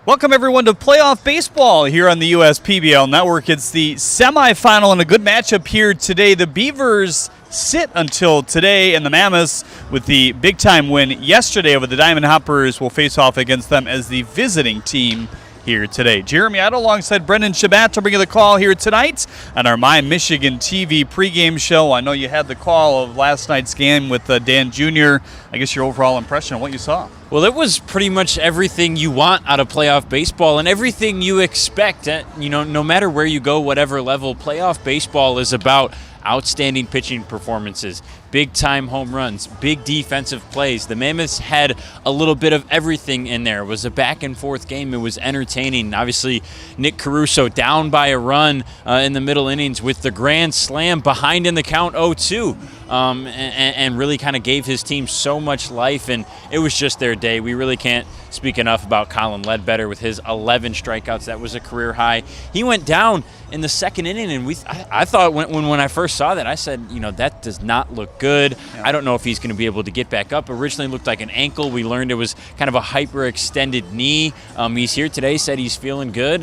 Welcome, everyone, to playoff baseball here on the USPBL Network. It's the semifinal and a good matchup here today. The Beavers sit until today, and the Mammoths, with the big-time win yesterday over the Diamond Hoppers, will face off against them as the visiting team here today. Jeremy Otto alongside Brendan Shabat to bring you the call here tonight on our My Michigan TV pregame show. I know you had the call of last night's game with Dan Jr. I guess your overall impression of what you saw. Well, it was pretty much everything you want out of playoff baseball and everything you expect. No matter where you go, whatever level, playoff baseball is about outstanding pitching performances, big-time home runs, big defensive plays. The Mammoths had a little bit of everything in there. It was a back-and-forth game. It was entertaining. Obviously, Nick Caruso down by a run in the middle innings with the grand slam behind in the count 0-2. And really kind of gave his team so much life, and it was just their day. We really can't speak enough about Colin Ledbetter with his 11 strikeouts. That was a career high. He went down in the second inning, and I thought when I first saw that, I said, that does not look good. Yeah. I don't know if he's going to be able to get back up. Originally looked like an ankle. We learned it was kind of a hyperextended knee. He's here today, said he's feeling good.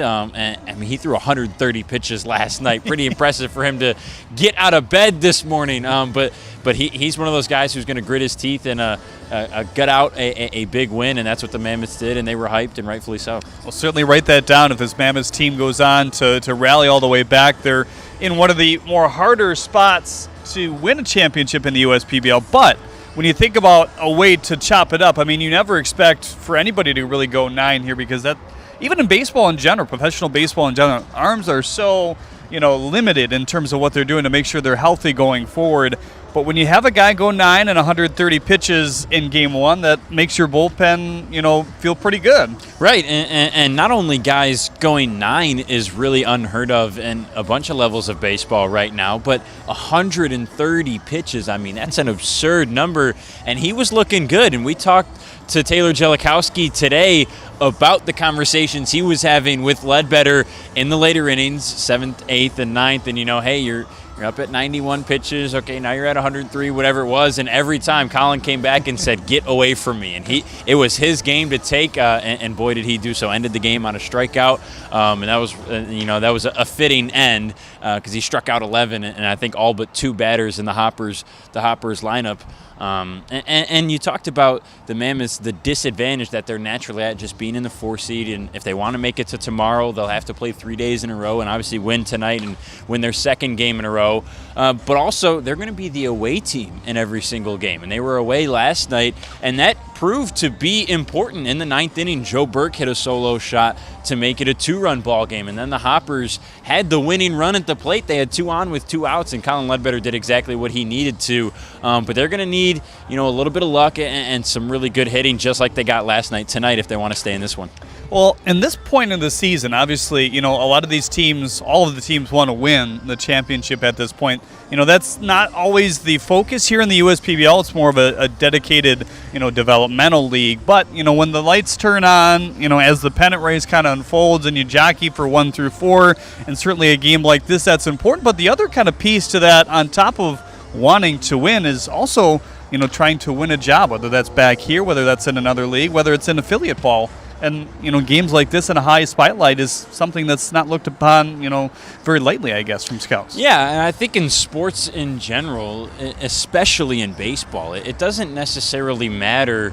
He threw 130 pitches last night. Pretty impressive for him to get out of bed this morning. But he's one of those guys who's going to grit his teeth and gut out a big win, and that's what the Mammoths did, and they were hyped, and rightfully so. Well, certainly write that down. If this Mammoths team goes on to rally all the way back, they're in one of the more harder spots to win a championship in the USPBL. But when you think about a way to chop it up, you never expect for anybody to really go 9 here, because that, even in baseball in general, professional baseball in general, arms are so limited in terms of what they're doing to make sure they're healthy going forward. But when you have a guy go 9 and 130 pitches in game 1, that makes your bullpen, feel pretty good. Right, and not only guys going 9 is really unheard of in a bunch of levels of baseball right now, but 130 pitches, that's an absurd number, and he was looking good. And we talked to Taylor Jellikowski today about the conversations he was having with Ledbetter in the later innings, 7th, 8th, and 9th, and hey, you're up at 91 pitches. Okay, now you're at 103, whatever it was. And every time Colin came back and said, "Get away from me." And it was his game to take, and boy, did he do so. Ended the game on a strikeout, and that was a fitting end because he struck out 11, and I think all but 2 batters in the Hoppers lineup. And you talked about the Mammoths, the disadvantage that they're naturally at just being in the 4 seed, and if they want to make it to tomorrow, they'll have to play 3 days in a row and obviously win tonight and win their second game in a row. But also, they're going to be the away team in every single game, and they were away last night, and that proved to be important. In the 9th inning, Joe Burke hit a solo shot to make it a 2-run ball game, and then the Hoppers had the winning run at the plate. They had 2 on with 2 outs, and Colin Ledbetter did exactly what he needed to. But they're going to need a little bit of luck and some really good hitting, just like they got last night tonight, if they want to stay in this one. Well, in this point in the season, obviously, a lot of these teams, all of the teams want to win the championship at this point. That's not always the focus here in the USPBL. It's more of a dedicated, developmental league. But, when the lights turn on, as the pennant race kind of unfolds and you jockey for 1 through 4, and certainly a game like this, that's important. But the other kind of piece to that, on top of wanting to win, is also, trying to win a job, whether that's back here, whether that's in another league, whether it's in affiliate ball. And, games like this in a high spotlight is something that's not looked upon, very lightly, I guess, from scouts. Yeah, and I think in sports in general, especially in baseball, it doesn't necessarily matter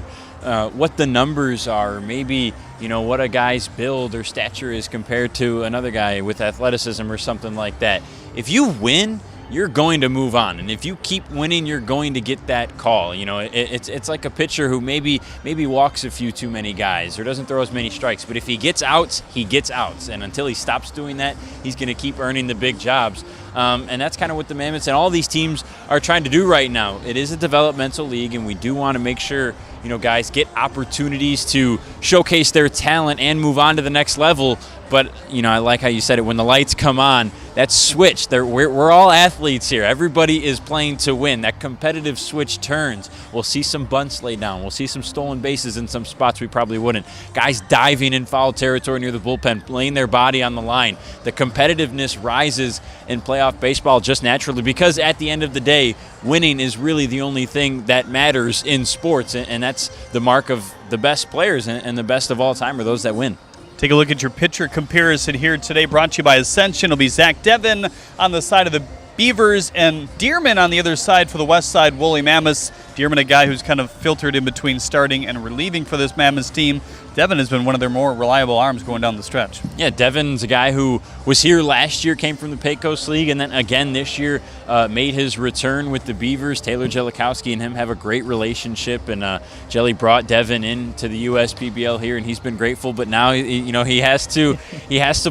what the numbers are, maybe, what a guy's build or stature is compared to another guy with athleticism or something like that. If you win, you're going to move on, and if you keep winning, you're going to get that call. It's like a pitcher who maybe walks a few too many guys or doesn't throw as many strikes, but if he gets outs, he gets outs, and until he stops doing that, he's going to keep earning the big jobs. And that's kind of what the Mammoths and all these teams are trying to do right now. It is a developmental league, and we do want to make sure guys get opportunities to showcase their talent and move on to the next level. But, I like how you said it, when the lights come on, that switch, we're all athletes here. Everybody is playing to win. That competitive switch turns. We'll see some bunts laid down. We'll see some stolen bases in some spots we probably wouldn't. Guys diving in foul territory near the bullpen, laying their body on the line. The competitiveness rises in playoff baseball just naturally because at the end of the day, winning is really the only thing that matters in sports, and that's the mark of the best players and the best of all time are those that win. Take a look at your pitcher comparison here today, brought to you by Ascension. It'll be Zach Devin on the side of the Beavers and Dearman on the other side for the Westside Woolly Mammoths. Dearman, a guy who's kind of filtered in between starting and relieving for this Mammoths team. Devin has been one of their more reliable arms going down the stretch. Yeah, Devin's a guy who was here last year, came from the Pecos League, and then again this year made his return with the Beavers. Taylor Jellikowski and him have a great relationship, and Jelly brought Devin into the USPBL here, and he's been grateful. But now, he has to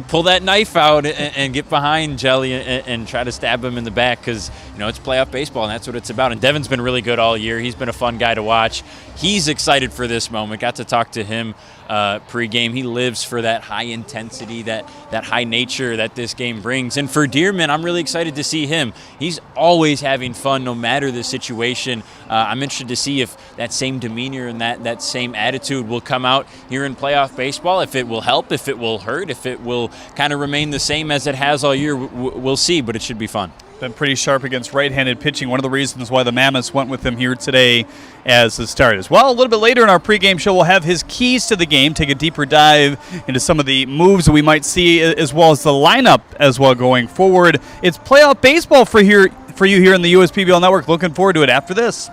pull that knife out and get behind Jelly and try to stab him in the back, because it's playoff baseball, and that's what it's about. And Devin's been really good all year. He's been a fun guy to watch. He's excited for this moment. Got to talk to him pregame. He lives for that high intensity, that high nature that this game brings. And for Dearman, I'm really excited to see him. He's always having fun no matter the situation. I'm interested to see if that same demeanor and that same attitude will come out here in playoff baseball, if it will help, if it will hurt, if it will kind of remain the same as it has all year. We'll see, but it should be fun. Been pretty sharp against right-handed pitching. One of the reasons why the Mammoths went with him here today as the start as well. A little bit later in our pregame show, we'll have his keys to the game, take a deeper dive into some of the moves that we might see, as well as the lineup as well going forward. It's playoff baseball for you here in the USPBL Network. Looking forward to it after this.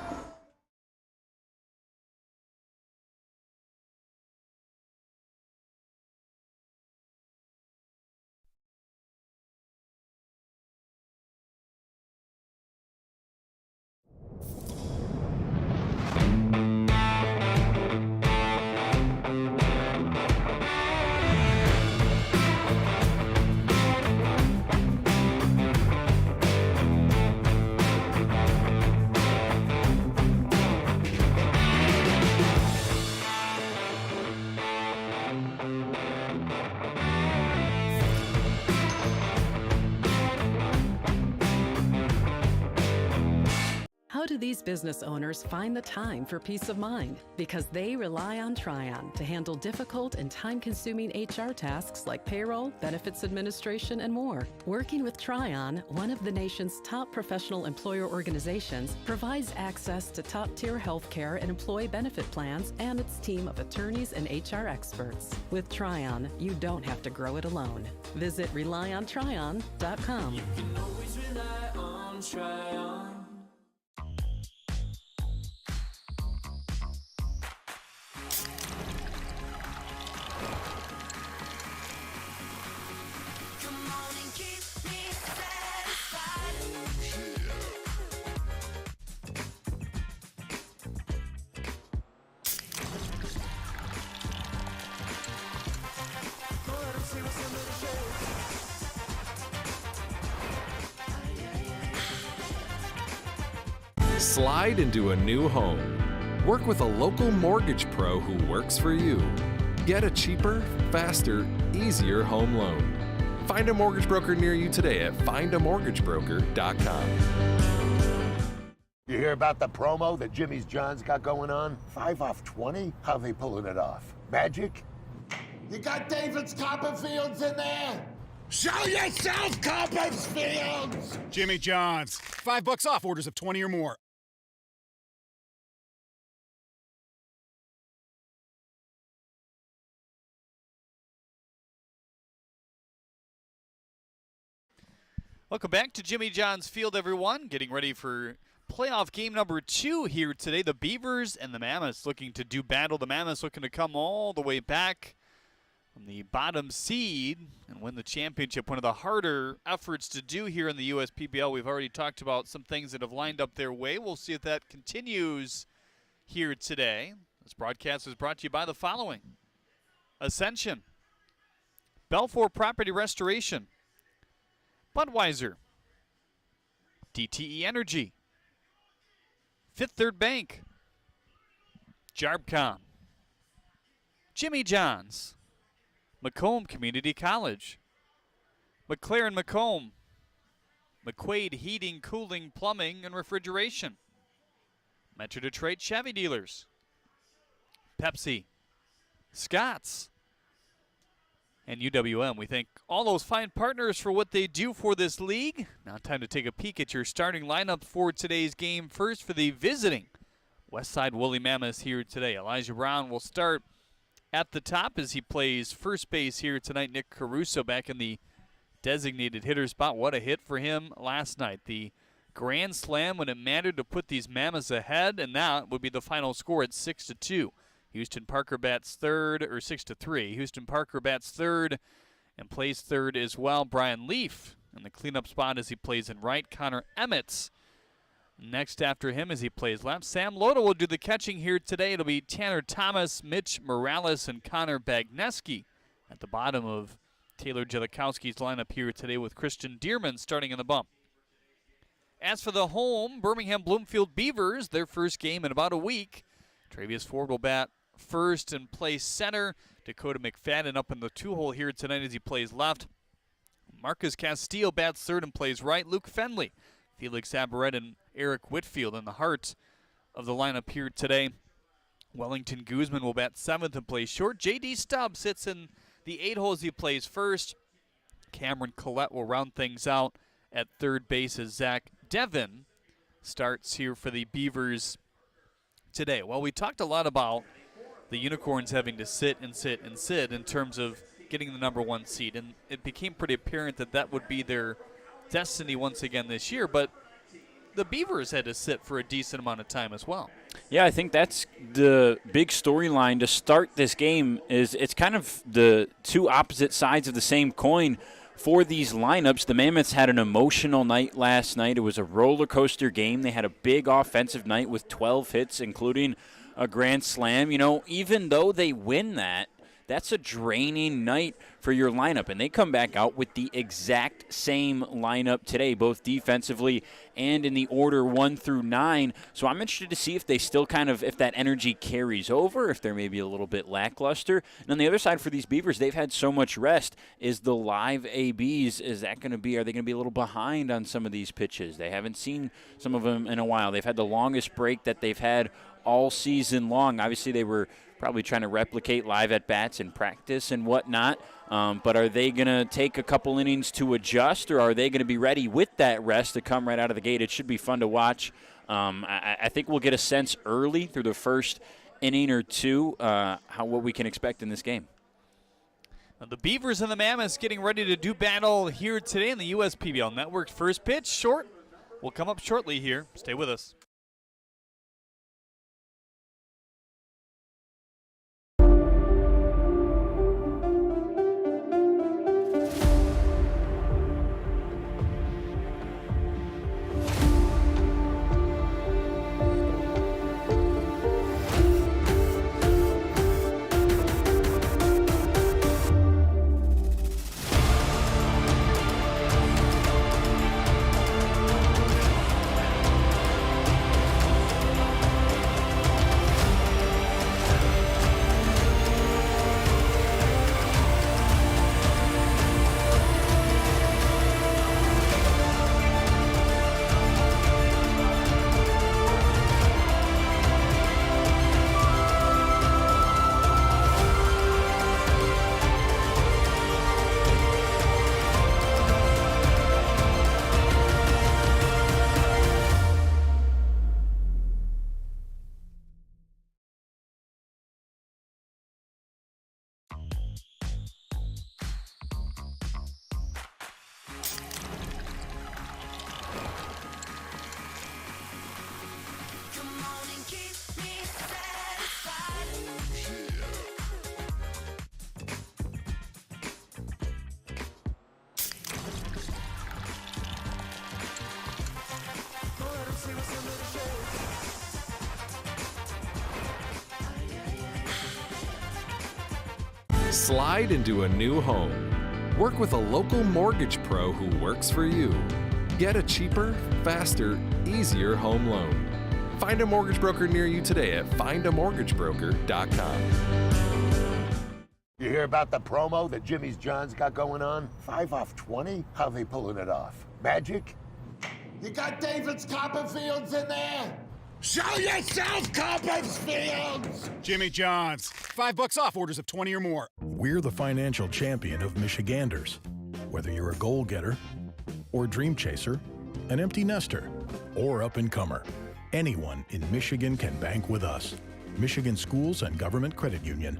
How do these business owners find the time for peace of mind? Because they rely on Tryon to handle difficult and time-consuming HR tasks like payroll, benefits administration, and more. Working with Tryon, one of the nation's top professional employer organizations, provides access to top-tier health care and employee benefit plans and its team of attorneys and HR experts. With Tryon, you don't have to grow it alone. Visit RelyOnTryon.com. You can always rely on Tryon. Slide into a new home. Work with a local mortgage pro who works for you. Get a cheaper, faster, easier home loan. Find a mortgage broker near you today at findamortgagebroker.com. You hear about the promo that Jimmy's John's got going on? 5 off 20? How they pulling it off? Magic? You got David's Copperfields in there? Show yourself, Copperfields! Jimmy John's. $5 off orders of 20 or more. Welcome back to Jimmy John's Field, everyone. Getting ready for playoff game number 2 here today. The Beavers and the Mammoths looking to do battle. The Mammoths looking to come all the way back from the bottom seed and win the championship. One of the harder efforts to do here in the USPBL. We've already talked about some things that have lined up their way. We'll see if that continues here today. This broadcast is brought to you by the following: Ascension, Belfour Property Restoration, Budweiser, DTE Energy, Fifth Third Bank, Jarbcom, Jimmy John's, Macomb Community College, McLaren Macomb, McQuaid Heating, Cooling, Plumbing, and Refrigeration, Metro Detroit Chevy Dealers, Pepsi, Scott's, and UWM. We thank all those fine partners for what they do for this league. Now time to take a peek at your starting lineup for today's game. First for the visiting Westside Woolly Mammoths here today. Elijah Brown will start at the top as he plays first base here tonight. Nick Caruso back in the designated hitter spot. What a hit for him last night. The grand slam when it mattered to put these Mammoths ahead, and that would be the final score at 6-2. Houston Parker bats third, or 6-3. Houston Parker bats third and plays third as well. Brian Leaf in the cleanup spot as he plays in right. Connor Emmett's next after him as he plays left. Sam Loda will do the catching here today. It'll be Tanner Thomas, Mitch Morales, and Connor Bagneski at the bottom of Taylor Jellikowski's lineup here today with Christian Dearman starting in the bump. As for the home, Birmingham Bloomfield Beavers, their first game in about a week. Travius Ford will bat first and play center. Dakota McFadden up in the two-hole here tonight as he plays left. Marcus Castillo bats third and plays right. Luke Fenley, Felix Aberett, and Eric Whitfield in the heart of the lineup here today. Wellington Guzman will bat seventh and play short. J.D. Stubbs sits in the 8 hole as he plays first. Cameron Collette will round things out at third base as Zach Devin starts here for the Beavers today. Well, we talked a lot about the Unicorns having to sit and sit and sit in terms of getting the number 1 seed, and it became pretty apparent that that would be their destiny once again this year, but the Beavers had to sit for a decent amount of time as well. Yeah, I think that's the big storyline to start this game. Is it's kind of the two opposite sides of the same coin for these lineups. The Mammoths had an emotional night last night. It was a roller coaster game. They had a big offensive night with 12 hits, including a grand slam. You know, even though they win that, that's a draining night for your lineup. And they come back out with the exact same lineup today, both defensively and in the order 1 through 9. So I'm interested to see if they still if that energy carries over, if they're maybe a little bit lackluster. And on the other side for these Beavers, they've had so much rest. Is the live ABs, are they going to be a little behind on some of these pitches? They haven't seen some of them in a while. They've had the longest break that they've had all season long. Obviously, they were probably trying to replicate live at-bats in practice and whatnot. But are they going to take a couple innings to adjust, or are they going to be ready with that rest to come right out of the gate? It should be fun to watch. I think we'll get a sense early through the first inning or two what we can expect in this game. The Beavers and the Mammoths getting ready to do battle here today in the USPBL Network. First pitch, short, will come up shortly here. Stay with us. Slide into a new home. Work with a local mortgage pro who works for you. Get a cheaper, faster, easier home loan. Find a mortgage broker near you today at findamortgagebroker.com. You hear about the promo that Jimmy's John's got going on? 5 off 20? How they pulling it off? Magic? You got David's Copperfields in there? Show yourself, Copperfields! Jimmy John's. $5 off orders of 20 or more. We're the financial champion of Michiganders. Whether you're a goal-getter or dream chaser, an empty nester or up-and-comer, anyone in Michigan can bank with us. Michigan Schools and Government Credit Union.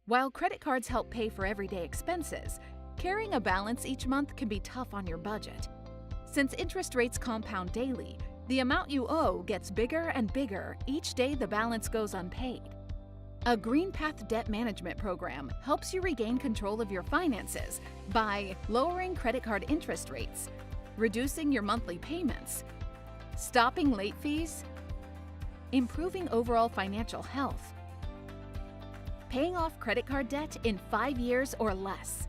While credit cards help pay for everyday expenses, carrying a balance each month can be tough on your budget. Since interest rates compound daily, the amount you owe gets bigger and bigger each day the balance goes unpaid. A Green Path debt management program helps you regain control of your finances by lowering credit card interest rates, reducing your monthly payments, stopping late fees, improving overall financial health, paying off credit card debt in 5 years or less.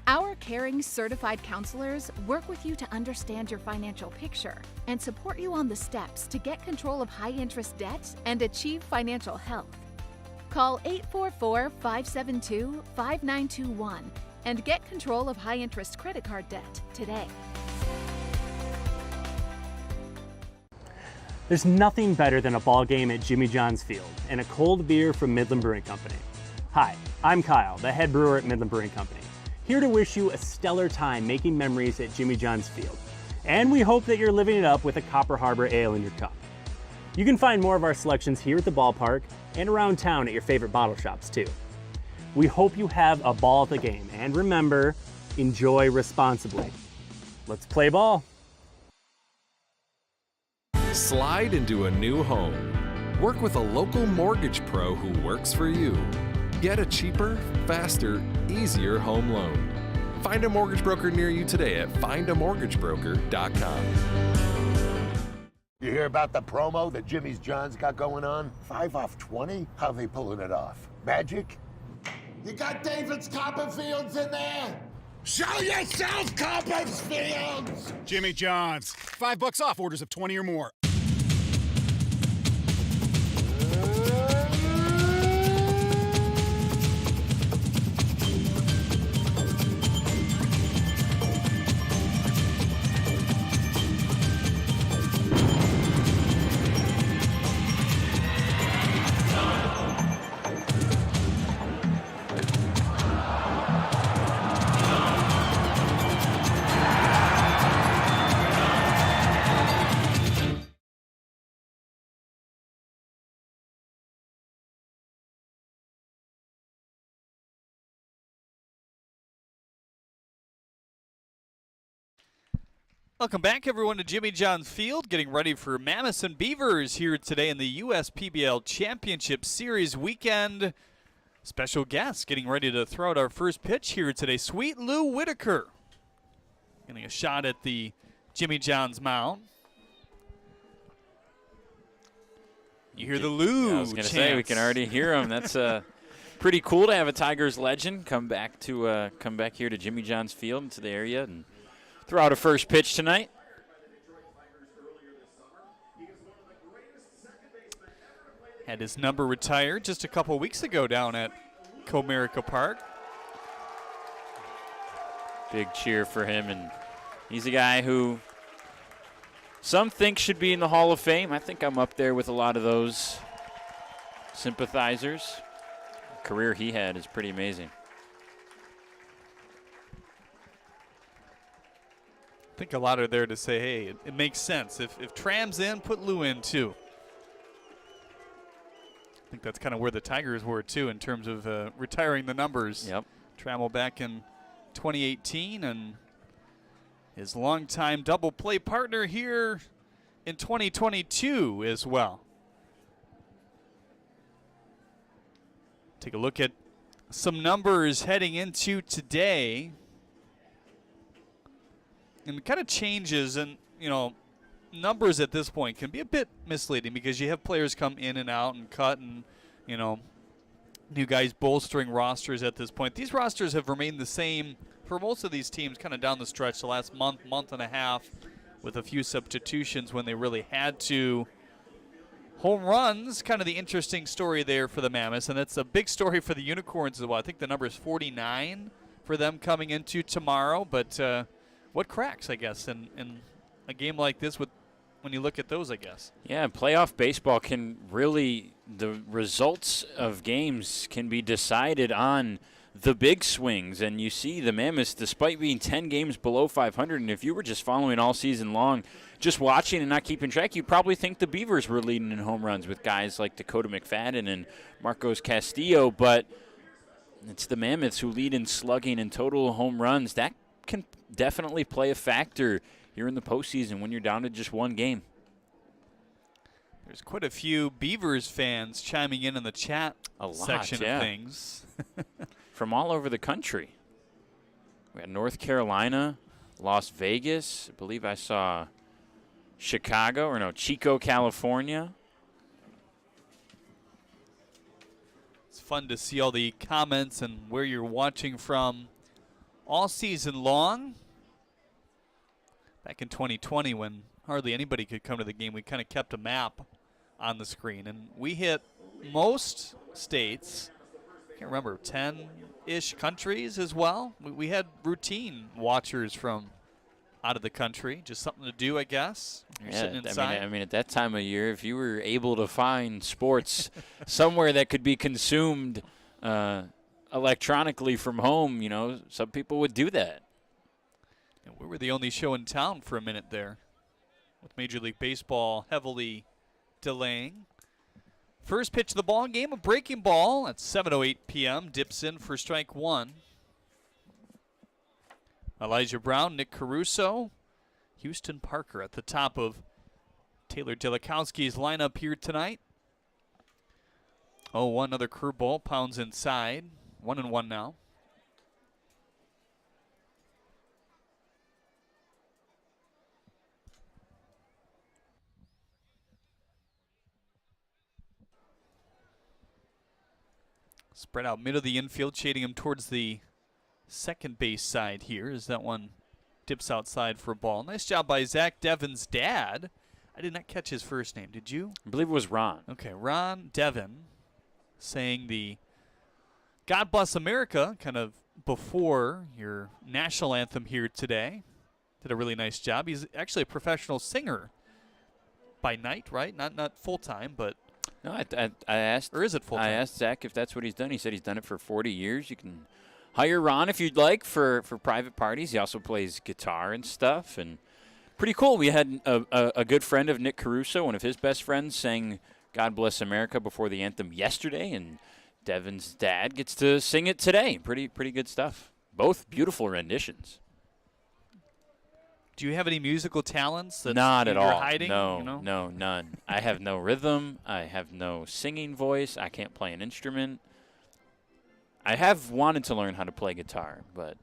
Our caring certified counselors work with you to understand your financial picture and support you on the steps to get control of high-interest debt and achieve financial health. Call 844-572-5921 and get control of high-interest credit card debt today. There's nothing better than a ball game at Jimmy John's Field and a cold beer from Midland Brewing Company. Hi, I'm Kyle, the head brewer at Midland Brewing Company, here to wish you a stellar time making memories at Jimmy John's Field. And we hope that you're living it up with a Copper Harbor Ale in your cup. You can find more of our selections here at the ballpark and around town at your favorite bottle shops too. We hope you have a ball at the game, and remember, enjoy responsibly. Let's play ball. Slide into a new home. Work with a local mortgage pro who works for you. Get a cheaper, faster, easier home loan. Find a mortgage broker near you today at findamortgagebroker.com. You hear about the promo that Jimmy's John's got going on? 5 off 20? How they pulling it off? Magic? You got David's Copperfields in there? Show yourself, Copperfields! Jimmy John's. $5 off orders of 20 or more. Welcome back, everyone, to Jimmy John's Field, getting ready for Mammoths and Beavers here today in the USPBL Championship Series weekend. Special guest getting ready to throw out our first pitch here today, sweet Lou Whitaker. Getting a shot at the Jimmy John's mound. You hear the Lou. I was going to say, we can already hear him. That's pretty cool to have a Tigers legend come back here to Jimmy John's Field into the area and throw out a first pitch tonight. Had his number retired just a couple weeks ago down at Comerica Park. Big cheer for him, and he's a guy who some think should be in the Hall of Fame. I think I'm up there with a lot of those sympathizers. The career he had is pretty amazing. I think a lot are there to say, hey, it makes sense. If Tram's in, put Lou in too. I think that's kind of where the Tigers were too in terms of retiring the numbers. Yep. Trammell back in 2018 and his longtime double play partner here in 2022 as well. Take a look at some numbers heading into today. And it kind of changes, and, you know, numbers at this point can be a bit misleading because you have players come in and out and cut and, you know, new guys bolstering rosters at this point. These rosters have remained the same for most of these teams kind of down the stretch the last month and a half with a few substitutions when they really had to. Home runs, kind of the interesting story there for the Mammoths, and that's a big story for the Unicorns as well. I think the number is 49 for them coming into tomorrow, but what cracks, I guess, in a game like this when you look at those, I guess? Yeah, playoff baseball can really, the results of games can be decided on the big swings. And you see the Mammoths, despite being 10 games below 500, and if you were just following all season long, just watching and not keeping track, you probably think the Beavers were leading in home runs with guys like Dakota McFadden and Marcos Castillo. But it's the Mammoths who lead in slugging and total home runs. That can definitely play a factor here in the postseason when you're down to just one game. There's quite a few Beavers fans chiming in the chat section of things. From all over the country. We got North Carolina, Las Vegas. I believe I saw Chico, California. It's fun to see all the comments and where you're watching from all season long. Back in 2020 when hardly anybody could come to the game, we kind of kept a map on the screen. And we hit most states, I can't remember, 10-ish countries as well. We had routine watchers from out of the country. Just something to do, I guess. You're sitting inside. I mean, at that time of year, if you were able to find sports somewhere that could be consumed electronically from home, some people would do that. And we were the only show in town for a minute there, with Major League Baseball heavily delaying. First pitch of the ball game, a breaking ball at 7:08 p.m. Dips in for strike one. Elijah Brown, Nick Caruso, Houston Parker at the top of Taylor Delikowski's lineup here tonight. 0-1, another curveball, pounds inside. 1-1 now. Spread out mid of the infield, shading him towards the second base side here as that one dips outside for a ball. Nice job by Zach Devin's dad. I did not catch his first name. Did you? I believe it was Ron. Okay, Ron Devin saying the God Bless America kind of before your national anthem here today. Did a really nice job. He's actually a professional singer by night, right? Not full-time, but... No, I asked. Or is it full-time? I asked Zach if that's what he's done. He said he's done it for 40 years. You can hire Ron if you'd like for private parties. He also plays guitar and stuff, and pretty cool. We had a good friend of Nick Caruso, one of his best friends, sang God Bless America before the anthem yesterday, and Devin's dad gets to sing it today. Pretty good stuff. Both beautiful renditions. Do you have any musical talents that Not at all. hiding? No, none. I have no rhythm. I have no singing voice. I can't play an instrument. I have wanted to learn how to play guitar, but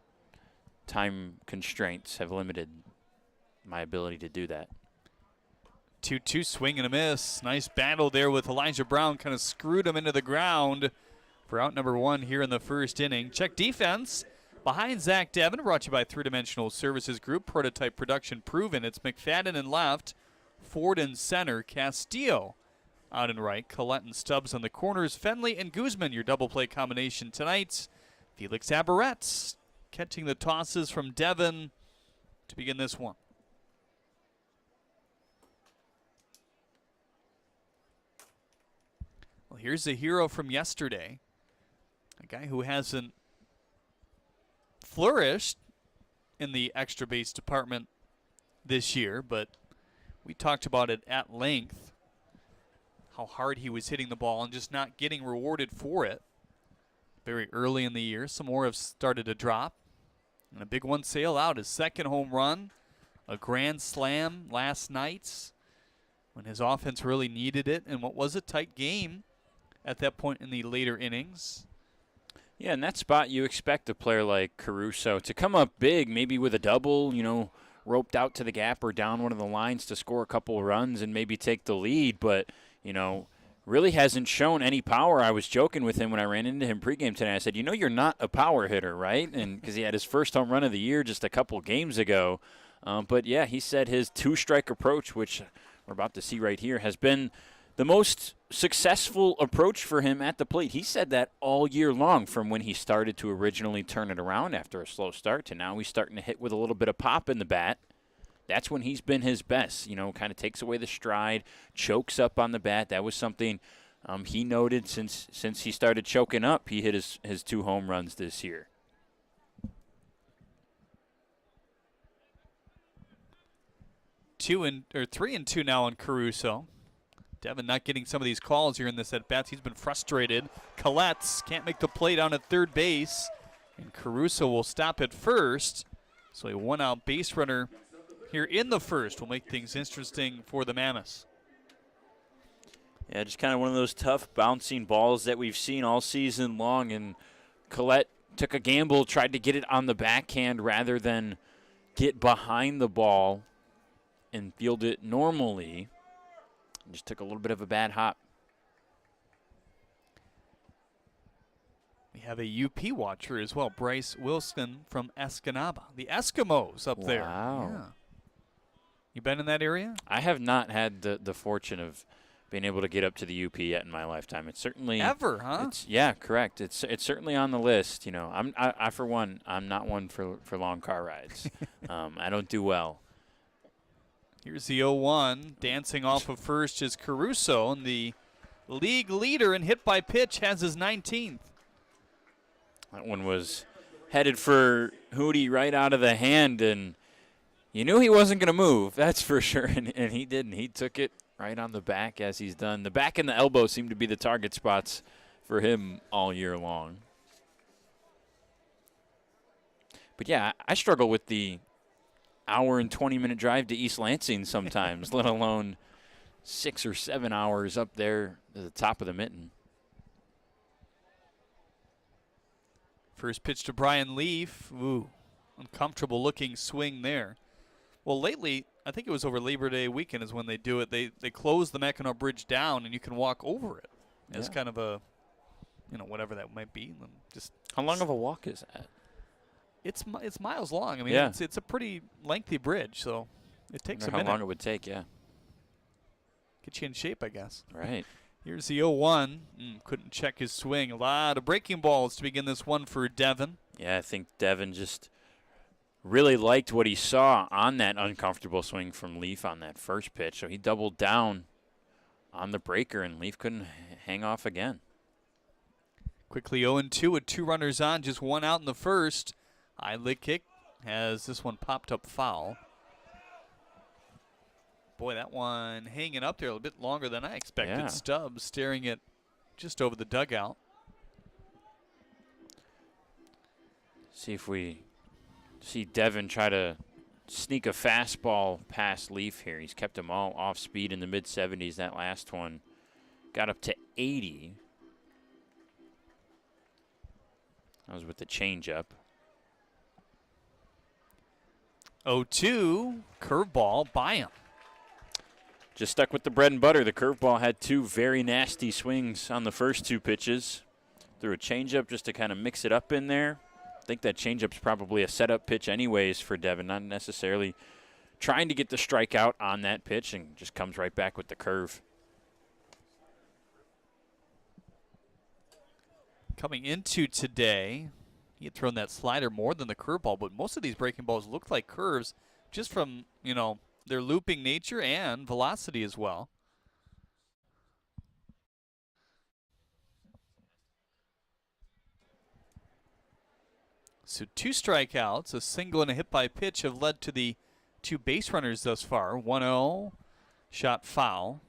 time constraints have limited my ability to do that. 2-2 swing and a miss. Nice battle there with Elijah Brown. Kind of screwed him into the ground for out number one here in the first inning. Check defense. Behind Zach Devin, brought to you by Three Dimensional Services Group. Prototype production proven. It's McFadden in left, Ford in center, Castillo out in right, Collette and Stubbs on the corners, Fenley and Guzman, your double play combination tonight. Felix Aberretz catching the tosses from Devin to begin this one. Well, here's a hero from yesterday, a guy who hasn't flourished in the extra base department this year, but we talked about it at length, how hard he was hitting the ball and just not getting rewarded for it very early in the year. Some more have started to drop, and a big one sail out, his second home run, a grand slam last night when his offense really needed it, and what was a tight game at that point in the later innings. Yeah, in that spot, you expect a player like Caruso to come up big, maybe with a double, roped out to the gap or down one of the lines to score a couple of runs and maybe take the lead, but, really hasn't shown any power. I was joking with him when I ran into him pregame today. I said, you're not a power hitter, right? And because he had his first home run of the year just a couple games ago. But, yeah, he said his two-strike approach, which we're about to see right here, has been the most successful approach for him at the plate. He said that all year long, from when he started to originally turn it around after a slow start to now he's starting to hit with a little bit of pop in the bat. That's when he's been his best, kind of takes away the stride, chokes up on the bat. That was something he noted since he started choking up. He hit his 2 home runs this year. 3-2 now on Caruso. Devin not getting some of these calls here in this at-bats. He's been frustrated. Collette's can't make the play down at third base. And Caruso will stop at first. So a one-out base runner here in the first will make things interesting for the Mammoths. Yeah, just kind of one of those tough bouncing balls that we've seen all season long. And Collette took a gamble, tried to get it on the backhand rather than get behind the ball and field it normally. Just took a little bit of a bad hop. We have a UP watcher as well, Bryce Wilson from Escanaba. The Eskimos up there. Wow. Yeah. You been in that area? I have not had the fortune of being able to get up to the UP yet in my lifetime. It's certainly ever, huh? Yeah, correct. It's certainly on the list. You know, I for one, I'm not one for long car rides. I don't do well. Here's the 0-1. Dancing off of first is Caruso, and the league leader in hit by pitch has his 19th. That one was headed for Hootie right out of the hand, and you knew he wasn't going to move, that's for sure, and he didn't. He took it right on the back as he's done. The back and the elbow seem to be the target spots for him all year long. But, yeah, I struggle with the hour and 20-minute drive to East Lansing sometimes, let alone 6 or 7 hours up there at the top of the mitten. First pitch to Brian Leaf. Ooh, uncomfortable looking swing there. Well, lately, I think it was over Labor Day weekend is when they do it. They close the Mackinac Bridge down, and you can walk over it as kind of a, whatever that might be. Just how long of a walk is that? It's miles long. I mean, yeah. It's a pretty lengthy bridge, so it takes a minute. How long it would take, yeah. Get you in shape, I guess. Right. Here's the 0-1. Couldn't check his swing. A lot of breaking balls to begin this one for Devin. Yeah, I think Devin just really liked what he saw on that uncomfortable swing from Leaf on that first pitch. So he doubled down on the breaker, and Leaf couldn't hang off again. Quickly 0-2 with 2 runners on, just 1 out in the first. High leg kick has this one popped up foul. Boy, that one hanging up there a little bit longer than I expected. Yeah. Stubbs staring it just over the dugout. See if we see Devin try to sneak a fastball past Leaf here. He's kept them all off speed in the mid-70s. That last one got up to 80. That was with the changeup. 0-2, curveball by him. Just stuck with the bread and butter. The curveball had 2 very nasty swings on the first 2 pitches. Threw a changeup just to kind of mix it up in there. I think that changeup's probably a setup pitch anyways for Devin, not necessarily trying to get the strikeout on that pitch, and just comes right back with the curve. Coming into today, he had thrown that slider more than the curveball, but most of these breaking balls looked like curves just from, their looping nature and velocity as well. So 2 strikeouts, a single and a hit by pitch have led to the 2 base runners thus far. 1-0, shot foul.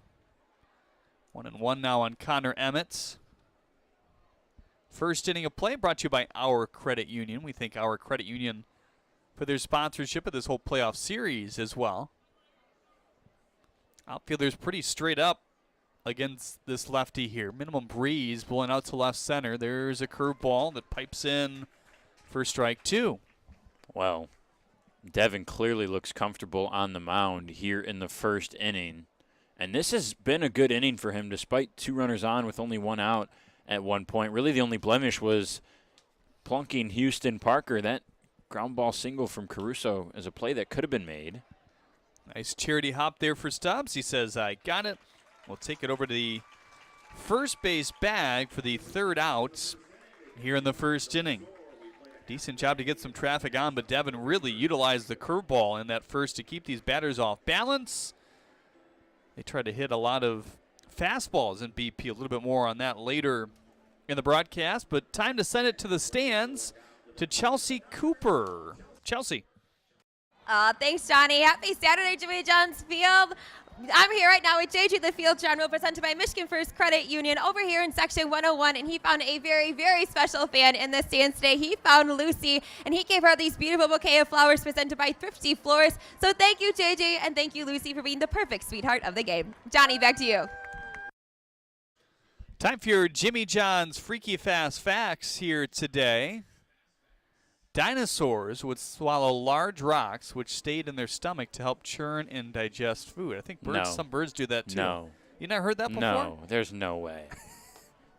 1-1 now on Connor Emmett. First inning of play brought to you by Our Credit Union. We thank Our Credit Union for their sponsorship of this whole playoff series as well. Outfielder's pretty straight up against this lefty here. Minimum breeze blowing out to left center. There's a curveball that pipes in for strike 2. Well, Devin clearly looks comfortable on the mound here in the first inning. And this has been a good inning for him despite 2 runners on with only 1 out at one point. Really the only blemish was plunking Houston Parker. That ground ball single from Caruso is a play that could have been made. Nice charity hop there for Stubbs. He says, I got it. We'll take it over to the first base bag for the 3rd out here in the first inning. Decent job to get some traffic on, but Devin really utilized the curveball in that first to keep these batters off balance. They tried to hit a lot of fastballs in BP. A little bit more on that later in the broadcast, but time to send it to the stands to Chelsea Cooper. Chelsea. Thanks, Johnny. Happy Saturday, Jimmy John's Field. I'm here right now with JJ the Field General, presented by Michigan First Credit Union over here in Section 101, and he found a very, very special fan in the stands today. He found Lucy, and he gave her these beautiful bouquet of flowers presented by Thrifty Florists. So thank you, JJ, and thank you, Lucy, for being the perfect sweetheart of the game. Johnny, back to you. Time for your Jimmy John's Freaky Fast Facts here today. Dinosaurs would swallow large rocks which stayed in their stomach to help churn and digest food. I think some birds do that too. No. You never heard that before? No, there's no way.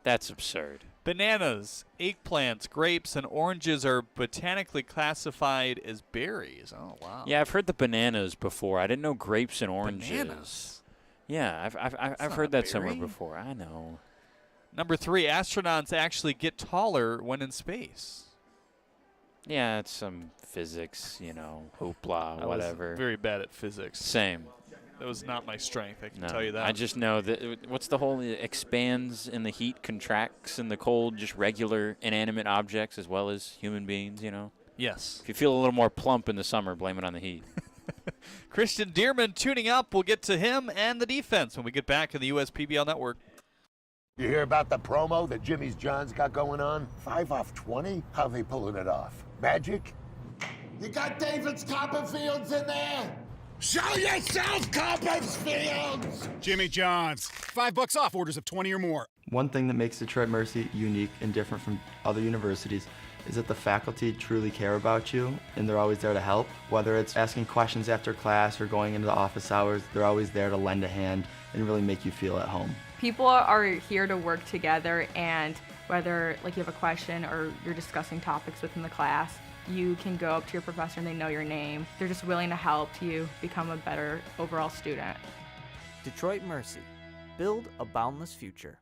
That's absurd. Bananas, eggplants, grapes, and oranges are botanically classified as berries. Oh, wow. Yeah, I've heard the bananas before. I didn't know grapes and oranges. Bananas? Yeah, I've heard that somewhere before. I know. Number 3, astronauts actually get taller when in space. Yeah, it's some physics, hoopla, whatever. I was very bad at physics. Same. That was not my strength, I can tell you that. I just know that, what's the whole, it expands in the heat, contracts in the cold, just regular inanimate objects as well as human beings, Yes. If you feel a little more plump in the summer, blame it on the heat. Christian Dearman tuning up. We'll get to him and the defense when we get back in the USPBL Network. You hear about the promo that Jimmy's John's got going on? 5 off 20? How they pulling it off? Magic? You got David's Copperfields in there? Show yourself, Copperfields! Jimmy John's, $5 off orders of 20 or more. One thing that makes Detroit Mercy unique and different from other universities is that the faculty truly care about you and they're always there to help. Whether it's asking questions after class or going into the office hours, they're always there to lend a hand and really make you feel at home. People are here to work together, and whether you have a question or you're discussing topics within the class, you can go up to your professor and they know your name. They're just willing to help you become a better overall student. Detroit Mercy. Build a boundless future.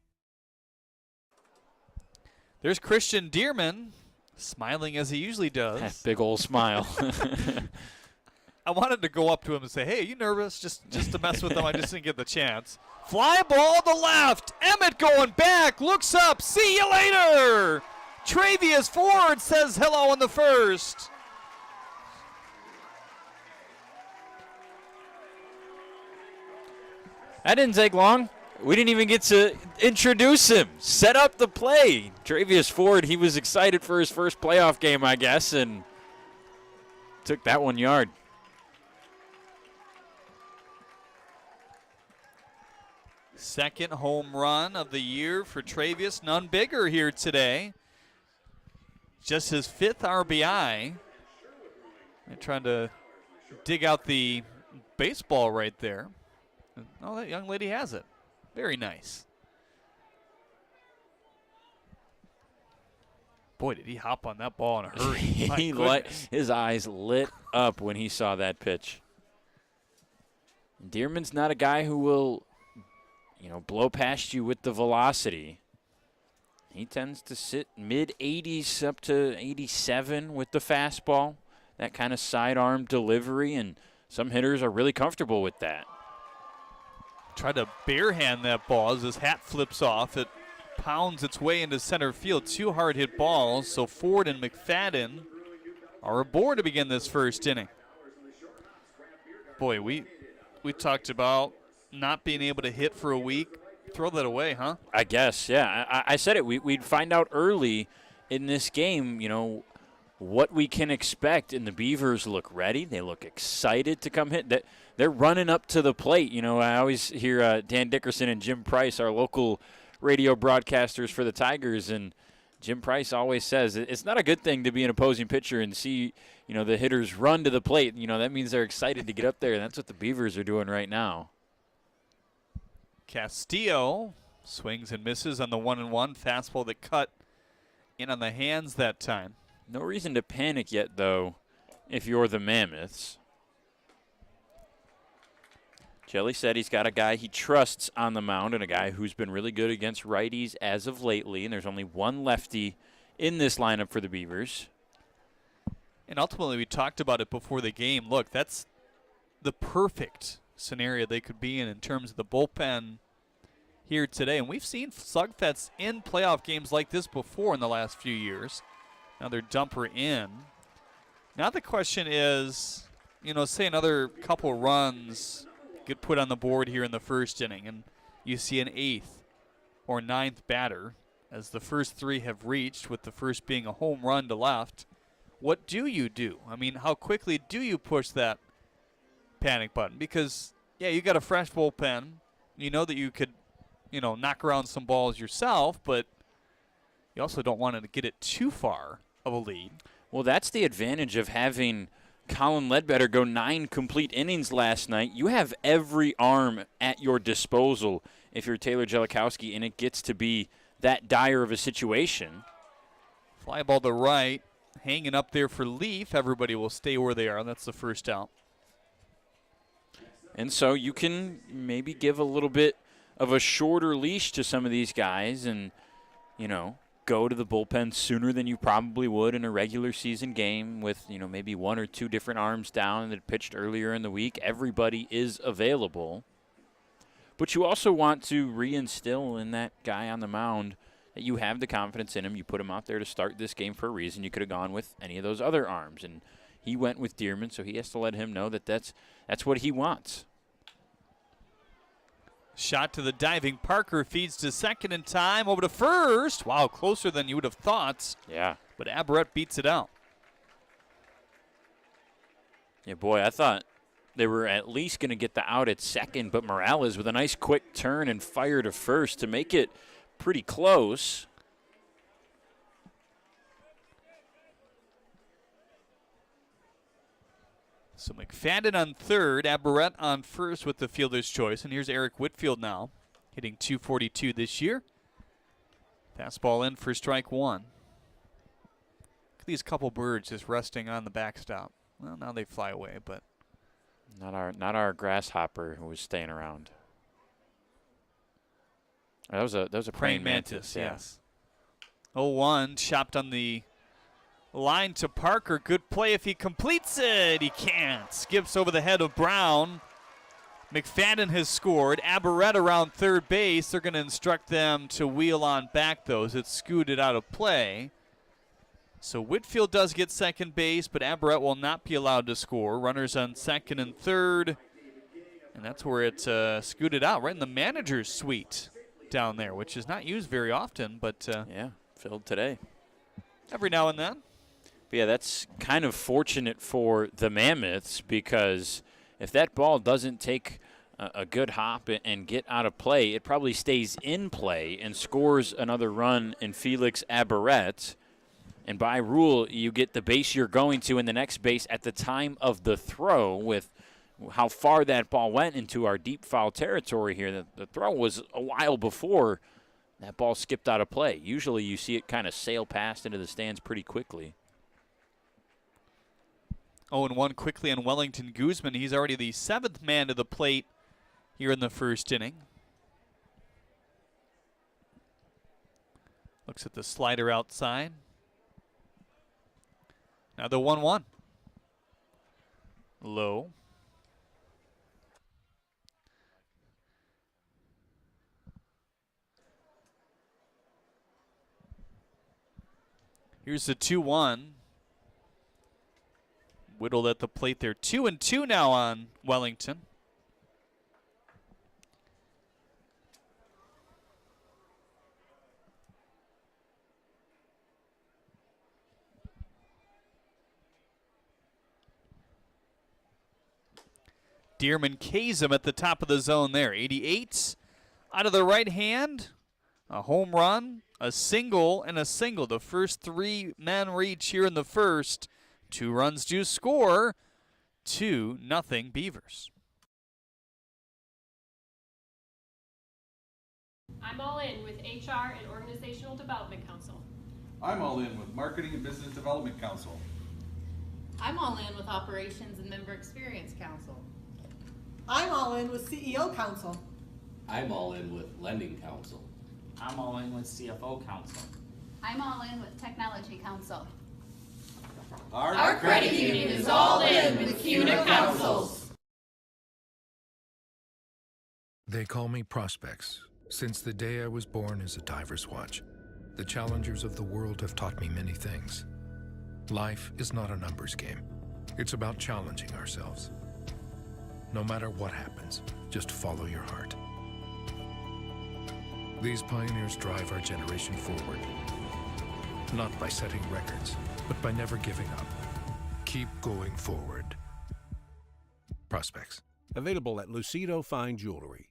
There's Christian Dearman, smiling as he usually does. That big old smile. I wanted to go up to him and say, hey, are you nervous? Just to mess with him. I just didn't get the chance. Fly ball to left. Emmett going back. Looks up. See you later. Travius Ford says hello in the first. That didn't take long. We didn't even get to introduce him. Set up the play. Travius Ford, he was excited for his first playoff game, I guess, and took that 1 yard. Second home run of the year for Travius. None bigger here today. Just his 5th RBI. They're trying to dig out the baseball right there. Oh, that young lady has it. Very nice. Boy, did he hop on that ball in a hurry. His eyes lit up when he saw that pitch. Dearman's not a guy who will, blow past you with the velocity. He tends to sit mid-80s up to 87 with the fastball, that kind of sidearm delivery, and some hitters are really comfortable with that. Tried to barehand that ball as his hat flips off. It pounds its way into center field. 2 hard hit balls, so Ford and McFadden are aboard to begin this first inning. Boy, we talked about not being able to hit for a week. Throw that away, huh? I guess, yeah. I said it. We'd find out early in this game, what we can expect. And the Beavers look ready. They look excited to come hit. They're running up to the plate. I always hear Dan Dickerson and Jim Price, our local radio broadcasters for the Tigers, and Jim Price always says it's not a good thing to be an opposing pitcher and see, the hitters run to the plate. That means they're excited to get up there, and that's what the Beavers are doing right now. Castillo swings and misses on the 1-1 fastball that cut in on the hands that time. No reason to panic yet, though, if you're the Mammoths. Jelly said he's got a guy he trusts on the mound and a guy who's been really good against righties as of lately, and there's only one lefty in this lineup for the Beavers. And ultimately, we talked about it before the game. Look, that's the perfect scenario they could be in terms of the bullpen here today. And we've seen slugfests in playoff games like this before in the last few years. Another dumper in. Now the question is, say another couple runs get put on the board here in the first inning, and you see an 8th or 9th batter, as the first 3 have reached, with the first being a home run to left, what do you do? I mean, how quickly do you push that panic button? Because, yeah, you got a fresh bullpen. You know that you could, knock around some balls yourself, but you also don't want to get it too far of a lead. Well, that's the advantage of having Colin Ledbetter go 9 complete innings last night. You have every arm at your disposal if you're Taylor Jellikowski, and it gets to be that dire of a situation. Fly ball to right, hanging up there for Leaf. Everybody will stay where they are. That's the first out. And so you can maybe give a little bit of a shorter leash to some of these guys and, go to the bullpen sooner than you probably would in a regular season game with, maybe 1 or 2 different arms down that pitched earlier in the week. Everybody is available. But you also want to reinstill in that guy on the mound that you have the confidence in him. You put him out there to start this game for a reason. You could have gone with any of those other arms. And he went with Dearman, so he has to let him know that that's what he wants. Shot to the diving Parker, feeds to second in time, over to first. Wow, closer than you would have thought. Yeah. But Aberrett beats it out. Yeah, boy, I thought they were at least going to get the out at second, but Morales with a nice quick turn and fire to first to make it pretty close. So McFadden on third, Aberrett on first with the fielder's choice. And here's Eric Whitfield now, hitting .242 this year. Fastball in for strike 1. Look at these couple birds just resting on the backstop. Well, now they fly away, but not our grasshopper who was staying around. That was a praying mantis. Yes. 0-1, chopped on the line to Parker. Good play if he completes it. He can't. Skips over the head of Brown. McFadden has scored. Aberrett around third base. They're going to instruct them to wheel on back those. It's scooted out of play. So Whitfield does get second base, but Aberrett will not be allowed to score. Runners on second and third. And that's where it's scooted out, right in the manager's suite down there, which is not used very often, but yeah, filled today. Every now and then. But yeah, that's kind of fortunate for the Mammoths, because if that ball doesn't take a good hop and get out of play, it probably stays in play and scores another run in Felix Aberrett. And by rule, you get the base you're going to in the next base at the time of the throw. With how far that ball went into our deep foul territory here, the throw was a while before that ball skipped out of play. Usually you see it kind of sail past into the stands pretty quickly. 0-1 quickly on Wellington Guzman. He's already the 7th man to the plate here in the first inning. Looks at the slider outside. Now the 1-1. Low. Here's the 2-1. Whittled at the plate there. 2-2 now on Wellington. Dearman K's him at the top of the zone there. 88 out of the right hand. A home run, a single, and a single. The first 3 men reach here in the first. 2 runs do score. 2-0 Beavers. I'm all in with HR and Organizational Development Council. I'm all in with Marketing and Business Development Council. I'm all in with Operations and Member Experience Council. I'm all in with CEO Council. I'm all in with Lending Council. I'm all in with CFO Council. I'm all in with Technology Council. Our credit union is all in with CUNA Councils. They call me Prospects. Since the day I was born as a diver's watch, the challengers of the world have taught me many things. Life is not a numbers game. It's about challenging ourselves. No matter what happens, just follow your heart. These pioneers drive our generation forward. Not by setting records, but by never giving up. Keep going forward. Prospects. Available at Lucido Fine Jewelry.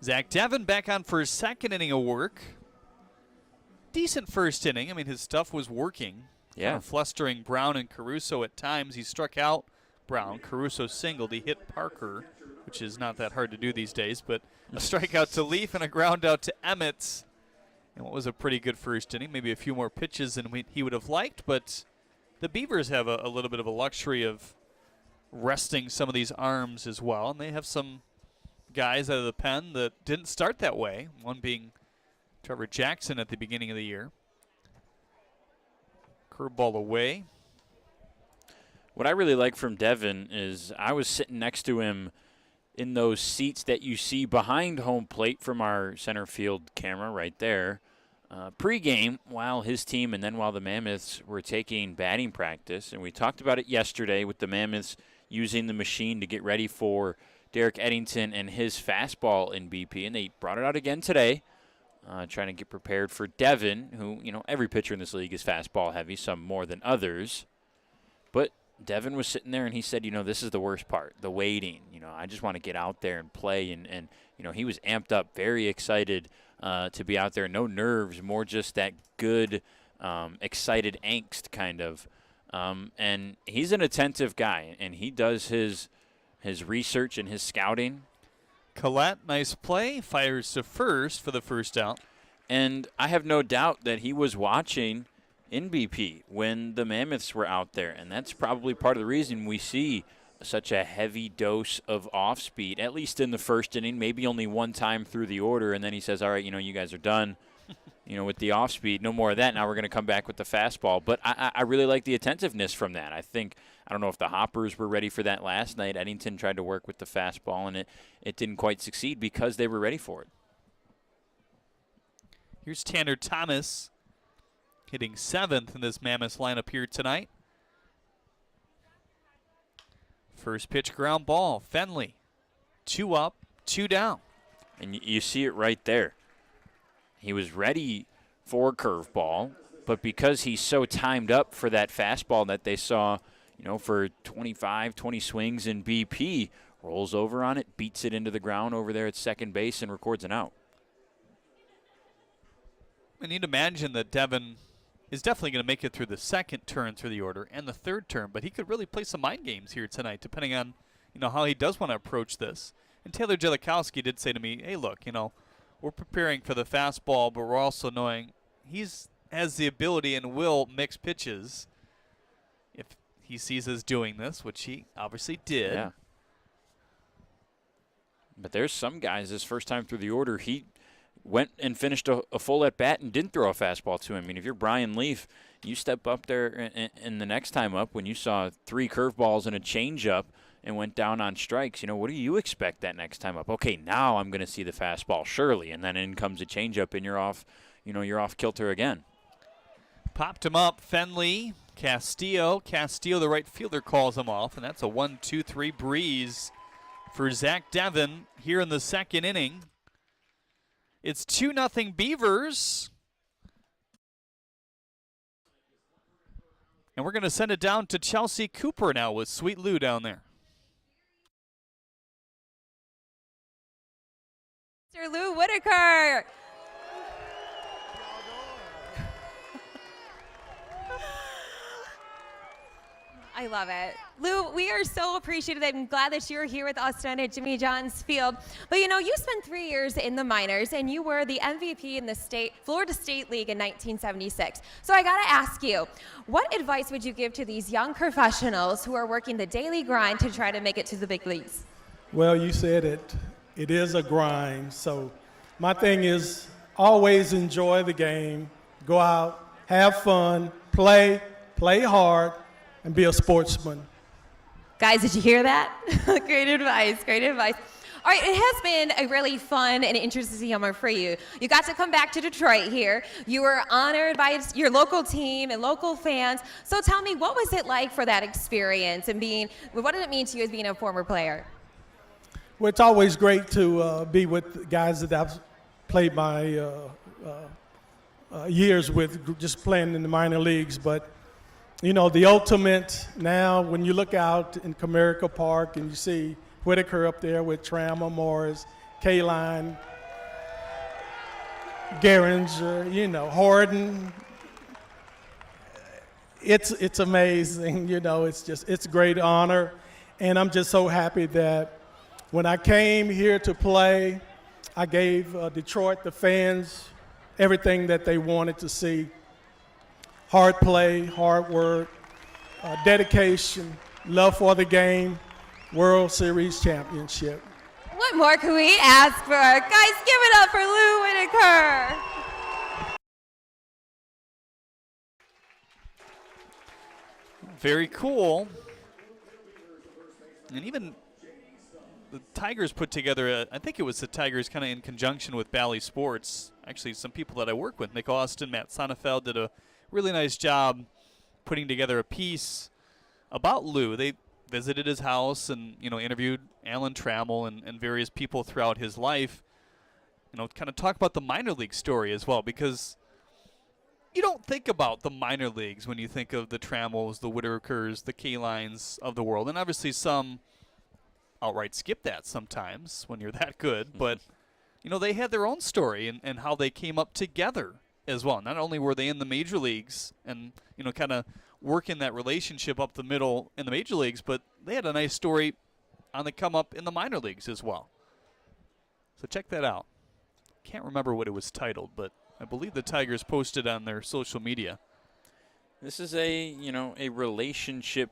Zach Devin back on for his second inning of work. Decent first inning. I mean, his stuff was working. Yeah. Kind of flustering Brown and Caruso at times. He struck out Brown. Caruso singled. He hit Parker, which is not that hard to do these days, but a strikeout to Leaf and a ground out to Emmett. And what was a pretty good first inning. Maybe a few more pitches than he would have liked, but the Beavers have a little bit of a luxury of resting some of these arms as well, and they have some guys out of the pen that didn't start that way, one being Trevor Jackson at the beginning of the year. Curveball away. What I really like from Devin is I was sitting next to him in those seats that you see behind home plate from our center field camera right there. Pre-game, while his team and then while the Mammoths were taking batting practice, and we talked about it yesterday with the Mammoths using the machine to get ready for Derek Eddington and his fastball in BP, and they brought it out again today, trying to get prepared for Devin, who, every pitcher in this league is fastball heavy, some more than others. But Devin was sitting there, and he said, this is the worst part, the waiting. I just want to get out there and play, and he was amped up, very excited to be out there. No nerves, more just that good, excited angst kind of. And he's an attentive guy, and he does his research and his scouting. Collette, nice play, fires to first for the first out. And I have no doubt that he was watching in BP when the Mammoths were out there, and that's probably part of the reason we see such a heavy dose of off speed, at least in the first inning, maybe only one time through the order, and then he says, all right, you guys are done. With the off speed, no more of that. Now we're going to come back with the fastball. But I really like the attentiveness from that. I don't know if the Hoppers were ready for that last night. Eddington tried to work with the fastball, and it didn't quite succeed because they were ready for it. Here's Tanner Thomas hitting 7th in this Mammoths lineup here tonight. First pitch ground ball. Fenley, 2 up, 2 down. And you see it right there. He was ready for a curveball, but because he's so timed up for that fastball that they saw, for 25, 20 swings in BP, rolls over on it, beats it into the ground over there at second base, and records an out. I need to imagine that Devin is definitely going to make it through the second turn through the order and the third turn, but he could really play some mind games here tonight, depending on, how he does want to approach this. And Taylor Jellikowski did say to me, hey, look, we're preparing for the fastball, but we're also knowing has the ability and will mix pitches if he sees us doing this, which he obviously did. Yeah. But there's some guys, this first time through the order, he went and finished a full at-bat and didn't throw a fastball to him. I mean, if you're Brian Leaf, you step up there and the next time up when you saw 3 curveballs and a changeup and went down on strikes, what do you expect that next time up? Okay, now I'm going to see the fastball, surely, and then in comes a changeup and you're off kilter again. Popped him up, Fenley, Castillo, the right fielder, calls him off, and that's a 1-2-3 breeze for Zach Devin here in the second inning. It's 2-0 Beavers. And we're going to send it down to Chelsea Cooper now with Sweet Lou down there. Mr. Lou Whitaker. I love it. Lou, we are so appreciative. I'm glad that you're here with us tonight at Jimmy John's Field. But you know, you spent 3 years in the minors and you were the MVP in the Florida State League in 1976. So I gotta ask you, what advice would you give to these young professionals who are working the daily grind to try to make it to the big leagues? Well, you said it is a grind. So my thing is always enjoy the game, go out, have fun, play hard, and be a sportsman. Guys, did you hear that? Great advice, great advice. All right, it has been a really fun and interesting summer for you. You got to come back to Detroit here. You were honored by your local team and local fans. So tell me, what was it like for that experience and what did it mean to you as being a former player? Well, it's always great to be with guys that I've played my years with, just playing in the minor leagues. But you know, the ultimate now, when you look out in Comerica Park and you see Whitaker up there with Trammell, Morris, Kaline, Gehringer, you know, Horton, it's amazing. You know, it's a great honor. And I'm just so happy that when I came here to play, I gave Detroit, the fans, everything that they wanted to see. Hard play, hard work, dedication, love for the game, World Series championship. What more can we ask for? Guys, give it up for Lou Whitaker. Very cool. And even the Tigers put together, I think it was the Tigers kind of in conjunction with Bally Sports. Actually, some people that I work with, Nick Austin, Matt Sonnefeld, did a really nice job putting together a piece about Lou. They visited his house and, you know, interviewed Alan Trammell and various people throughout his life. You know, kind of talk about the minor league story as well, because you don't think about the minor leagues when you think of the Trammells, the Whitakers, the Kalines of the world. And obviously some outright skip that sometimes when you're that good. But, you know, they had their own story and how they came up together as well. Not only were they in the major leagues and, you know, kind of working that relationship up the middle in the major leagues, but they had a nice story on the come up in the minor leagues as well. So check that out. Can't remember what it was titled, but I believe the Tigers posted on their social media. This is a relationship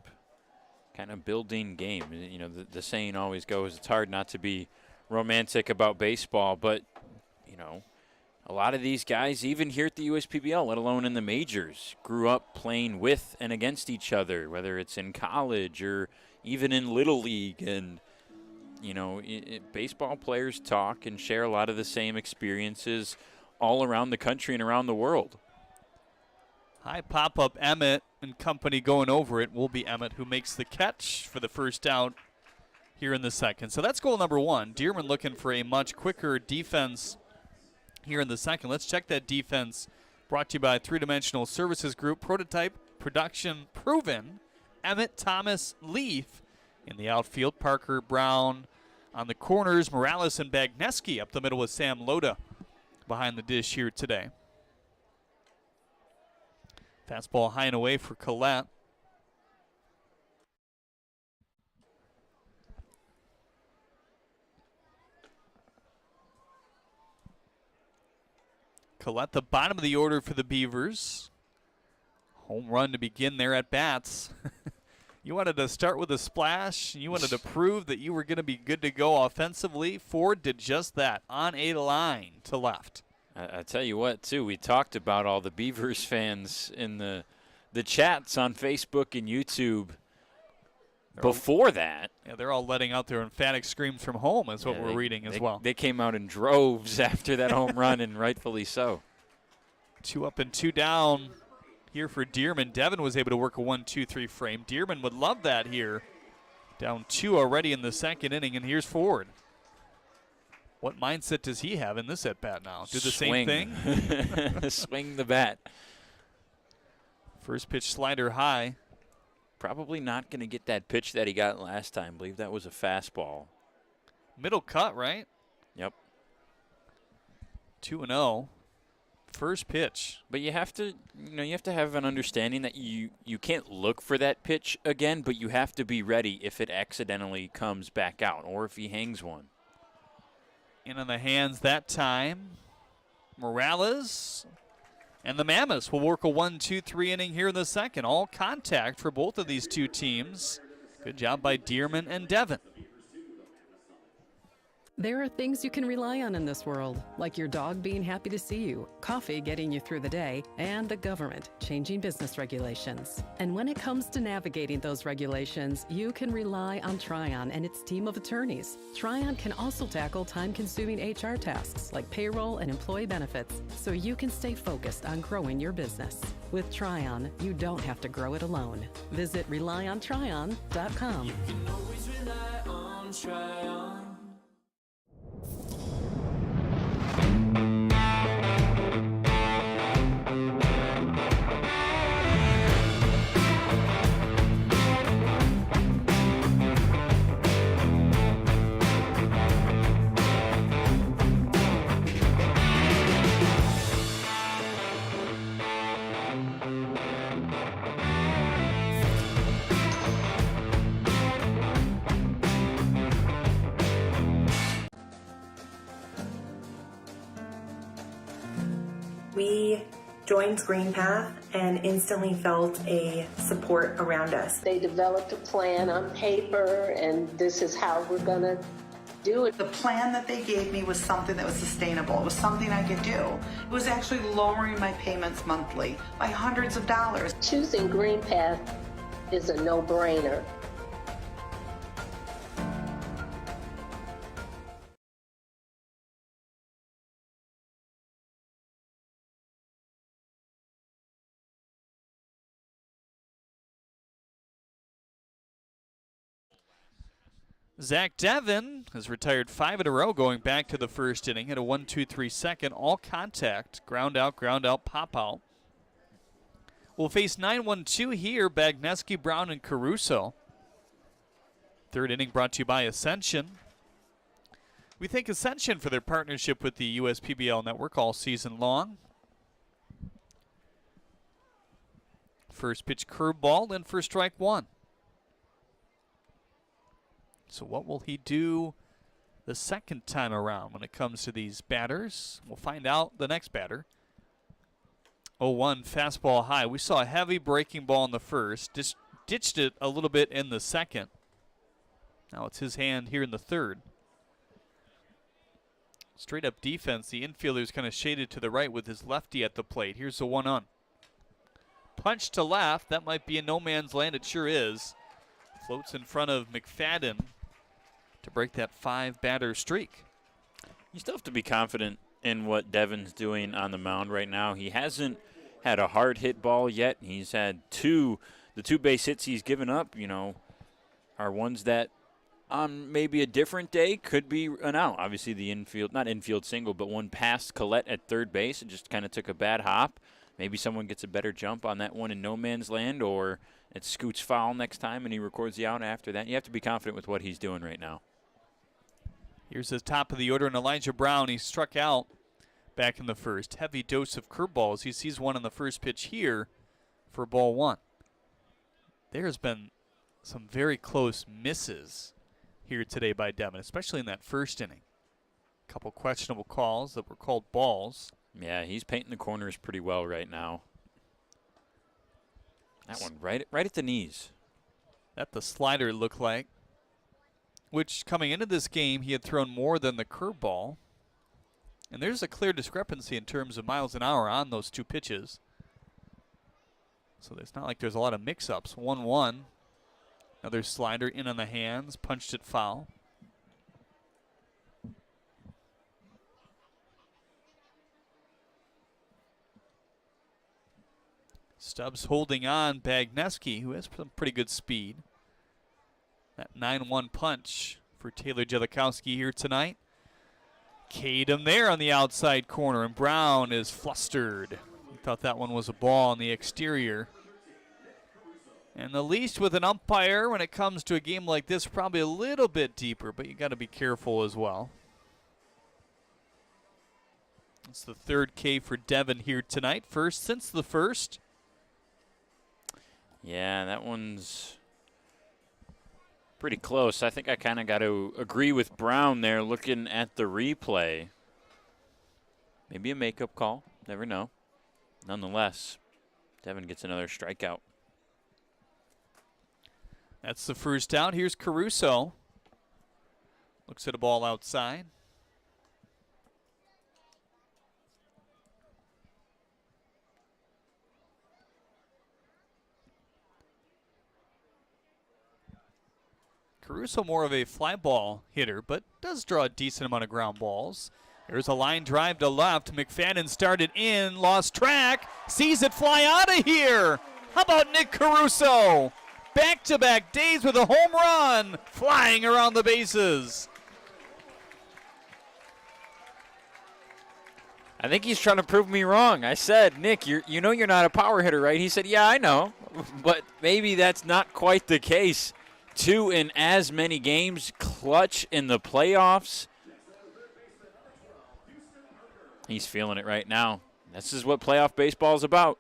kind of building game. You know, the saying always goes, it's hard not to be romantic about baseball, but, you know, a lot of these guys, even here at the USPBL, let alone in the majors, grew up playing with and against each other, whether it's in college or even in Little League. And, you know, baseball players talk and share a lot of the same experiences all around the country and around the world. High pop-up, Emmett and company going over it. Will be Emmett who makes the catch for the first out here in the second. So that's goal number one. Dearman looking for a much quicker defense here in the second. Let's check that defense. Brought to you by Three Dimensional Services Group. Prototype, production proven. Emmett, Thomas, Leaf in the outfield. Parker, Brown on the corners. Morales and Bagneski up the middle with Sam Loda behind the dish here today. Fastball high and away for Collette. Collette, the bottom of the order for the Beavers. Home run to begin their at bats. You wanted to start with a splash. You wanted to prove that you were going to be good to go offensively. Ford did just that on a line to left. I tell you what, too, we talked about all the Beavers fans in the chats on Facebook and YouTube before that. Yeah, they're all letting out their emphatic screams from home is what we're reading as well. They came out in droves after that home run, and rightfully so. 2 up and 2 down here for Dearman. Devin was able to work a 1-2-3 frame. Dearman would love that here. Down 2 already in the second inning, and here's Ford. What mindset does he have in this at-bat now? Do the same thing? Swing the bat. First pitch slider high. Probably not going to get that pitch that he got last time. I believe that was a fastball. Middle cut, right? Yep. 2-0. First pitch. But you have to, have an understanding that you can't look for that pitch again, but you have to be ready if it accidentally comes back out or if he hangs one. In on the hands that time. Morales and the Mammoths will work a 1-2-3 inning here in the second. All contact for both of these two teams. Good job by Dearman and Devin. There are things you can rely on in this world, like your dog being happy to see you, coffee getting you through the day, and the government changing business regulations. And when it comes to navigating those regulations, you can rely on Tryon and its team of attorneys. Tryon can also tackle time-consuming HR tasks like payroll and employee benefits, so you can stay focused on growing your business. With Tryon, you don't have to grow it alone. Visit RelyOnTryon.com. You can always rely on Tryon. We joined Green Path and instantly felt a support around us. They developed a plan on paper, and this is how we're going to do it. The plan that they gave me was something that was sustainable. It was something I could do. It was actually lowering my payments monthly by hundreds of dollars. Choosing Green Path is a no-brainer. Zach Devin has retired 5 in a row going back to the first inning at a 1-2-3 second. All contact, ground out, pop out. We'll face 9-1-2 here, Bagneski, Brown, and Caruso. Third inning brought to you by Ascension. We thank Ascension for their partnership with the USPBL Network all season long. First pitch curveball, then for strike one. So what will he do the second time around when it comes to these batters? We'll find out the next batter. 0-1 fastball high. We saw a heavy breaking ball in the first. Just ditched it a little bit in the second. Now it's his hand here in the third. Straight up defense. The infielder's kind of shaded to the right with his lefty at the plate. Here's the 1-on. Punch to left. That might be in no man's land. It sure is. Floats in front of McFadden to break that 5-batter streak. You still have to be confident in what Devin's doing on the mound right now. He hasn't had a hard hit ball yet. He's had the two base hits he's given up, are ones that on maybe a different day could be an out. Obviously the not infield single, but one past Collette at third base. It just kind of took a bad hop. Maybe someone gets a better jump on that one in no man's land, or it scoots foul next time and he records the out after that. You have to be confident with what he's doing right now. Here's the top of the order, and Elijah Brown. He struck out back in the first. Heavy dose of curveballs. He sees one on the first pitch here for ball one. There's been some very close misses here today by Devin, especially in that first inning. A couple questionable calls that were called balls. Yeah, he's painting the corners pretty well right now. That one right at the knees. That the slider looked like, which coming into this game he had thrown more than the curveball. And there's a clear discrepancy in terms of miles an hour on those two pitches. So it's not like there's a lot of mix-ups. 1-1. Another slider in on the hands, punched it foul. Stubbs holding on Bagneski, who has some pretty good speed. That 9-1 punch for Taylor Jellikowski here tonight. K'd him there on the outside corner, and Brown is flustered. He thought that one was a ball on the exterior. And the least with an umpire when it comes to a game like this, probably a little bit deeper, but you got to be careful as well. It's the third K for Devin here tonight. First since the first. Yeah, that one's pretty close. I think I kind of got to agree with Brown there looking at the replay. Maybe a makeup call. Never know. Nonetheless, Devin gets another strikeout. That's the first out. Here's Caruso. Looks at a ball outside. Caruso more of a fly ball hitter, but does draw a decent amount of ground balls. There's a line drive to left. McFadden started in, lost track, sees it fly out of here. How about Nick Caruso? Back-to-back days with a home run, flying around the bases. I think he's trying to prove me wrong. I said, Nick, you know you're not a power hitter, right? He said, yeah, I know, but maybe that's not quite the case. 2 in as many games, clutch in the playoffs. He's feeling it right now. This is what playoff baseball is about.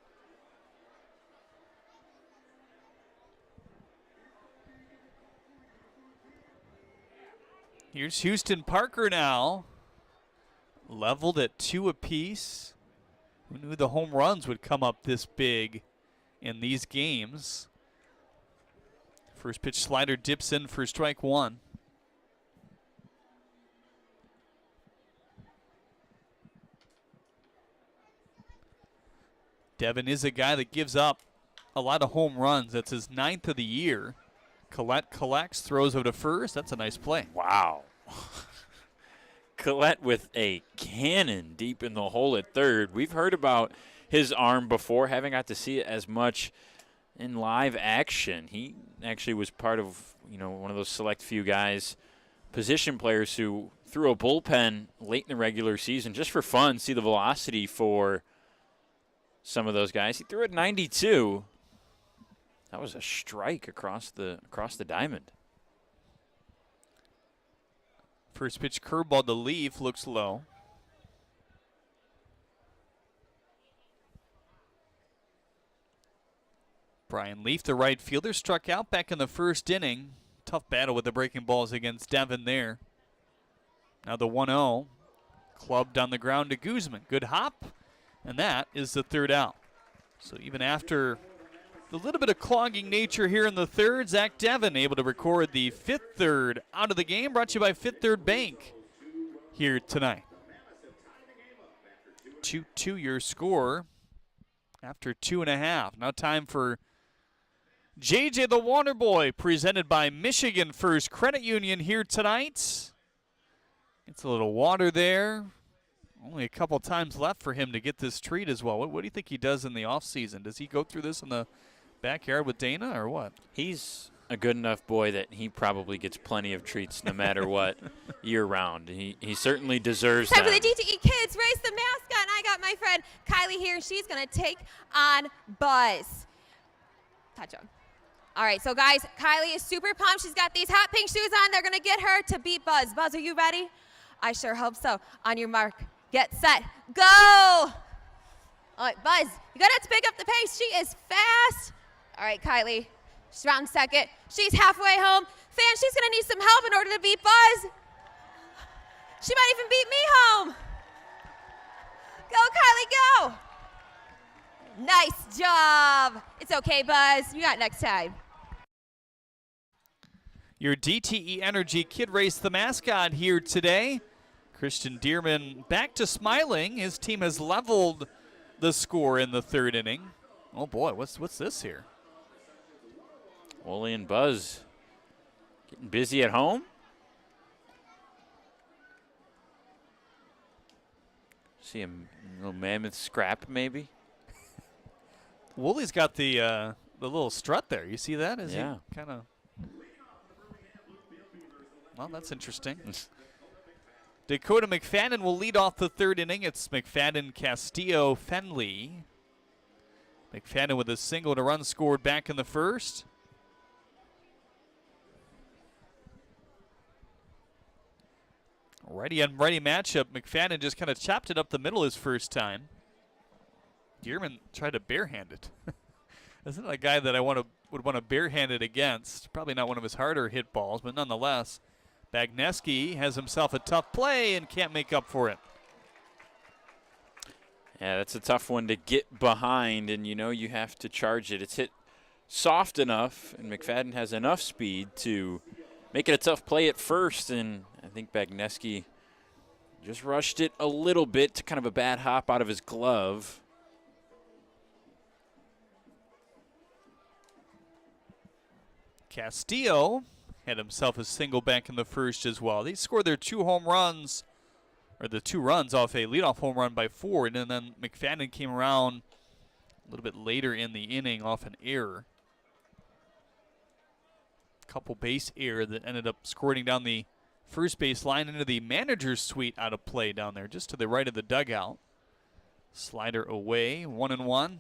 Here's Houston Parker now. Leveled at 2 apiece. Who knew the home runs would come up this big in these games? First pitch slider dips in for strike 1. Devin is a guy that gives up a lot of home runs. That's his 9th of the year. Collette collects, throws over to first. That's a nice play. Wow. Collette with a cannon deep in the hole at third. We've heard about his arm before, haven't got to see it as much in live action. He actually was part of, one of those select few guys, position players who threw a bullpen late in the regular season just for fun, see the velocity for some of those guys. He threw it 92. That was a strike across the diamond. First pitch curveball to Leaf looks low. Brian Leaf, the right fielder, struck out back in the first inning. Tough battle with the breaking balls against Devin there. Now the 1-0. Clubbed on the ground to Guzman. Good hop, and that is the third out. So even after the little bit of clogging nature here in the third, Zach Devin able to record the 5th third out of the game, brought to you by Fifth Third Bank here tonight. 2-2 your score after 2.5. Now time for JJ the Water Boy, presented by Michigan First Credit Union here tonight. Gets a little water there. Only a couple times left for him to get this treat as well. What do you think he does in the offseason? Does he go through this in the backyard with Dana or what? He's a good enough boy that he probably gets plenty of treats no matter what year round. He certainly deserves Time that. for the DTE Kids Race the Mascot, and I got my friend Kylie here, and she's going to take on Buzz. Touch him. All right, so guys, Kylie is super pumped. She's got these hot pink shoes on. They're going to get her to beat Buzz. Buzz, are you ready? I sure hope so. On your mark, get set, go! All right, Buzz, you're going to have to pick up the pace. She is fast. All right, Kylie, she's around second. She's halfway home. Fans, she's going to need some help in order to beat Buzz. She might even beat me home. Go, Kylie, go. Nice job. It's okay, Buzz. You got next time. Your DTE Energy Kid Race the Mascot here today. Christian Dearman back to smiling. His team has leveled the score in the third inning. Oh boy, what's this here? Wooly and Buzz getting busy at home. See a little mammoth scrap maybe. Wooly's got the little strut there. You see that? Is yeah. He kind of. Well, that's interesting. Dakota McFadden will lead off the third inning. It's McFadden, Castillo, Fenley. McFadden with a single to run scored back in the first. Righty on righty matchup. McFadden just kind of chopped it up the middle his first time. Dearman tried to barehand it. Isn't a guy that I would want to barehand it against. Probably not one of his harder hit balls, but nonetheless, Bagneski has himself a tough play and can't make up for it. Yeah, that's a tough one to get behind, and you have to charge it. It's hit soft enough, and McFadden has enough speed to make it a tough play at first, and I think Bagneski just rushed it a little bit to kind of a bad hop out of his glove. Castillo had himself a single back in the first as well. They scored their 2 home runs, or the 2 runs off a leadoff home run by Ford, and then McFadden came around a little bit later in the inning off an error. Couple base error that ended up squirting down the first base line into the manager's suite out of play down there, just to the right of the dugout. Slider away, 1-1.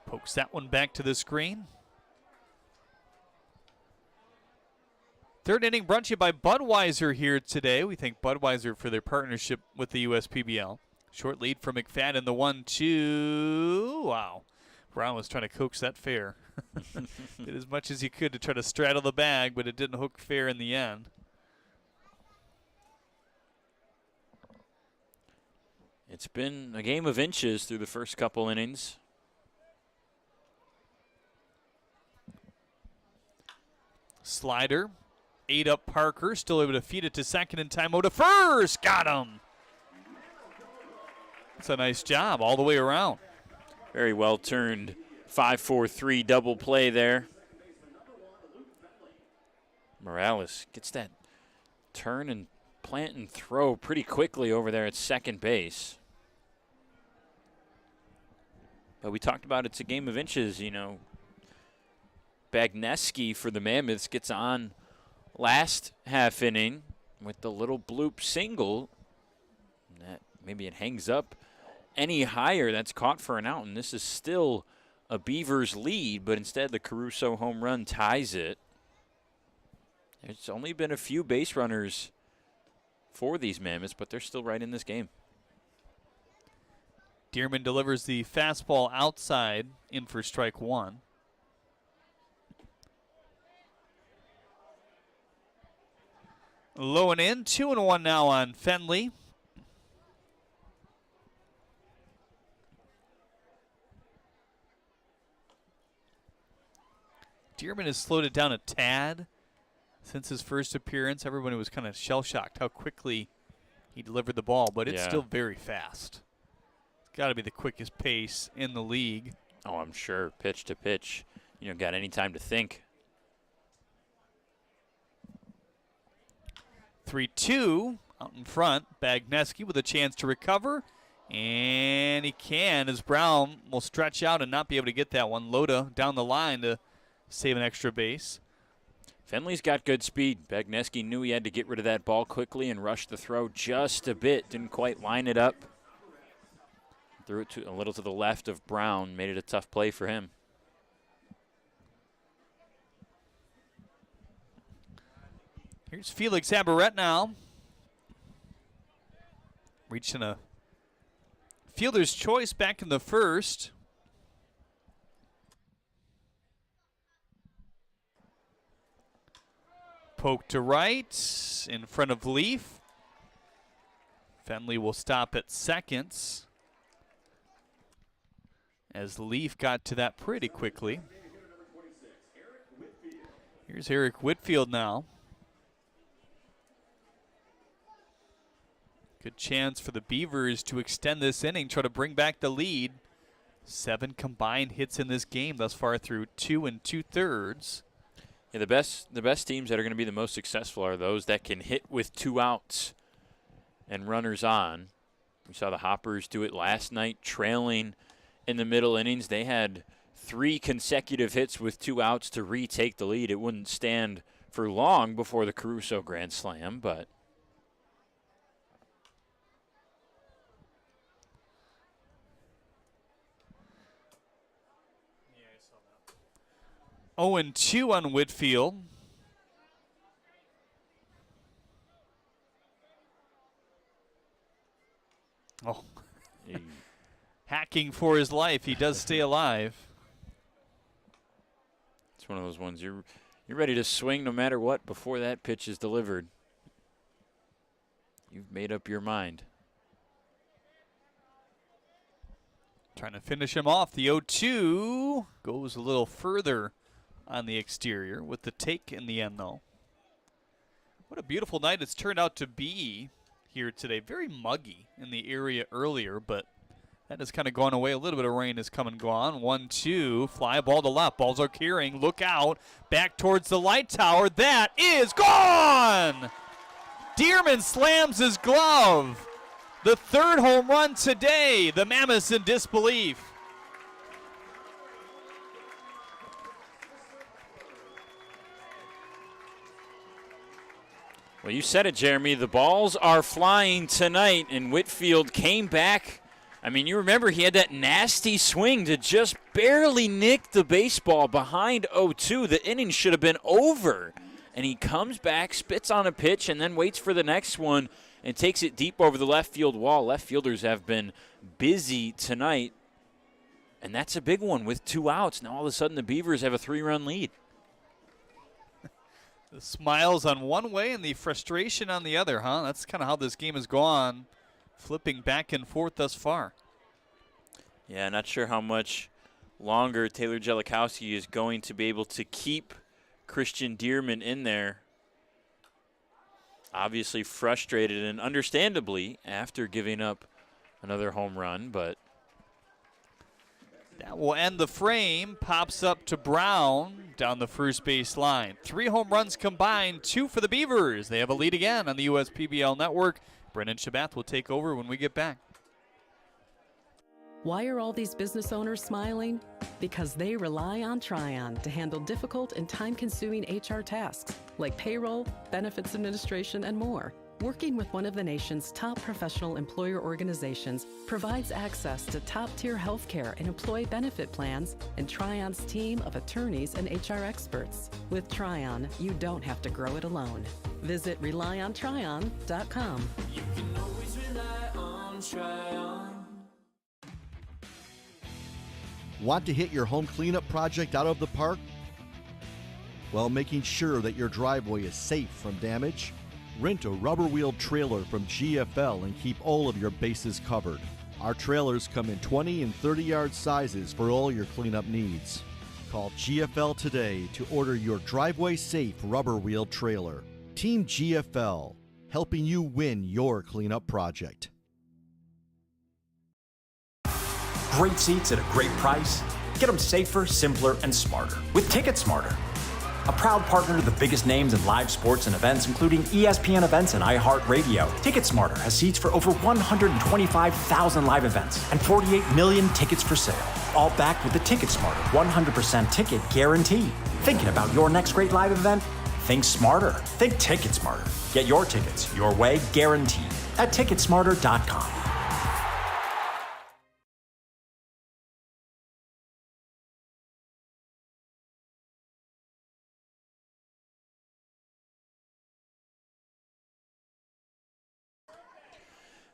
Pokes that one back to the screen. Third inning brought to you by Budweiser here today. We thank Budweiser for their partnership with the USPBL. Short lead for McFadden, the 1-2. Wow. Brown was trying to coax that fair. Did as much as he could to try to straddle the bag, but it didn't hook fair in the end. It's been a game of inches through the first couple innings. Slider, 8 up Parker, still able to feed it to second in time. To first, got him. That's a nice job all the way around. Very well turned 5-4-3 double play there. Morales gets that turn and plant and throw pretty quickly over there at second base. But we talked about it's a game of inches, Bagneski for the Mammoths gets on last half inning with the little bloop single. That maybe it hangs up any higher. That's caught for an out, and this is still a Beavers lead, but instead the Caruso home run ties it. There's only been a few base runners for these Mammoths, but they're still right in this game. Dearman delivers the fastball outside in for strike 1. Low and in, 2-1 now on Fenley. Dearman has slowed it down a tad since his first appearance. Everybody was kind of shell-shocked how quickly he delivered the ball, but it's still very fast. It's got to be the quickest pace in the league. Oh, I'm sure. Pitch to pitch. Got any time to think. 3-2 out in front. Bagneski with a chance to recover. And he can, as Brown will stretch out and not be able to get that one. Loda down the line to save an extra base. Finley's got good speed. Bagneski knew he had to get rid of that ball quickly and rushed the throw just a bit. Didn't quite line it up. Threw it a little to the left of Brown. Made it a tough play for him. Here's Felix Aberrett now. Reaching a fielder's choice back in the first. Poke to right in front of Leaf. Fenley will stop at seconds as Leaf got to that pretty quickly. Here's Eric Whitfield now. Good chance for the Beavers to extend this inning, try to bring back the lead. 7 combined hits in this game thus far through 2 2/3. Yeah, the best teams that are going to be the most successful are those that can hit with 2 outs and runners on. We saw the Hoppers do it last night, trailing in the middle innings. They had 3 consecutive hits with 2 outs to retake the lead. It wouldn't stand for long before the Caruso grand slam, but 0-2 on Whitfield. Oh, hacking for his life. He does stay alive. It's one of those ones you're ready to swing no matter what before that pitch is delivered. You've made up your mind. Trying to finish him off. The 0-2 goes a little further on the exterior with the take in the end, though. What a beautiful night it's turned out to be here today. Very muggy in the area earlier, but that has kind of gone away. A little bit of rain has come and gone. 1-2, fly ball to left. Balls are carrying. Look out. Back towards the light tower. That is gone! Dearman slams his glove. The third home run today. The Mammoths in disbelief. Well, you said it, Jeremy. The balls are flying tonight, and Whitfield came back. I mean, you remember he had that nasty swing to just barely nick the baseball behind 0-2. The inning should have been over. And he comes back, spits on a pitch, and then waits for the next one and takes it deep over the left field wall. Left fielders have been busy tonight, and that's a big one with 2 outs. Now all of a sudden the Beavers have a 3-run lead. The smiles on one way and the frustration on the other, huh? That's kind of how this game has gone, flipping back and forth thus far. Yeah, not sure how much longer Taylor Jellikowski is going to be able to keep Christian Dearman in there. Obviously frustrated and understandably after giving up another home run, but that will end the frame. Pops up to Brown down the first base line. 3 home runs combined, 2 for the Beavers. They have a lead again on the USPBL network. Brendan Shabath will take over when we get back. Why are all these business owners smiling? Because they rely on Tryon to handle difficult and time-consuming HR tasks like payroll, benefits administration, and more. Working with one of the nation's top professional employer organizations provides access to top-tier healthcare and employee benefit plans and Tryon's team of attorneys and HR experts. With Tryon, you don't have to grow it alone. Visit RelyOnTryon.com. You can always rely on Tryon. Want to hit your home cleanup project out of the park? While making sure that your driveway is safe from damage, rent a rubber-wheeled trailer from GFL and keep all of your bases covered. Our trailers come in 20 and 30-yard sizes for all your cleanup needs. Call GFL today to order your driveway-safe rubber-wheeled trailer. Team GFL, helping you win your cleanup project. Great seats at a great price. Get them safer, simpler, and smarter with Ticket Smarter. A proud partner to the biggest names in live sports and events, including ESPN events and iHeartRadio. Ticket Smarter has seats for over 125,000 live events and 48 million tickets for sale. All backed with the Ticket Smarter 100% ticket guarantee. Thinking about your next great live event? Think smarter. Think Ticket Smarter. Get your tickets your way, guaranteed at Ticketsmarter.com.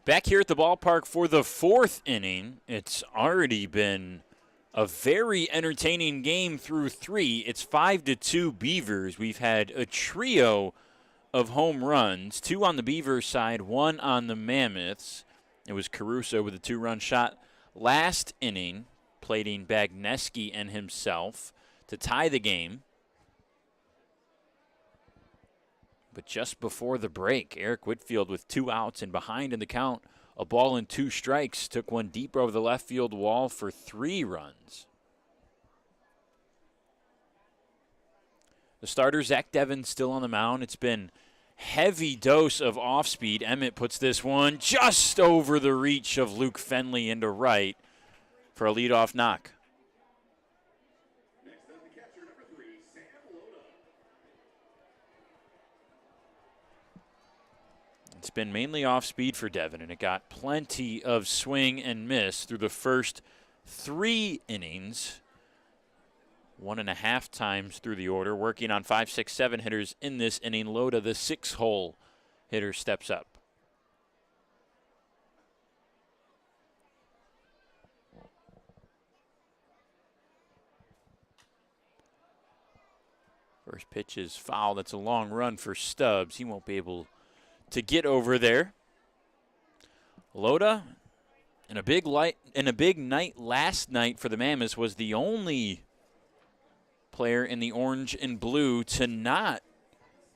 Back here at the ballpark for the 4th inning. It's already been a very entertaining game through 3. It's 5-2 Beavers. We've had a trio of home runs, 2 on the Beavers side, 1 on the Mammoths. It was Caruso with a 2-run shot last inning, plating Bagneski and himself to tie the game. But just before the break, Eric Whitfield with 2 outs and behind in the count, a ball and 2 strikes, took one deep over the left field wall for 3 runs. The starter, Zach Devon, still on the mound. It's been heavy dose of off-speed. Emmett puts this one just over the reach of Luke Fenley into right for a leadoff knock. It's been mainly off speed for Devon, and it got plenty of swing and miss through the first 3 innings. 1.5 times through the order, working on 5, 6, 7 hitters in this inning. Loda, the 6-hole hitter, steps up. First pitch is foul. That's a long run for Stubbs. He won't be able to get over there. Loda, in a big night last night for the Mammoths, was the only player in the orange and blue to not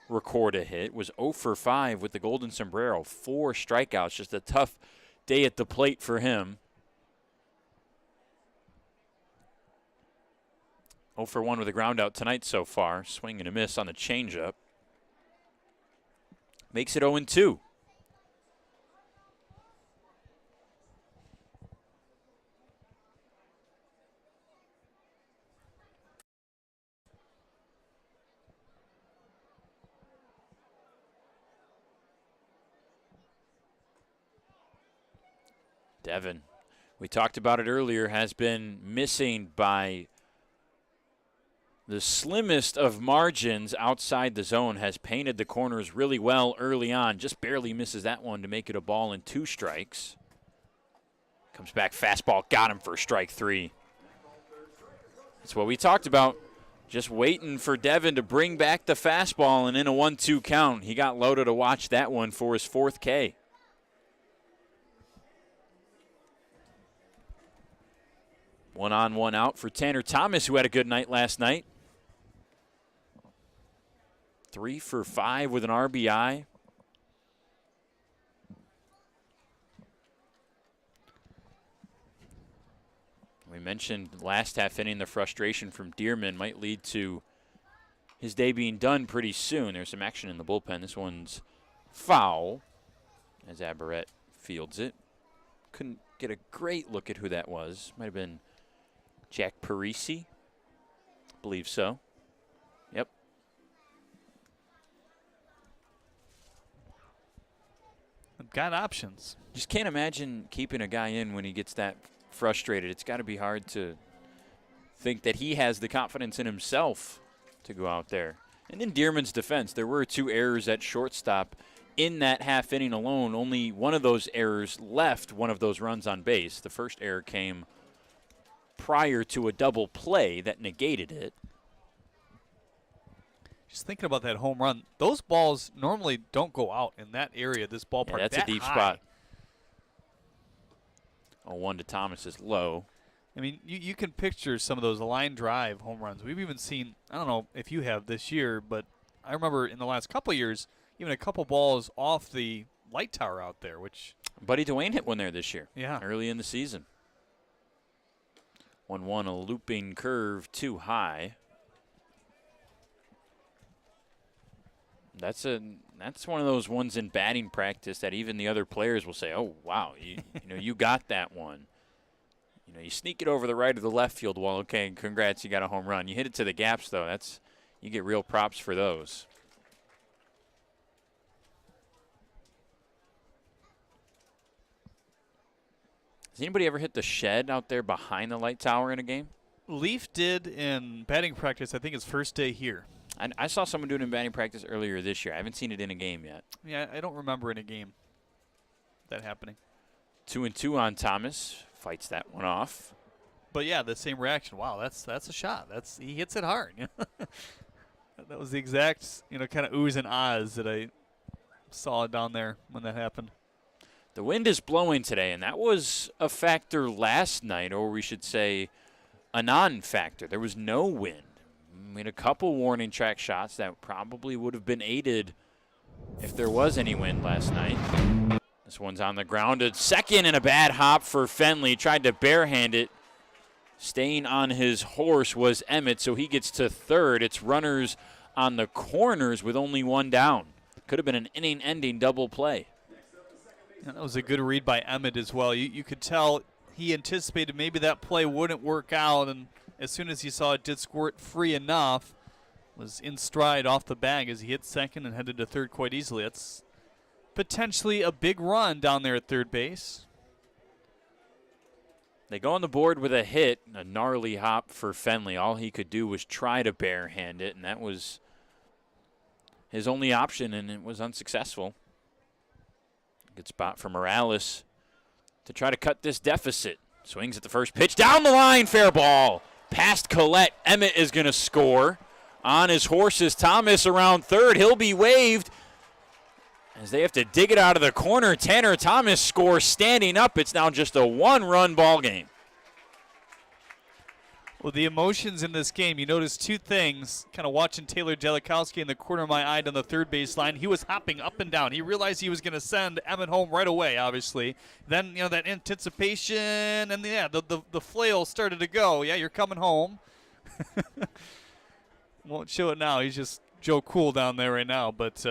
record a hit. Was 0 for 5 with the golden sombrero. 4 strikeouts. Just a tough day at the plate for him. 0 for 1 with a ground out tonight so far. Swing and a miss on the changeup. Makes it 0-2. Devin, we talked about it earlier, has been missing by the slimmest of margins outside the zone, has painted the corners really well early on. Just barely misses that one to make it a ball and 2 strikes. Comes back, fastball, got him for strike 3. That's what we talked about. Just waiting for Devin to bring back the fastball and in a 1-2 count. He got Loda to watch that one for his 4th K. One on, one out for Tanner Thomas, who had a good night last night. 3 for 5 with an RBI. We mentioned last half inning the frustration from Dearman might lead to his day being done pretty soon. There's some action in the bullpen. This one's foul as Aberrett fields it. Couldn't get a great look at who that was. Might have been Jack Parisi. Believe so. Yep. I've got options. Just can't imagine keeping a guy in when he gets that frustrated. It's got to be hard to think that he has the confidence in himself to go out there. And in Dearman's defense, there were 2 errors at shortstop in that half inning alone. Only one of those errors left one of those runs on base. The first error came prior to a double play that negated it. Just thinking about that home run, those balls normally don't go out in that area, this ballpark. Yeah, that's that a deep high. spot. 0-1 to Thomas is low. I mean, you can picture some of those line drive home runs. We've even seen, I don't know if you have this year, but I remember in the last couple of years, even a couple balls off the light tower out there, which... Buddy Dwayne hit one there this year. Yeah. Early in the season. 1-1, a looping curve too high. That's one of those ones in batting practice that even the other players will say, "Oh wow, you got that one." You sneak it over the right or the left field wall. Okay, congrats, you got a home run. You hit it to the gaps though. You get real props for those. Has anybody ever hit the shed out there behind the light tower in a game? Leaf did in batting practice, I think his first day here. I saw someone do it in batting practice earlier this year. I haven't seen it in a game yet. Yeah, I don't remember in a game that happening. 2-2 on Thomas. Fights that one off. But yeah, the same reaction. Wow, that's a shot. He hits it hard. That was the exact, kind of oohs and ahs that I saw down there when that happened. The wind is blowing today, and that was a factor last night, or we should say a non-factor. There was no wind. We had a couple warning track shots that probably would have been aided if there was any wind last night. This one's on the ground at second, and a bad hop for Fenley. Tried to barehand it. Staying on his horse was Emmett, so he gets to third. It's runners on the corners with only 1 down. Could have been an inning-ending double play. Yeah, that was a good read by Emmett as well. You could tell he anticipated maybe that play wouldn't work out, and as soon as he saw it did squirt free enough, was in stride off the bag as he hit second and headed to third quite easily. That's potentially a big run down there at third base. They go on the board with a hit, a gnarly hop for Fenley. All he could do was try to barehand it, and that was his only option, and it was unsuccessful. Good spot for Morales to try to cut this deficit. Swings at the first pitch, down the line, fair ball. Past Collette, Emmett is going to score. On his horses, Thomas around third. He'll be waved as they have to dig it out of the corner. Tanner Thomas scores standing up. It's now just a one-run ball game. Well, the emotions in this game, you notice two things. Kind of watching Taylor Delikowski in the corner of my eye on the third base line. He was hopping up and down. He realized he was going to send Emmett home right away, obviously. Then, that anticipation, and the flail started to go. Yeah, you're coming home. Won't show it now. He's just Joe Cool down there right now. But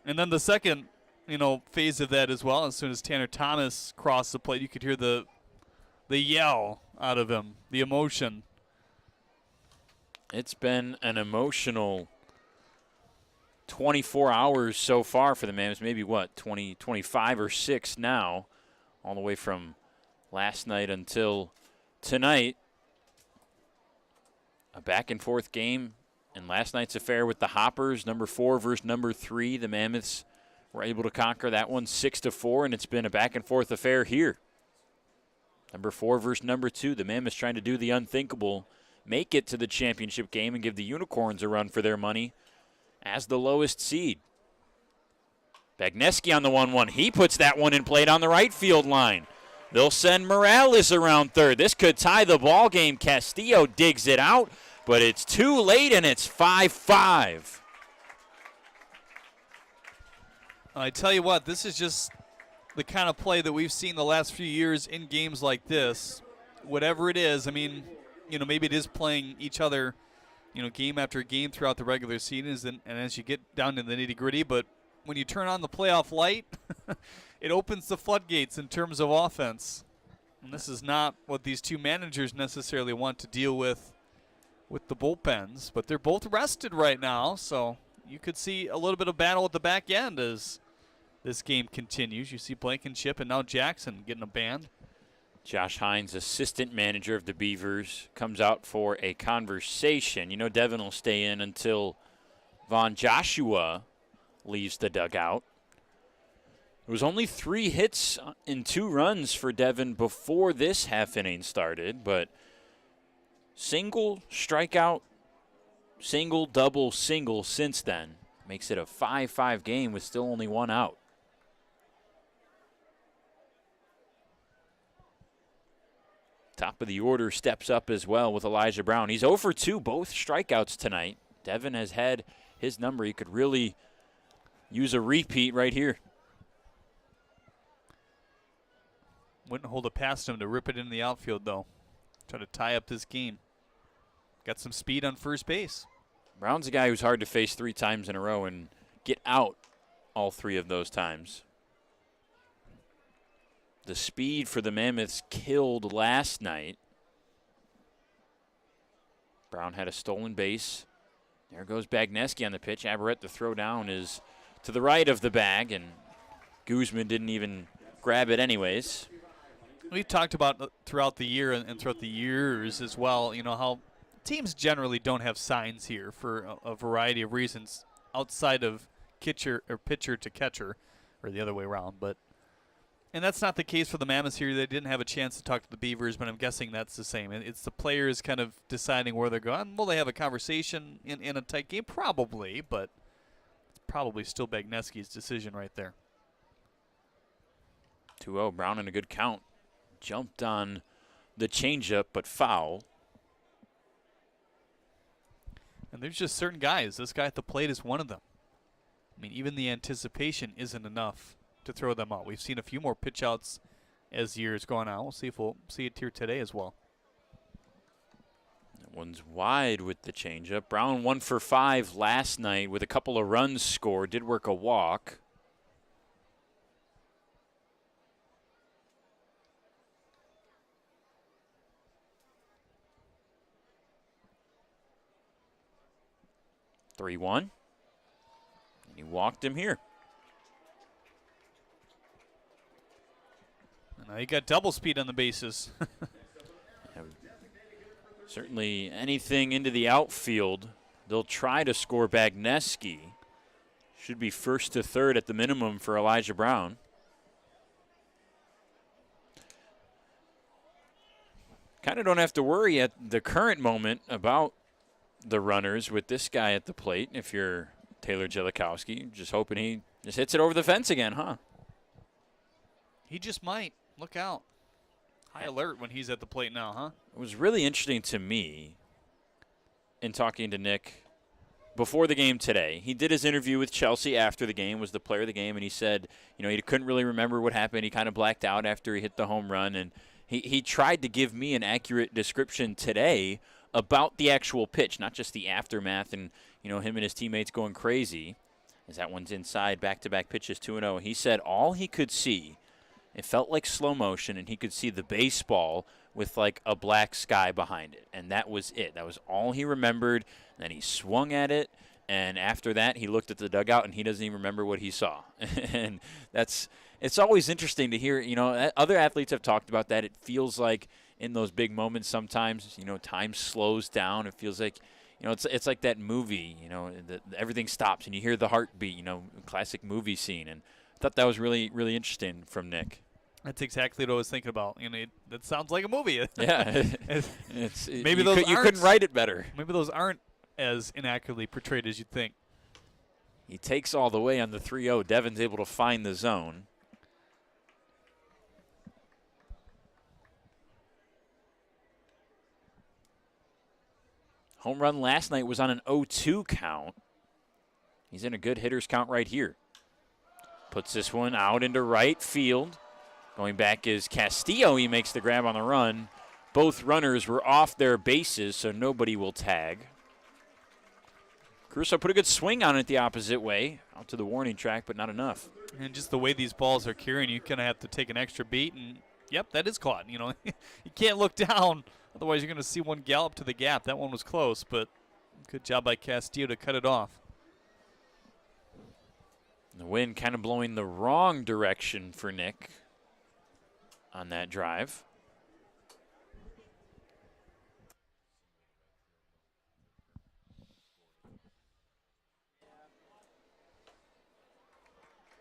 and then the second, phase of that as well. As soon as Tanner Thomas crossed the plate, you could hear the yell out of him, the emotion. It's been an emotional 24 hours so far for the Mammoths. Maybe 25 or 6 now, all the way from last night until tonight. A back-and-forth game. And last night's affair with the Hoppers, number 4 versus number 3, the Mammoths were able to conquer that one 6-4, and it's been a back-and-forth affair here. Number 4 versus number 2, the Mammoths trying to do the unthinkable, make it to the championship game and give the Unicorns a run for their money as the lowest seed. Bagneski on the 1-1. He puts that one in play on the right field line. They'll send Morales around third. This could tie the ball game. Castillo digs it out, but it's too late, and it's 5-5. I tell you what, this is just the kind of play that we've seen the last few years in games like this. Whatever it is, maybe it is playing each other, game after game throughout the regular season, and as you get down to the nitty-gritty, but when you turn on the playoff light, it opens the floodgates in terms of offense. And this is not what these two managers necessarily want to deal with the bullpens, but they're both rested right now, so you could see a little bit of battle at the back end as this game continues. You see Blankenship and now Jackson getting a band. Josh Hines, assistant manager of the Beavers, comes out for a conversation. Devin will stay in until Von Joshua leaves the dugout. It was only 3 hits and 2 runs for Devin before this half inning started, but single, strikeout, single, double, single since then. Makes it a 5-5 game with still only 1 out. Top of the order steps up as well with Elijah Brown. He's 0 for 2, both strikeouts tonight. Devin has had his number. He could really use a repeat right here. Wouldn't hold it past him to rip it in the outfield, though. Try to tie up this game. Got some speed on first base. Brown's a guy who's hard to face 3 times in a row and get out all 3 of those times. The speed for the Mammoths killed last night. Brown had a stolen base. There goes Bagneski on the pitch. Aberrett, the throw down is to the right of the bag, and Guzman didn't even grab it anyways. We've talked about throughout the year and throughout the years as well, how teams generally don't have signs here for a variety of reasons outside of pitcher to catcher, or the other way around. And that's not the case for the Mammoths here. They didn't have a chance to talk to the Beavers, but I'm guessing that's the same. It's the players kind of deciding where they're going. Will they have a conversation in a tight game? Probably, but it's probably still Bagneski's decision right there. 2-0, Brown in a good count. Jumped on the changeup, but foul. And there's just certain guys. This guy at the plate is one of them. Even the anticipation isn't enough to throw them out. We've seen a few more pitch outs as years gone on. We'll see if we'll see it here today as well. That one's wide with the changeup. Brown 1 for 5 last night with a couple of runs scored. Did work a walk. (3-1). And he walked him here. And now you got double speed on the bases. Certainly anything into the outfield, they'll try to score Bagneski. Should be first to third at the minimum for Elijah Brown. Kind of don't have to worry at the current moment about the runners with this guy at the plate. If you're Taylor Jellikowski, just hoping he just hits it over the fence again, huh? He just might. Look out. High alert when he's at the plate now, huh? It was really interesting to me in talking to Nick before the game today. He did his interview with Chelsea after the game, was the player of the game, and he said, you know, he couldn't really remember what happened. He kind of blacked out after he hit the home run, and he tried to give me an accurate description today about the actual pitch, not just the aftermath and, you know, him and his teammates going crazy. As that one's inside, back-to-back pitches, 2-0. He said all he could see, it felt like slow motion, and he could see the baseball with like a black sky behind it, and that was it. That was all he remembered. And then he swung at it, and after that he looked at the dugout, and he doesn't even remember what he saw. And it's always interesting to hear, you know, other athletes have talked about that. It feels like in those big moments sometimes, you know, time slows down. It feels like, you know, it's like that movie, you know, everything stops and you hear the heartbeat, you know, classic movie scene. And I thought that was really, really interesting from Nick. That's exactly what I was thinking about. You know, that sounds like a movie. Yeah. Maybe you couldn't write it better. Maybe those aren't as inaccurately portrayed as you'd think. He takes all the way on the 3-0. Devin's able to find the zone. Home run last night was on an 0-2 count. He's in a good hitter's count right here. Puts this one out into right field. Going back is Castillo. He makes the grab on the run. Both runners were off their bases, so nobody will tag. Caruso put a good swing on it the opposite way, out to the warning track, but not enough. And just the way these balls are carrying, you're going to have to take an extra beat. And, yep, that is caught. You know, you can't look down. Otherwise, you're going to see one gallop to the gap. That one was close, but good job by Castillo to cut it off. The wind kind of blowing the wrong direction for Nick on that drive.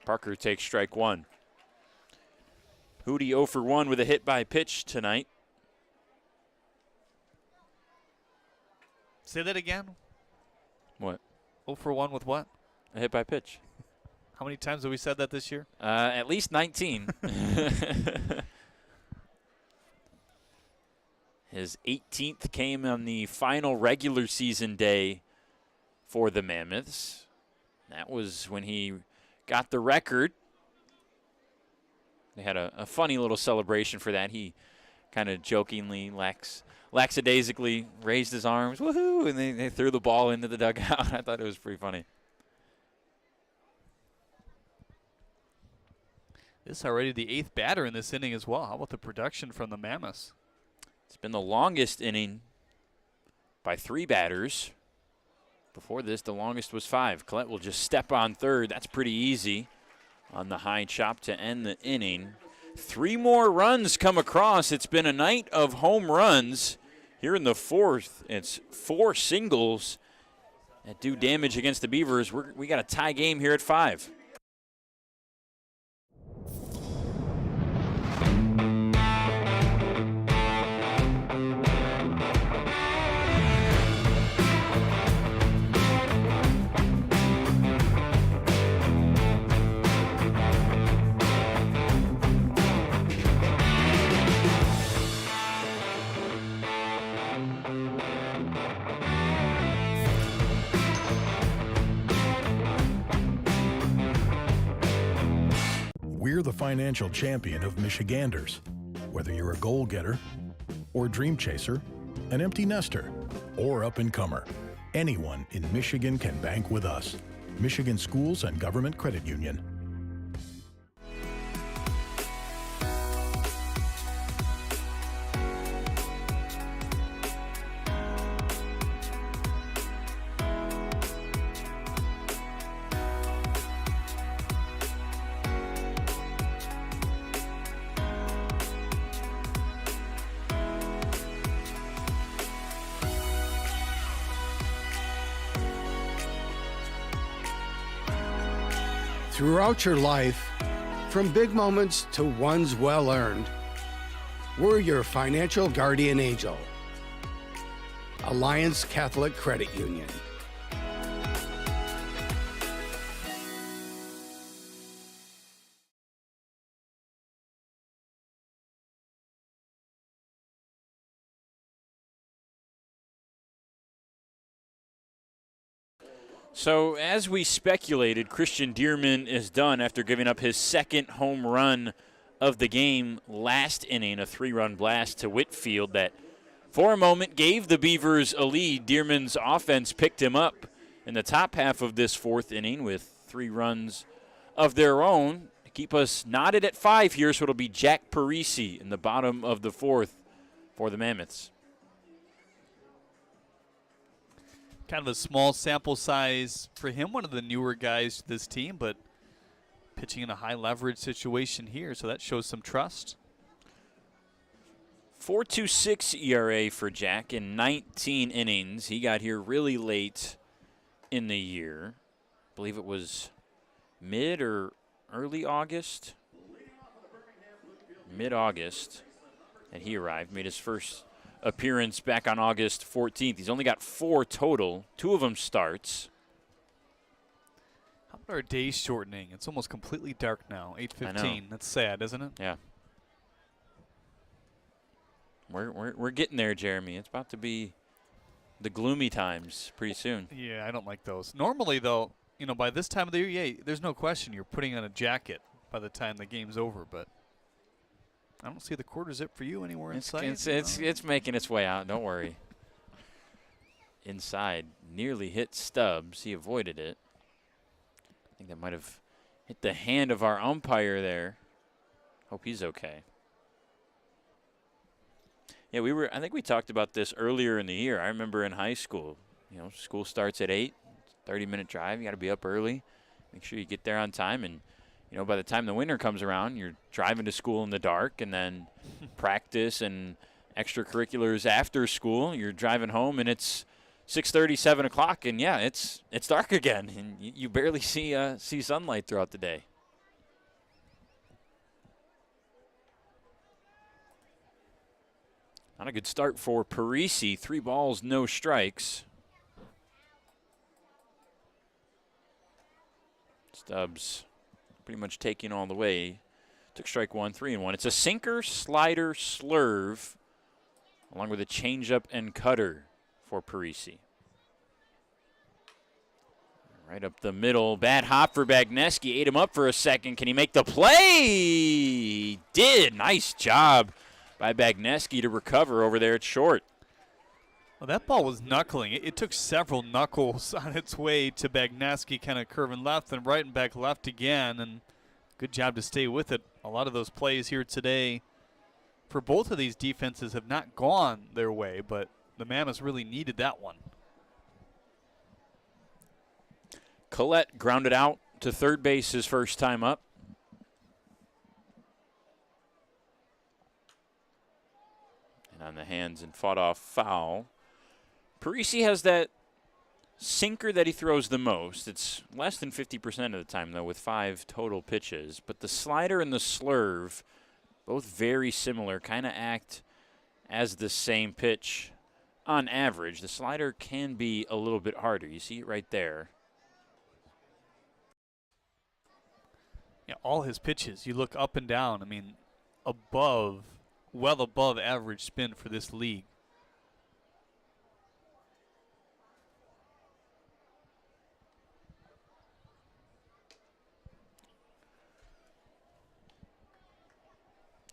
Parker takes strike one. Hootie 0 for 1 with a hit by pitch tonight. Say that again. What? 0 for 1 with what? A hit by pitch. How many times have we said that this year? At least 19. His 18th came on the final regular season day for the Mammoths. That was when he got the record. They had a funny little celebration for that. He kind of jokingly, lackadaisically raised his arms, woohoo, and they threw the ball into the dugout. I thought it was pretty funny. This is already the 8th batter in this inning as well. How about the production from the Mammoths? It's been the longest inning by 3 batters. Before this, the longest was 5. Collette will just step on third. That's pretty easy on the high chop to end the inning. 3 more runs come across. It's been a night of home runs. Here in the 4th, it's 4 singles that do damage against the Beavers. We got a tie game here at 5. We're the financial champion of Michiganders. Whether you're a goal-getter or dream chaser, an empty nester or up-and-comer, anyone in Michigan can bank with us. Michigan Schools and Government Credit Union. Throughout your life, from big moments to ones well earned, we're your financial guardian angel. Alliance Catholic Credit Union. So, as we speculated, Christian Dearman is done after giving up his second home run of the game last inning, a 3-run blast to Whitfield that, for a moment, gave the Beavers a lead. Dearman's offense picked him up in the top half of this 4th inning with 3 runs of their own to keep us knotted at 5 here, so it'll be Jack Parisi in the bottom of the 4th for the Mammoths. Kind of a small sample size for him, one of the newer guys to this team, but pitching in a high leverage situation here, so that shows some trust. 4.26 ERA for Jack in 19 innings. He got here really late in the year. I believe it was mid or early August. Mid-August, and he arrived, made his first appearance back on August 14th. He's only got 4 total, 2 of them starts. How about our day shortening? It's almost completely dark now, 8:15. That's sad, isn't it? Yeah. We're getting there, Jeremy. It's about to be the gloomy times pretty soon. Yeah, I don't like those. Normally, though, you know, by this time of the year, yeah, there's no question you're putting on a jacket by the time the game's over, but I don't see the quarter zip for you anywhere inside. It's making its way out. Don't worry. Inside, nearly hit Stubbs. He avoided it. I think that might have hit the hand of our umpire there. Hope he's okay. Yeah, I think we talked about this earlier in the year. I remember in high school, you know, school starts at 8, 30-minute drive. You got to be up early. Make sure you get there on time, and you know, by the time the winter comes around, you're driving to school in the dark, and then practice and extracurriculars after school. You're driving home, and it's 6:30, 7 o'clock, and yeah, it's dark again, and you barely see sunlight throughout the day. Not a good start for Parisi. 3 balls, no strikes. Stubbs pretty much taking all the way. Took strike 1, 3-1. It's a sinker, slider, slurve, along with a changeup and cutter for Parisi. Right up the middle. Bad hop for Bagneski. Ate him up for a second. Can he make the play? He did. Nice job by Bagneski to recover over there at short. Well, that ball was knuckling. It took several knuckles on its way to Bagneski, kind of curving left and right and back left again, and good job to stay with it. A lot of those plays here today for both of these defenses have not gone their way, but the Mammoths really needed that one. Collette grounded out to third base his first time up. And on the hands and fought off foul. Parisi has that sinker that he throws the most. It's less than 50% of the time, though, with 5 total pitches. But the slider and the slurve, both very similar, kind of act as the same pitch on average. The slider can be a little bit harder. You see it right there. Yeah, all his pitches, you look up and down. I mean, above, well above average spin for this league.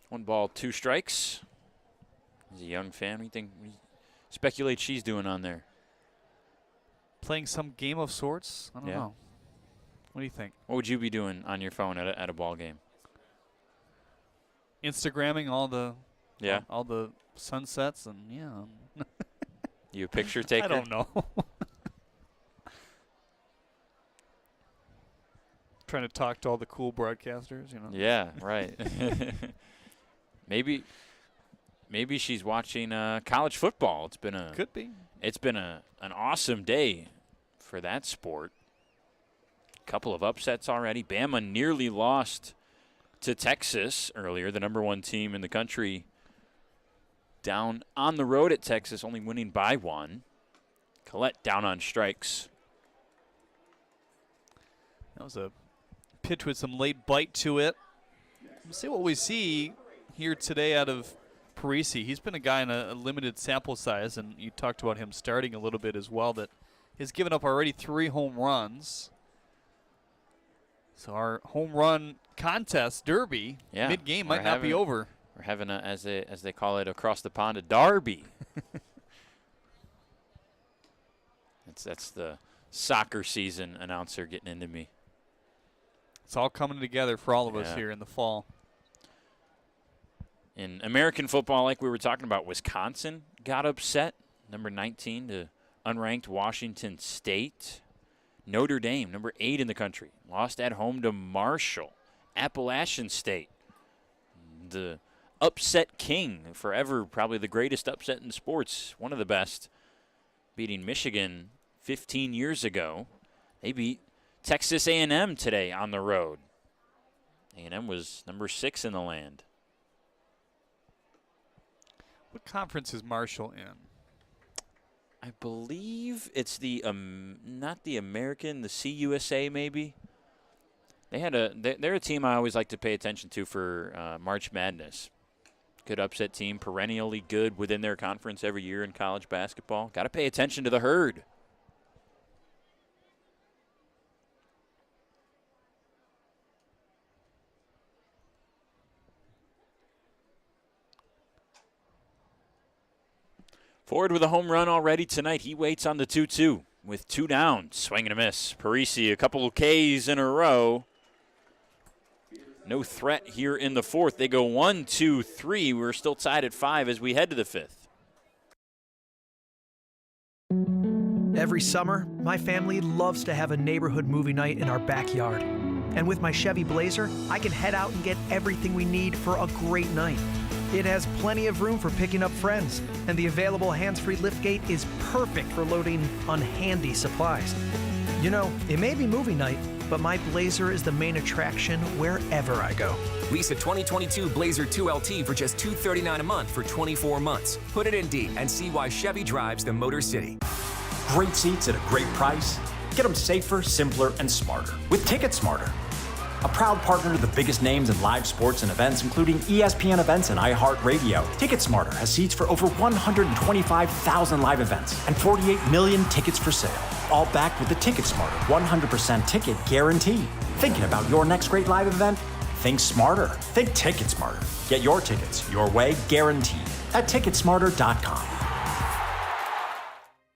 One ball, 2 strikes. He's a young fan. What do you think? Speculate she's doing on there. Playing some game of sorts? I don't know. What do you think? What would you be doing on your phone at a ball game? Instagramming all the sunsets and You a picture taker? I don't know. Trying to talk to all the cool broadcasters, you know. Yeah, right. Maybe she's watching college football. Could be. It's been an awesome day for that sport. Couple of upsets already. Bama nearly lost to Texas earlier, the #1 team in the country, down on the road at Texas, only winning by 1. Collette down on strikes. That was a pitch with some late bite to it. Let's see what we see here today out of Parisi. He's been a guy in a limited sample size, and you talked about him starting a little bit as well, that has given up already 3 home runs. So our home run contest derby mid-game might not be over. We're having, as they call it across the pond, a derby. That's the soccer season announcer getting into me. It's all coming together for all of us here in the fall. In American football, like we were talking about, Wisconsin got upset, number 19, to unranked Washington State. Notre Dame, number 8 in the country, lost at home to Marshall. Appalachian State, the upset king, forever probably the greatest upset in sports, one of the best, beating Michigan 15 years ago. They beat Texas A&M today on the road. A&M was number 6 in the land. What conference is Marshall in? I believe it's the not the American, the CUSA maybe. They're a team I always like to pay attention to for March Madness. Good upset team, perennially good within their conference every year in college basketball. Got to pay attention to the herd. Ford with a home run already tonight. He waits on the 2-2 with 2 down. Swing and a miss. Parisi, a couple of Ks in a row. No threat here in the 4th. They go 1, 2, 3. We're still tied at 5 as we head to the 5th. Every summer, my family loves to have a neighborhood movie night in our backyard. And with my Chevy Blazer, I can head out and get everything we need for a great night. It has plenty of room for picking up friends, and the available hands-free liftgate is perfect for loading unhandy supplies. You know, it may be movie night, but my Blazer is the main attraction wherever I go. Lease a 2022 Blazer 2LT for just $239 a month for 24 months. Put it in D and see why Chevy drives the Motor City. Great seats at a great price. Get them safer, simpler, and smarter with Ticket Smarter. A proud partner to the biggest names in live sports and events, including ESPN events and iHeartRadio. TicketSmarter has seats for over 125,000 live events and 48 million tickets for sale. All backed with the TicketSmarter 100% ticket guarantee. Thinking about your next great live event? Think smarter. Think TicketSmarter. Get your tickets your way, guaranteed, at TicketSmarter.com.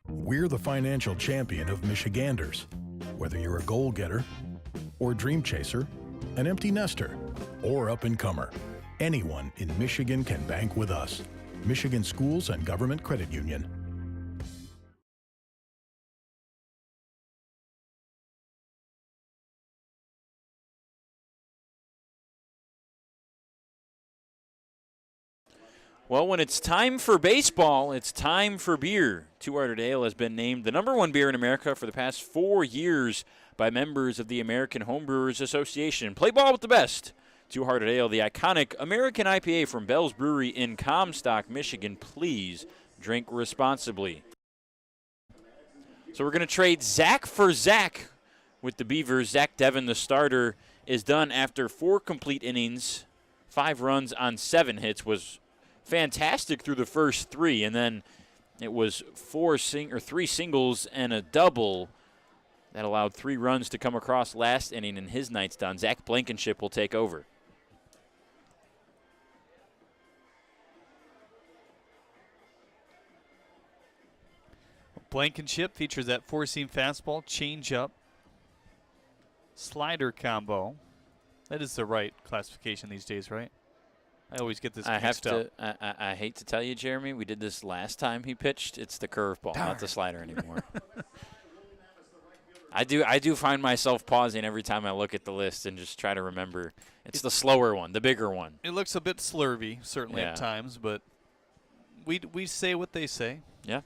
We're the financial champion of Michiganders. Whether you're a goal-getter or dream chaser, an empty nester, or up-and-comer, anyone in Michigan can bank with us. Michigan Schools and Government Credit Union. Well, when it's time for baseball, it's time for beer. Two Hearted Ale has been named the #1 beer in America for the past 4 years by members of the American Homebrewers Association. Play ball with the best. Two Hearted Ale, the iconic American IPA from Bell's Brewery in Comstock, Michigan. Please drink responsibly. So we're going to trade Zach for Zach with the Beavers. Zach Devon, the starter, is done after 4 complete innings, 5 runs on 7 hits, was fantastic through the first 3, and then it was 3 singles and a double that allowed 3 runs to come across last inning, and his night's done. Zach Blankenship will take over. Blankenship features that 4-seam fastball, changeup, slider combo. That is the right classification these days, right? I always get this mixed up. I hate to tell you, Jeremy, we did this last time he pitched. It's the curveball, not the slider anymore. I do find myself pausing every time I look at the list and just try to remember. It's the slower one, the bigger one. It looks a bit slurvy, certainly at times, but we say what they say. Yeah.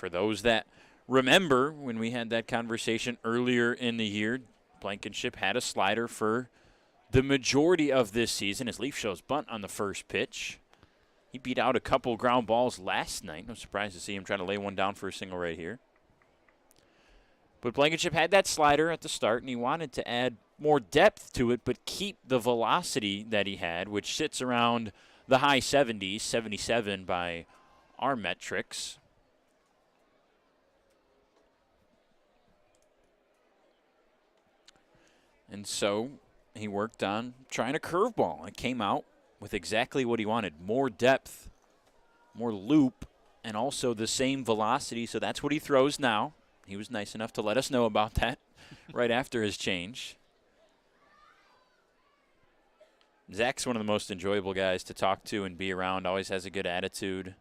For those that remember when we had that conversation earlier in the year, Blankenship had a slider for the majority of this season. As Leaf shows bunt on the first pitch. He beat out a couple ground balls last night. No surprise to see him try to lay one down for a single right here. But Blankenship had that slider at the start, and he wanted to add more depth to it, but keep the velocity that he had, which sits around the high 70s, 77 by our metrics. And so he worked on trying a curveball. It came out with exactly what he wanted, more depth, more loop, and also the same velocity. So that's what he throws now. He was nice enough to let us know about that right after his change. Zach's one of the most enjoyable guys to talk to and be around, always has a good attitude,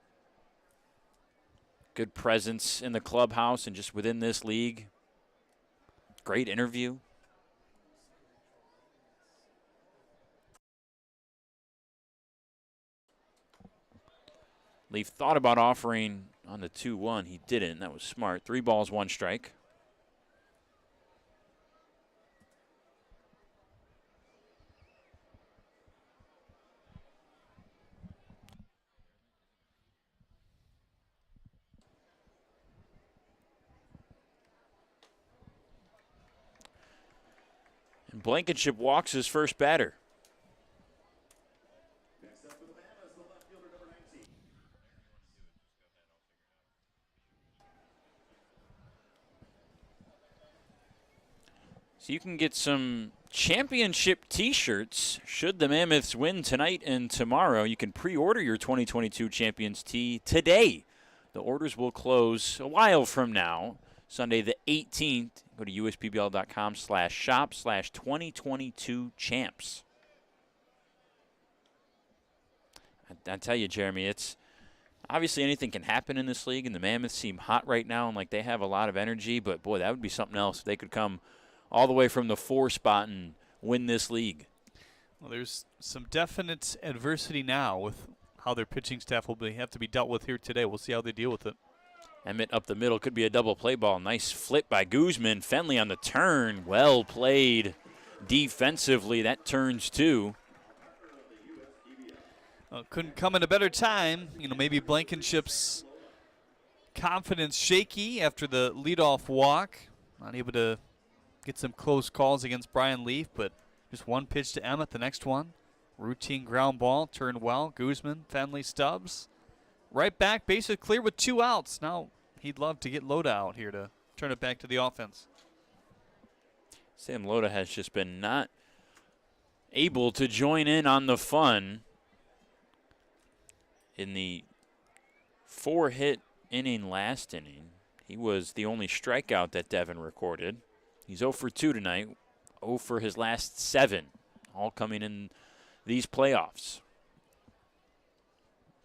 good presence in the clubhouse and just within this league. Great interview. Leaf thought about offering on the 2-1. He didn't. That was smart. 3 balls, 1 strike. And Blankenship walks his first batter. So you can get some championship T-shirts should the Mammoths win tonight and tomorrow. You can pre-order your 2022 Champions tee today. The orders will close a while from now, Sunday the 18th. Go to uspbl.com/shop/2022champs. I tell you, Jeremy, it's obviously anything can happen in this league, and the Mammoths seem hot right now and like they have a lot of energy, but boy, that would be something else if they could come all the way from the 4 spot and win this league. Well, there's some definite adversity now with how their pitching staff will have to be dealt with here today. We'll see how they deal with it. Emmett up the middle, could be a double play ball. Nice flip by Guzman. Fenley on the turn. Well played defensively. That turns 2. Well, couldn't come at a better time. You know, maybe Blankenship's confidence shaky after the leadoff walk. Not able to get some close calls against Brian Leaf, but just 1 pitch to Emmett, the next one. Routine ground ball, turned well. Guzman, Fenley, Stubbs. Right back, bases clear with 2 outs. Now he'd love to get Loda out here to turn it back to the offense. Sam Loda has just been not able to join in on the fun. In the 4-hit inning last inning, he was the only strikeout that Devin recorded. He's 0 for 2 tonight, 0 for his last 7, all coming in these playoffs.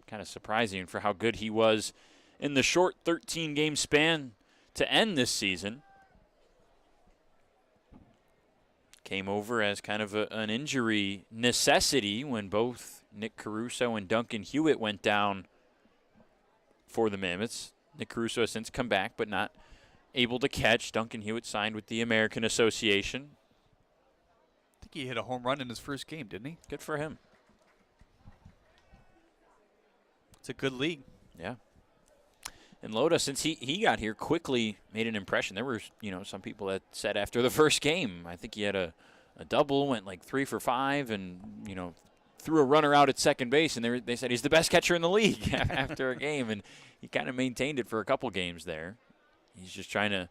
Kind of surprising for how good he was in the short 13-game span to end this season. Came over as kind of an injury necessity when both Nick Caruso and Duncan Hewitt went down for the Mammoths. Nick Caruso has since come back, but not able to catch. Duncan Hewitt signed with the American Association. I think he hit a home run in his first game, didn't he? Good for him. It's a good league. Yeah. And Loda, since he got here, quickly made an impression. There were, some people that said after the first game, I think he had a double, went like 3 for 5, and, threw a runner out at second base, and they said he's the best catcher in the league after a game, and he kind of maintained it for a couple games there. He's just trying to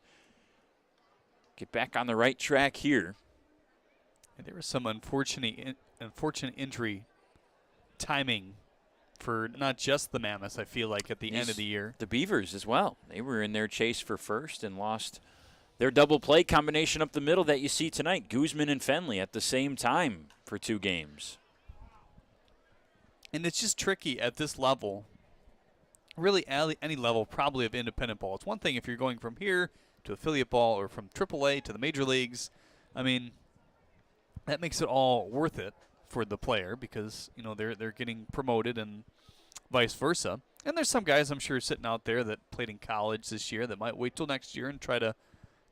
get back on the right track here. And there was some unfortunate injury timing for not just the Mammoths, I feel like, at the end of the year. The Beavers as well. They were in their chase for first and lost their double play combination up the middle that you see tonight. Guzman and Fenley at the same time for 2 games. And it's just tricky at this level, really any level probably of independent ball. It's one thing if you're going from here to affiliate ball or from AAA to the major leagues. I mean, that makes it all worth it for the player because, they're getting promoted and vice versa. And there's some guys I'm sure sitting out there that played in college this year that might wait till next year and try to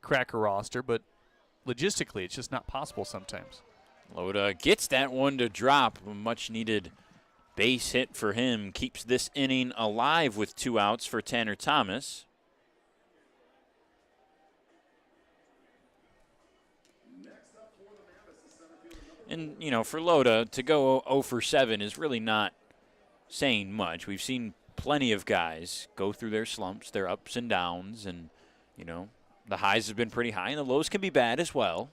crack a roster, but logistically it's just not possible sometimes. Loda gets that one to drop. A much-needed base hit for him. Keeps this inning alive with 2 outs for Tanner Thomas. And, you know, for Loda, to go 0 for 7 is really not saying much. We've seen plenty of guys go through their slumps, their ups and downs, and, you know, the highs have been pretty high, and the lows can be bad as well.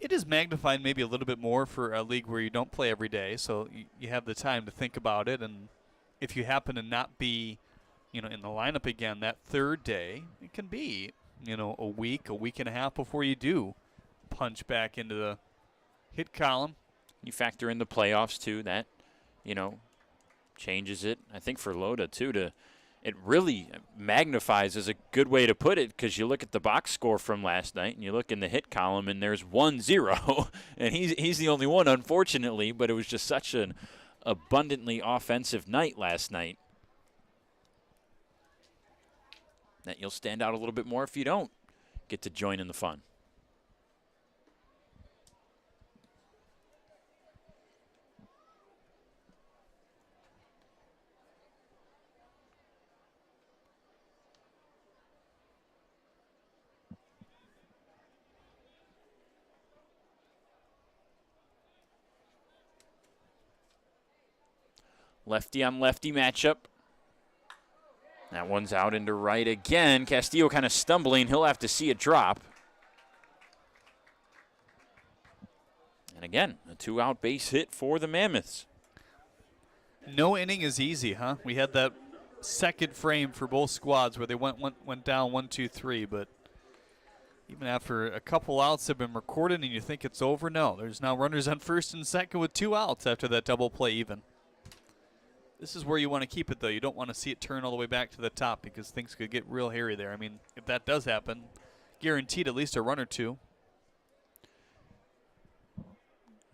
It is magnified maybe a little bit more for a league where you don't play every day, so you have the time to think about it. And if you happen to not be, you know, in the lineup again that third day, it can be, you know, a week and a half before you do punch back into the hit column. You factor in the playoffs too. That, you know, changes it. I think for Loda too, it really magnifies is a good way to put it, because you look at the box score from last night and you look in the hit column and there's 1-0, and he's the only one, unfortunately, but it was just such an abundantly offensive night last night that you'll stand out a little bit more if you don't get to join in the fun. Lefty on lefty matchup. That one's out into right again. Castillo kind of stumbling. He'll have to see it drop. And again, a 2-out base hit for the Mammoths. No inning is easy, huh? We had that second frame for both squads where they went down 1-2-3, but even after a couple outs have been recorded and you think it's over, no. There's now runners on first and second with 2 outs after that double play even. This is where you want to keep it, though. You don't want to see it turn all the way back to the top because things could get real hairy there. I mean, if that does happen, guaranteed at least a run or 2.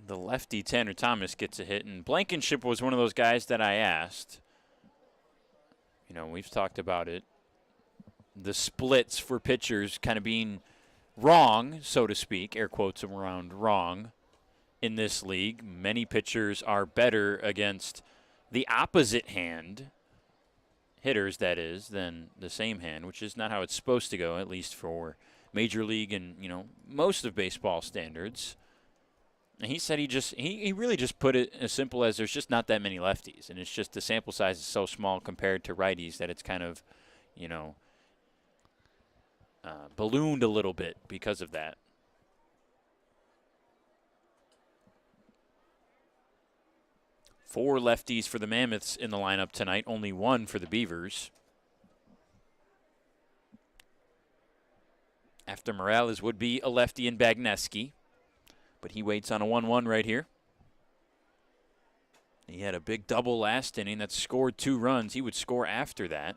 The lefty Tanner Thomas gets a hit, and Blankenship was one of those guys that I asked. You know, we've talked about it. The splits for pitchers kind of being wrong, so to speak, air quotes around wrong, in this league. Many pitchers are better against the opposite hand, hitters that is, than the same hand, which is not how it's supposed to go, at least for Major League and, you know, most of baseball standards. And he said he really just put it as simple as there's just not that many lefties, and it's just the sample size is so small compared to righties that it's kind of, you know, ballooned a little bit because of that. Four lefties for the Mammoths in the lineup tonight, only one for the Beavers. After Morales would be a lefty in Bagneski, but he waits on a 1-1 right here. He had a big double last inning that scored 2 runs. He would score after that.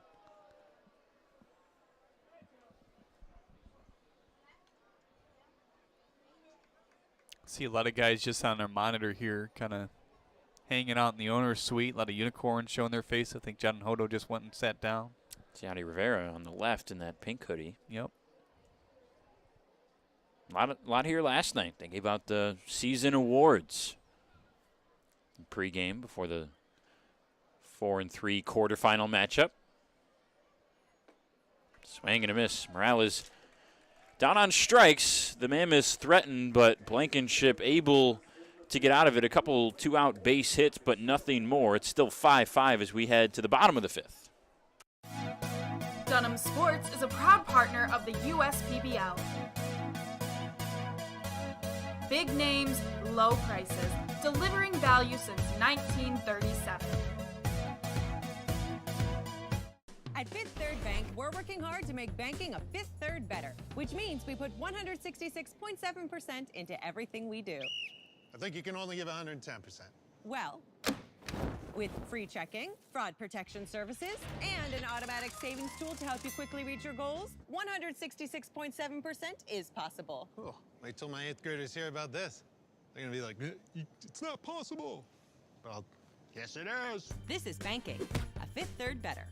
See a lot of guys just on their monitor here kind of hanging out in the owner's suite. A lot of unicorns showing their face. I think John Hodo just went and sat down. Gianni Rivera on the left in that pink hoodie. Yep. A lot here last night. They gave out the season awards pregame before the 4-3 quarterfinal matchup. Swing and a miss. Morales down on strikes. The Mammoths threatened, but Blankenship able to get out of it. A couple 2-out base hits, but nothing more. It's still 5-5 as we head to the bottom of the 5th. Dunham Sports is a proud partner of the USPBL. Big names, low prices, delivering value since 1937. At Fifth Third Bank, we're working hard to make banking a Fifth Third better, which means we put 166.7% into everything we do. I think you can only give 110%. Well, with free checking, fraud protection services, and an automatic savings tool to help you quickly reach your goals, 166.7% is possible. Oh, wait till my 8th graders hear about this. They're gonna be like, it's not possible. Well, yes it is. This is banking, a Fifth Third better.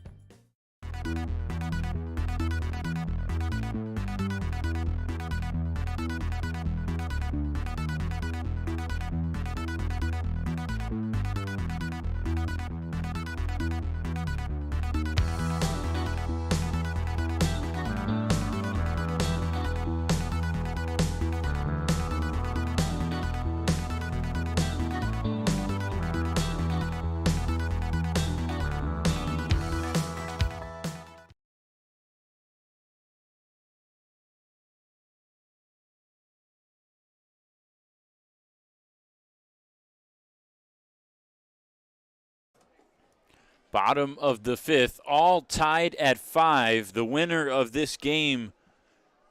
Bottom of the fifth, all tied at 5. The winner of this game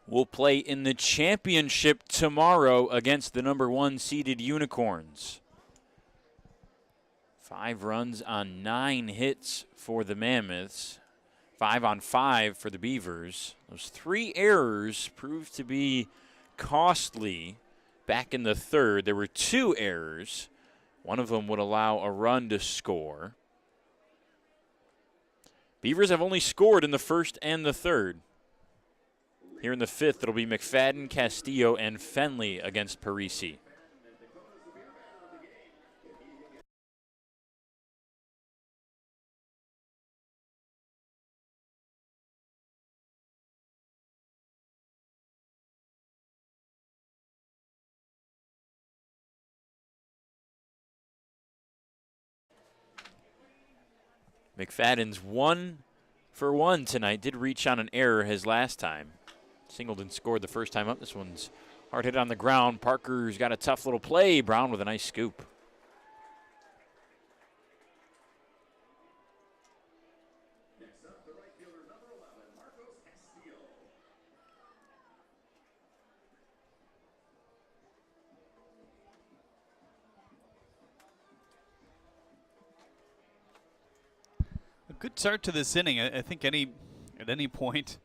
will play in the championship tomorrow against the number 1 seeded Unicorns. 5 runs on 9 hits for the Mammoths. 5 on 5 for the Beavers. Those 3 errors proved to be costly back in the third. There were 2 errors. One of them would allow a run to score. Beavers have only scored in the first and the third. Here in the fifth, it'll be McFadden, Castillo, and Fenley against Parisi. McFadden's 1 for 1 tonight. Did reach on an error his last time. Singleton scored the first time up. This one's hard hit on the ground. Parker's got a tough little play. Brown with a nice scoop. Good start to this inning. I think at any point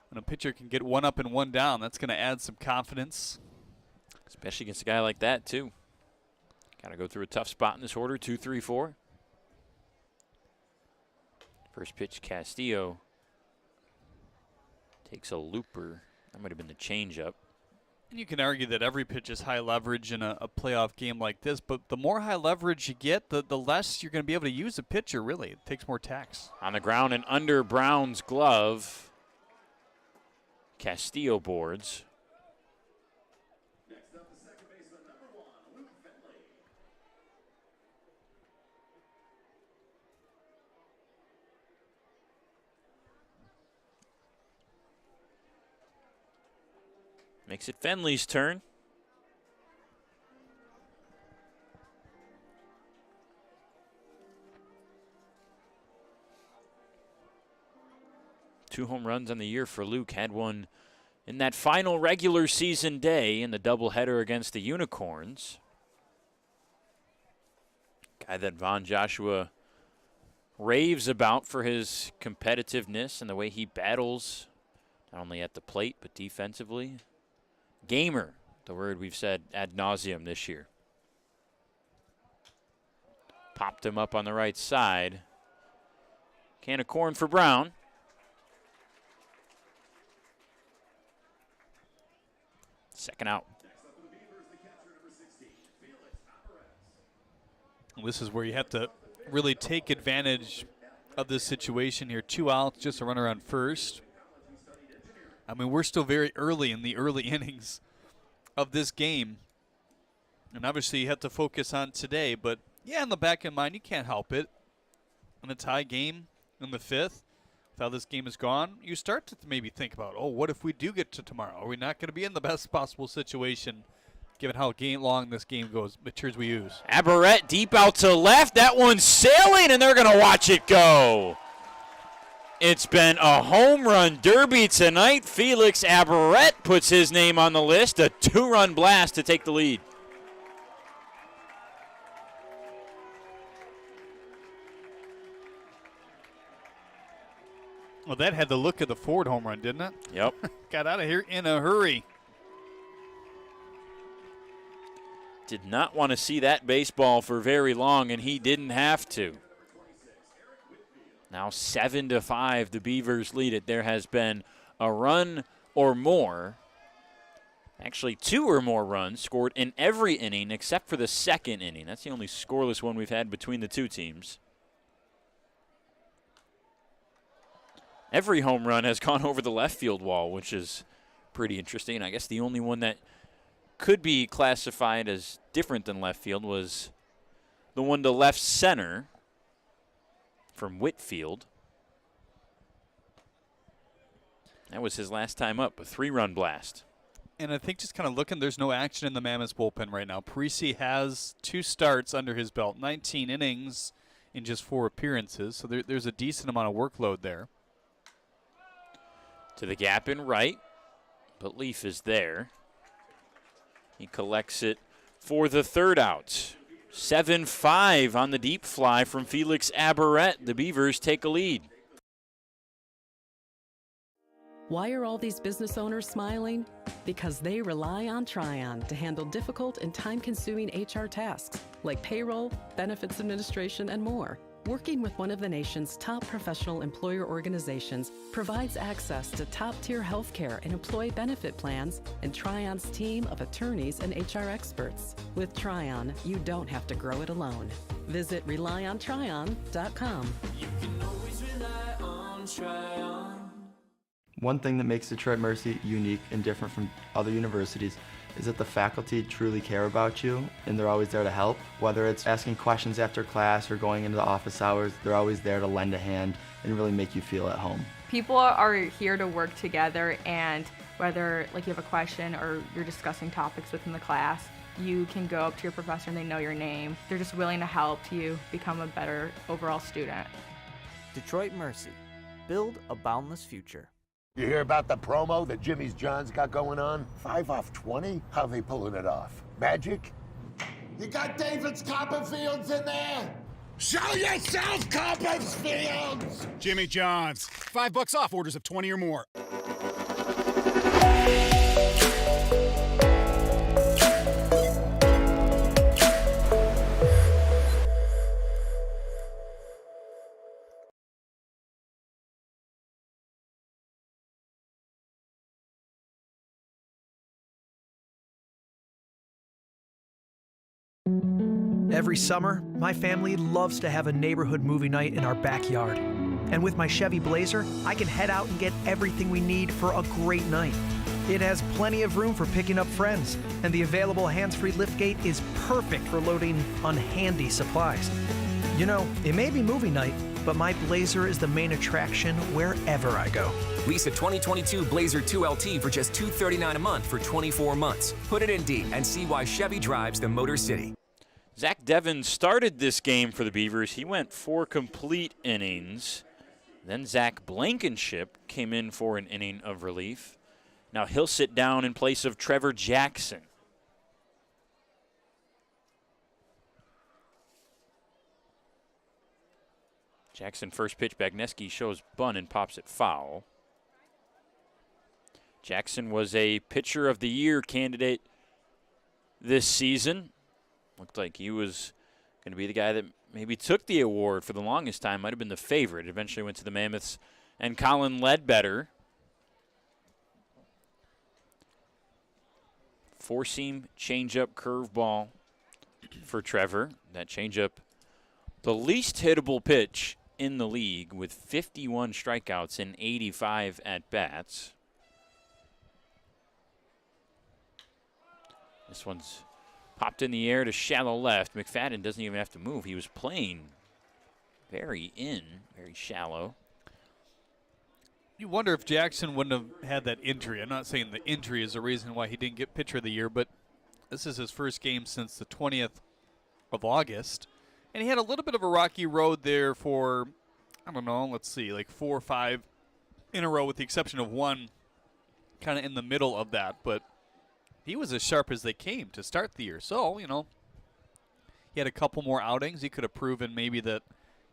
when a pitcher can get 1 up and 1 down, that's going to add some confidence. Especially against a guy like that, too. Got to go through a tough spot in this order. 2, 3, 4. First pitch, Castillo takes a looper. That might have been the changeup. And you can argue that every pitch is high leverage in a playoff game like this, but the more high leverage you get, the less you're going to be able to use a pitcher, really. It takes more tax. On the ground and under Brown's glove. Castillo boards. Next up, the second baseman, number 1, Lou Whitaker. Makes it Fenley's turn. Two home runs on the year for Luke. Had one in that final regular season day in the doubleheader against the Unicorns. Guy that Von Joshua raves about for his competitiveness and the way he battles, not only at the plate but defensively. Gamer, the word we've said ad nauseum this year. Popped him up on the right side. Can of corn for Brown. Second out. This is where you have to really take advantage of this situation here. 2 outs, just a runner on first. I mean, we're still very early in the early innings of this game. And obviously you have to focus on today. But, yeah, in the back of mind, you can't help it. In a tie game in the fifth, with how this game has gone, you start to maybe think about, oh, what if we do get to tomorrow? Are we not going to be in the best possible situation given how long this game goes, pitchers we use? Aberrett deep out to left. That one's sailing, and they're going to watch it go. It's been a home run derby tonight. Felix Aberrett puts his name on the list. A 2-run blast to take the lead. Well, that had the look of the Ford home run, didn't it? Yep. Got out of here in a hurry. Did not want to see that baseball for very long, and he didn't have to. Now 7-5, the Beavers lead it. There has been a run or more, actually 2 or more runs scored in every inning except for the second inning. That's the only scoreless one we've had between the two teams. Every home run has gone over the left field wall, which is pretty interesting. I guess the only one that could be classified as different than left field was the one to left center from Whitfield. That was his last time up, a 3-run blast. And I think just kind of looking, there's no action in the Mammoths bullpen right now. Parisi has 2 starts under his belt, 19 innings in just 4 appearances, so there's a decent amount of workload there. To the gap in right, but Leaf is there. He collects it for the 3rd out. 7-5 on the deep fly from Felix Aberrett. The Beavers take a lead. Why are all these business owners smiling? Because they rely on Tryon to handle difficult and time-consuming HR tasks like payroll, benefits administration, and more. Working with one of the nation's top professional employer organizations provides access to top-tier healthcare and employee benefit plans and Tryon's team of attorneys and HR experts. With Tryon, you don't have to grow it alone. Visit RelyOnTryon.com. You can always rely on Tryon. One thing that makes Detroit Mercy unique and different from other universities is that the faculty truly care about you and they're always there to help. Whether it's asking questions after class or going into the office hours, they're always there to lend a hand and really make you feel at home. People are here to work together, and whether like you have a question or you're discussing topics within the class, you can go up to your professor and they know your name. They're just willing to help you become a better overall student. Detroit Mercy. Build a boundless future. You hear about the promo that Jimmy's John's got going on? 5 off 20? How they pulling it off? Magic? You got David's Copperfields in there? Show yourself, Copperfields! Jimmy John's. $5 off orders of 20 or more. Every summer, my family loves to have a neighborhood movie night in our backyard. And with my Chevy Blazer, I can head out and get everything we need for a great night. It has plenty of room for picking up friends, and the available hands-free liftgate is perfect for loading unhandy supplies. You know, it may be movie night, but my Blazer is the main attraction wherever I go. Lease a 2022 Blazer 2LT for just $239 a month for 24 months. Put it in D and see why Chevy drives the Motor City. Zach Devon started this game for the Beavers. He went 4 complete innings. Then Zach Blankenship came in for an inning of relief. Now he'll sit down in place of Trevor Jackson. Jackson first pitch, Bagneski shows bunt and pops it foul. Jackson was a pitcher of the year candidate this season. Looked like he was going to be the guy that maybe took the award for the longest time. Might have been the favorite. Eventually went to the Mammoths and Colin Ledbetter. 4-seam changeup curveball for Trevor. That changeup, the least hittable pitch in the league with 51 strikeouts and 85 at-bats. This one's popped in the air to shallow left. McFadden doesn't even have to move. He was playing very shallow. You wonder if Jackson wouldn't have had that injury. I'm not saying the injury is the reason why he didn't get pitcher of the year, but this is his first game since the 20th of August. And he had a little bit of a rocky road there for, I don't know, let's see, like 4 or 5 in a row with the exception of one kind of in the middle of that. But he was as sharp as they came to start the year. So, you know, he had a couple more outings. He could have proven maybe that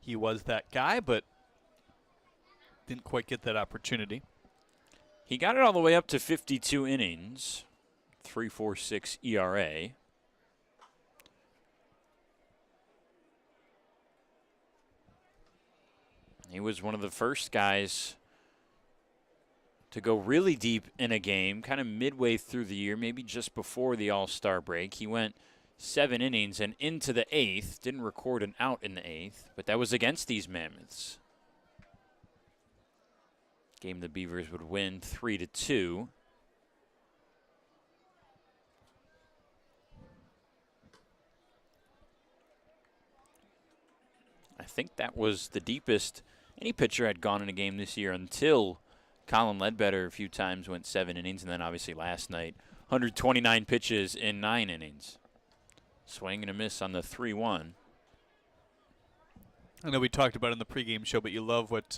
he was that guy, but didn't quite get that opportunity. He got it all the way up to 52 innings, 3.46 ERA. He He was one of the first guys to go really deep in a game, kind of midway through the year, maybe just before the All-Star break. He went 7 innings and into the 8th, didn't record an out in the 8th, but that was against these Mammoths. Game the Beavers would win 3-2. I think that was the deepest any pitcher had gone in a game this year until Colin Ledbetter a few times went 7 innings, and then obviously last night, 129 pitches in 9 innings. Swing and a miss on the 3-1. I know we talked about it in the pregame show, but you love what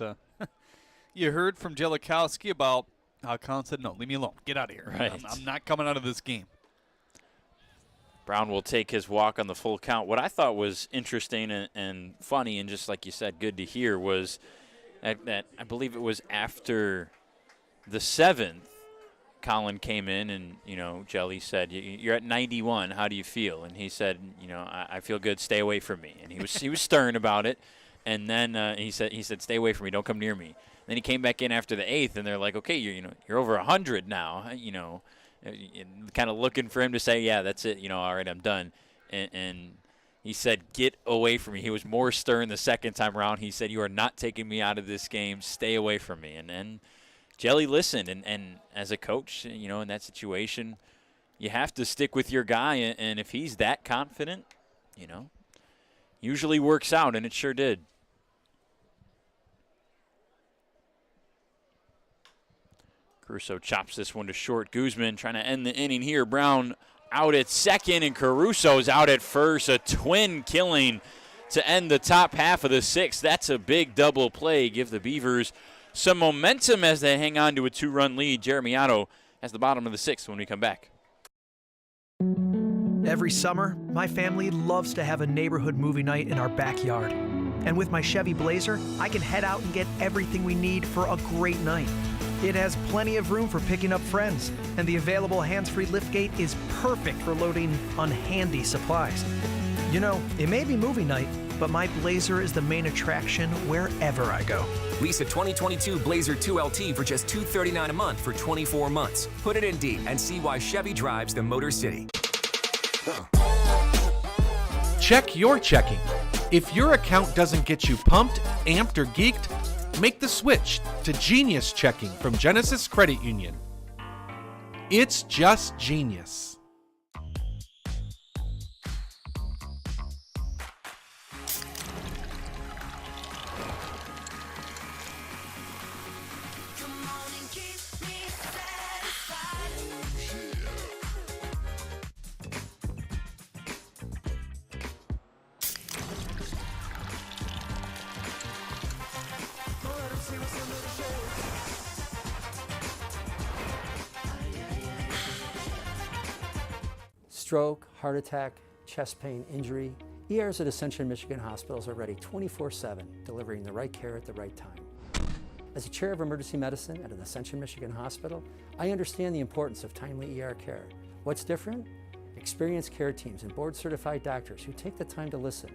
you heard from Jellikowski about how Colin said, no, leave me alone. Get out of here. Right. I'm not coming out of this game. Brown will take his walk on the full count. What I thought was interesting and funny, and just like you said, good to hear, was that I believe it was after the 7th, Colin came in and, Jelly said, you're at 91. How do you feel? And he said, I feel good. Stay away from me. And he was stern about it. And then he said, stay away from me. Don't come near me. Then he came back in after the 8th, and they're like, okay, you're over 100 now. Kind of looking for him to say, yeah, that's it. All right, I'm done. And he said, get away from me. He was more stern the second time around. He said, you are not taking me out of this game. Stay away from me. And then Jelly listened. And as a coach, in that situation, you have to stick with your guy. And if he's that confident, usually works out. And it sure did. Caruso chops this one to short. Guzman trying to end the inning here. Brown out at second, and Caruso's out at first. A twin killing to end the top half of the 6th. That's a big double play. Give the Beavers some momentum as they hang on to a 2-run lead. Jeremy Otto has the bottom of the 6th when we come back. Every summer, my family loves to have a neighborhood movie night in our backyard. And with my Chevy Blazer, I can head out and get everything we need for a great night. It has plenty of room for picking up friends, and the available hands-free liftgate is perfect for loading unhandy supplies. It may be movie night, but my Blazer is the main attraction wherever I go. Lease a 2022 Blazer 2LT for just $239 a month for 24 months. Put it in D and see why Chevy drives the Motor City. Check your checking. If your account doesn't get you pumped, amped, or geeked, make the switch to Genius Checking from Genesis Credit Union. It's just genius. Stroke, heart attack, chest pain, injury, ERs at Ascension Michigan hospitals are ready 24/7, delivering the right care at the right time. As a chair of emergency medicine at an Ascension Michigan hospital, I understand the importance of timely ER care. What's different? Experienced care teams and board-certified doctors who take the time to listen.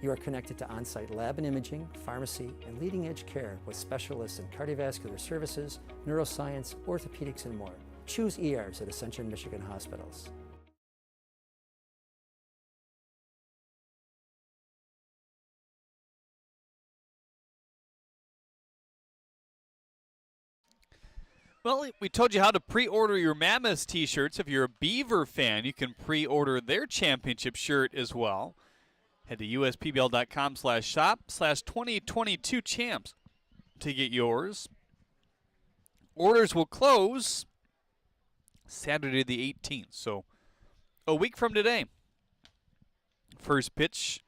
You are connected to on-site lab and imaging, pharmacy, and leading-edge care with specialists in cardiovascular services, neuroscience, orthopedics, and more. Choose ERs at Ascension Michigan hospitals. Well, we told you how to pre-order your Mammoths t-shirts. If you're a Beaver fan, you can pre-order their championship shirt as well. Head to uspbl.com/shop/2022champs to get yours. Orders will close Saturday the 18th, so a week from today. First pitch,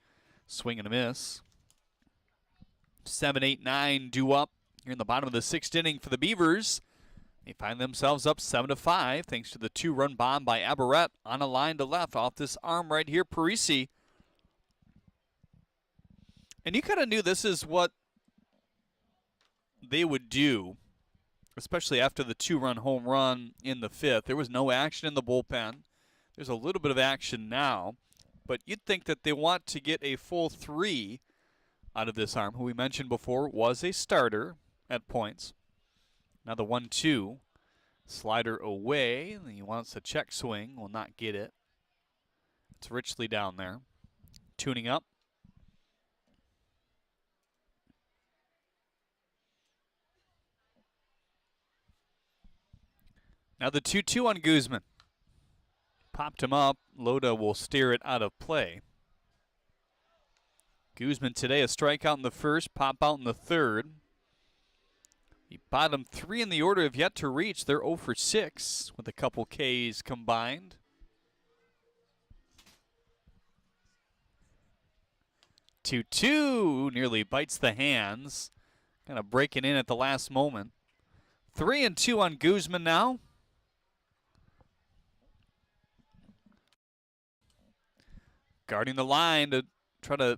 swing and a miss. 7, 8, 9 due up here in the bottom of the 6th inning for the Beavers. They find themselves up 7-5 thanks to the 2-run bomb by Aberrett on a line to left off this arm right here, Parisi. And you kind of knew this is what they would do, especially after the 2-run home run in the 5th. There was no action in the bullpen. There's a little bit of action now, but you'd think that they want to get a full 3 out of this arm, who we mentioned before was a starter at points. Now the 1-2. Slider away. He wants a check swing. Will not get it. It's richly down there. Tuning up. Now the 2-2 on Guzman. Popped him up. Loda will steer it out of play. Guzman today a strikeout in the first, pop out in the third. The bottom three in the order have yet to reach. They're 0 for 6 with a couple Ks combined. Two nearly bites the hands. Kind of breaking in at the last moment. 3-2 on Guzman now. Guarding the line to try to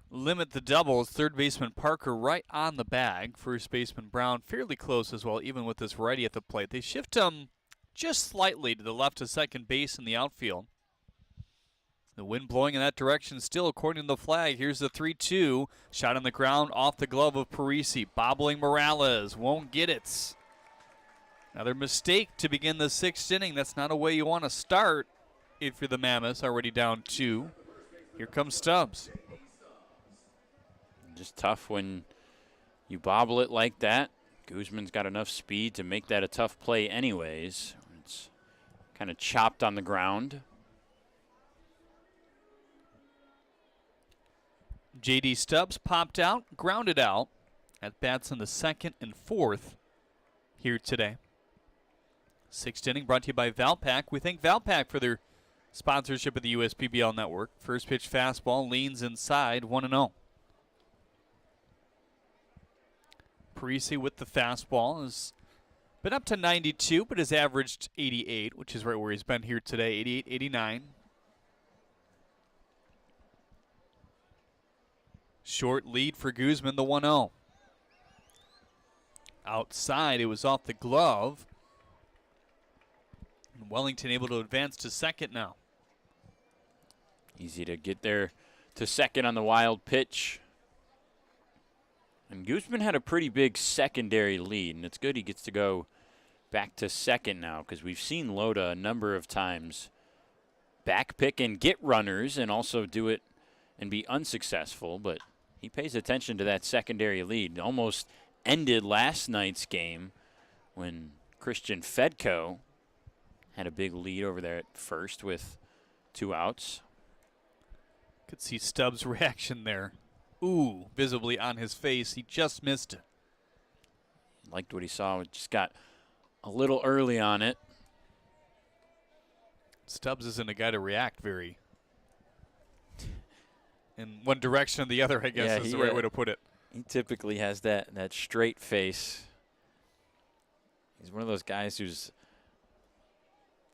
limit the doubles. Third baseman Parker right on the bag. First baseman Brown fairly close as well, even with this righty at the plate. They shift him just slightly to the left of second base in the outfield. The wind blowing in that direction still, according to the flag. Here's the 3-2. Shot on the ground off the glove of Parisi. Bobbling Morales. Won't get it. Another mistake to begin the sixth inning. That's not a way you want to start if you're the Mammoths, already down 2. Here comes Stubbs. Just tough when you bobble it like that. Guzman's got enough speed to make that a tough play anyways. It's kind of chopped on the ground. J.D. Stubbs popped out, grounded out at bats in the second and fourth here today. Sixth inning brought to you by Valpak. We thank Valpak for their sponsorship of the USPBL network. First pitch fastball leans inside, 1-0. Parisi with the fastball has been up to 92, but has averaged 88, which is right where he's been here today, 88, 89. Short lead for Guzman, the 1-0. Outside, it was off the glove. And Wellington able to advance to second now. Easy to get there to second on the wild pitch. And Guzman had a pretty big secondary lead, and it's good he gets to go back to second now because we've seen Loda a number of times back pick and get runners and also do it and be unsuccessful, but he pays attention to that secondary lead. Almost ended last night's game when Christian Fedko had a big lead over there at first with 2 outs. Could see Stubbs' reaction there. Ooh, visibly on his face. He just missed it. Liked what he saw. Just got a little early on it. Stubbs isn't a guy to react very in one direction or the other, I guess is the right way to put it. He typically has that straight face. He's one of those guys who's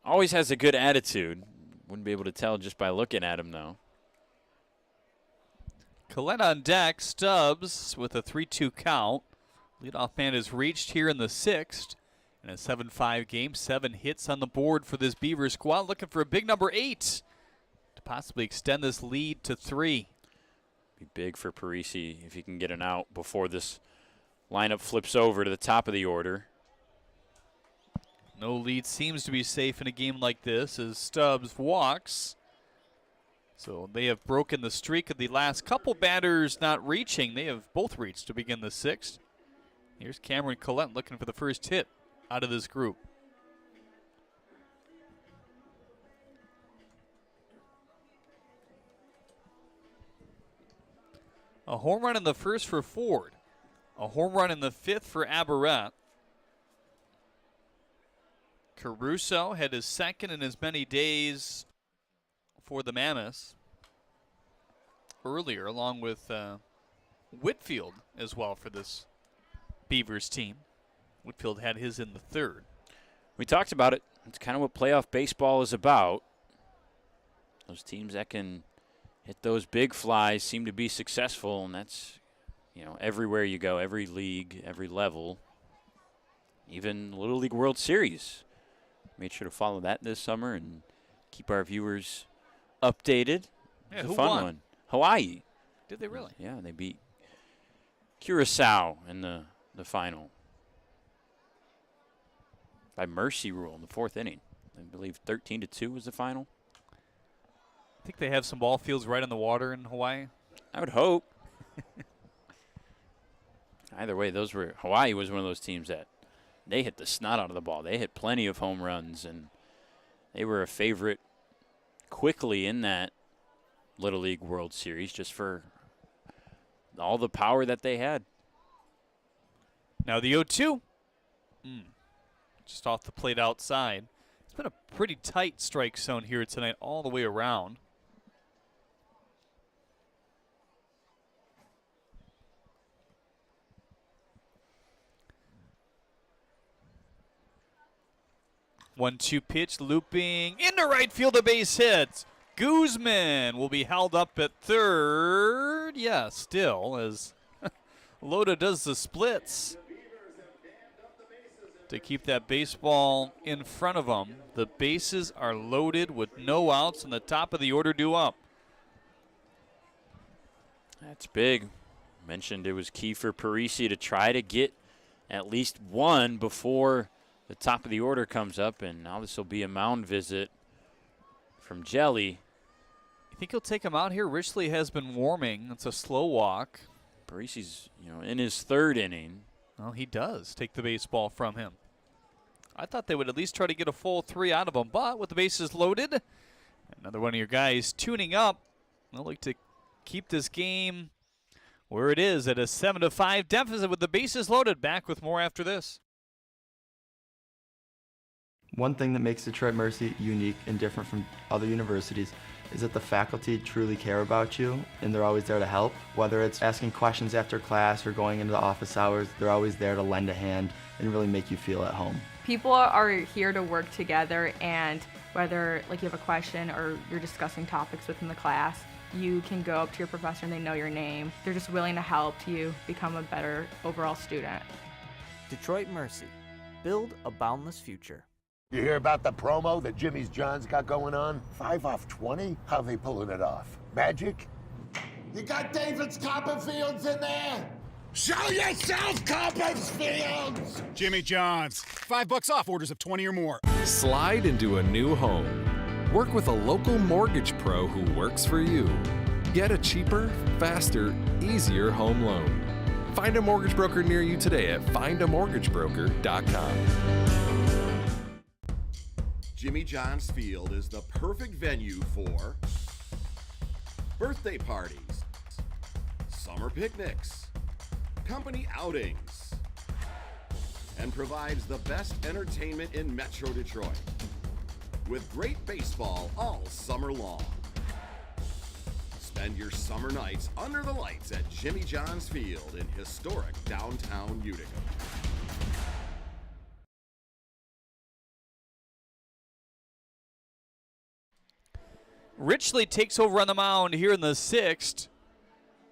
always has a good attitude. Wouldn't be able to tell just by looking at him, though. Collette on deck. Stubbs with a 3-2 count. Leadoff man is reached here in the sixth. In a 7-5 game, 7 hits on the board for this Beavers squad. Looking for a big number 8 to possibly extend this lead to 3. Be big for Parisi if he can get an out before this lineup flips over to the top of the order. No lead seems to be safe in a game like this as Stubbs walks. So they have broken the streak of the last couple batters not reaching. They have both reached to begin the sixth. Here's Cameron Collette looking for the first hit out of this group. A home run in the first for Ford. A home run in the fifth for Aberrett. Caruso had his second in as many days for the Mammoths earlier, along with Whitfield as well for this Beavers team. Whitfield had his in the third. We talked about it. It's kind of what playoff baseball is about. Those teams that can hit those big flies seem to be successful, and that's, everywhere you go, every league, every level, even Little League World Series. Made sure to follow that this summer and keep our viewers updated. Yeah, It's who a fun won? one. Hawaii. Did they really? Yeah, they beat Curacao in the final by mercy rule in the 4th inning. I believe 13-2 was the final. I think they have some ball fields right on the water in Hawaii. I would hope. Either way, Hawaii was one of those teams that they hit the snot out of the ball. They hit plenty of home runs, and they were a favorite quickly in that Little League World Series just for all the power that they had. Now the 0-2. Just off the plate outside. It's been a pretty tight strike zone here tonight all the way around. One-two pitch, looping into right field, a base hit. Guzman will be held up at third. Yeah, still as Loda does the splits to keep that baseball in front of him. The bases are loaded with no outs and the top of the order due up. That's big. Mentioned it was key for Parisi to try to get at least one before the top of the order comes up, and now this will be a mound visit from Jelly. You think he'll take him out here? Richley has been warming. It's a slow walk. Parisi's, in his 3rd inning. Well, he does take the baseball from him. I thought they would at least try to get a full 3 out of him, but with the bases loaded, another one of your guys tuning up. They'll like to keep this game where it is at a 7-5 deficit with the bases loaded. Back with more after this. One thing that makes Detroit Mercy unique and different from other universities is that the faculty truly care about you and they're always there to help. Whether it's asking questions after class or going into the office hours, they're always there to lend a hand and really make you feel at home. People are here to work together, and whether you have a question or you're discussing topics within the class, you can go up to your professor and they know your name. They're just willing to help you become a better overall student. Detroit Mercy. Build a boundless future. You hear about the promo that Jimmy's John's got going on? 5 off 20? How they pulling it off? Magic? You got David's Copperfields in there? Show yourself, Copperfields! Jimmy John's. $5 off orders of 20 or more. Slide into a new home. Work with a local mortgage pro who works for you. Get a cheaper, faster, easier home loan. Find a mortgage broker near you today at findamortgagebroker.com. Jimmy John's Field is the perfect venue for birthday parties, summer picnics, company outings, and provides the best entertainment in Metro Detroit with great baseball all summer long. Spend your summer nights under the lights at Jimmy John's Field in historic downtown Utica. Richley takes over on the mound here in the 6th.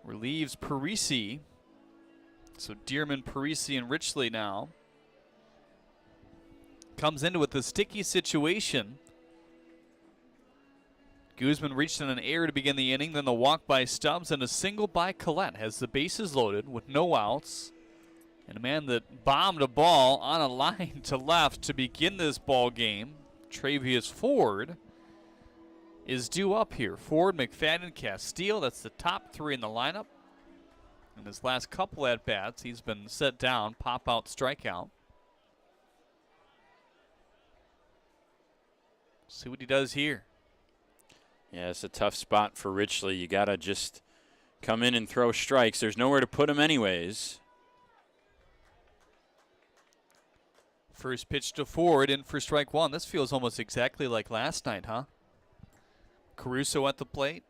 Relieves Parisi. So Dearman, Parisi, and Richley now. Comes into it with a sticky situation. Guzman reached in an error to begin the inning, then the walk by Stubbs and a single by Collette has the bases loaded with no outs. And a man that bombed a ball on a line to left to begin this ball game, Travius Ford, is due up here. Ford, McFadden, Castile, that's the top 3 in the lineup. In his last couple at-bats, he's been set down, pop-out, strikeout. See what he does here. Yeah, it's a tough spot for Richley. You got to just come in and throw strikes. There's nowhere to put him anyways. First pitch to Ford, in for strike 1. This feels almost exactly like last night, huh? Caruso at the plate.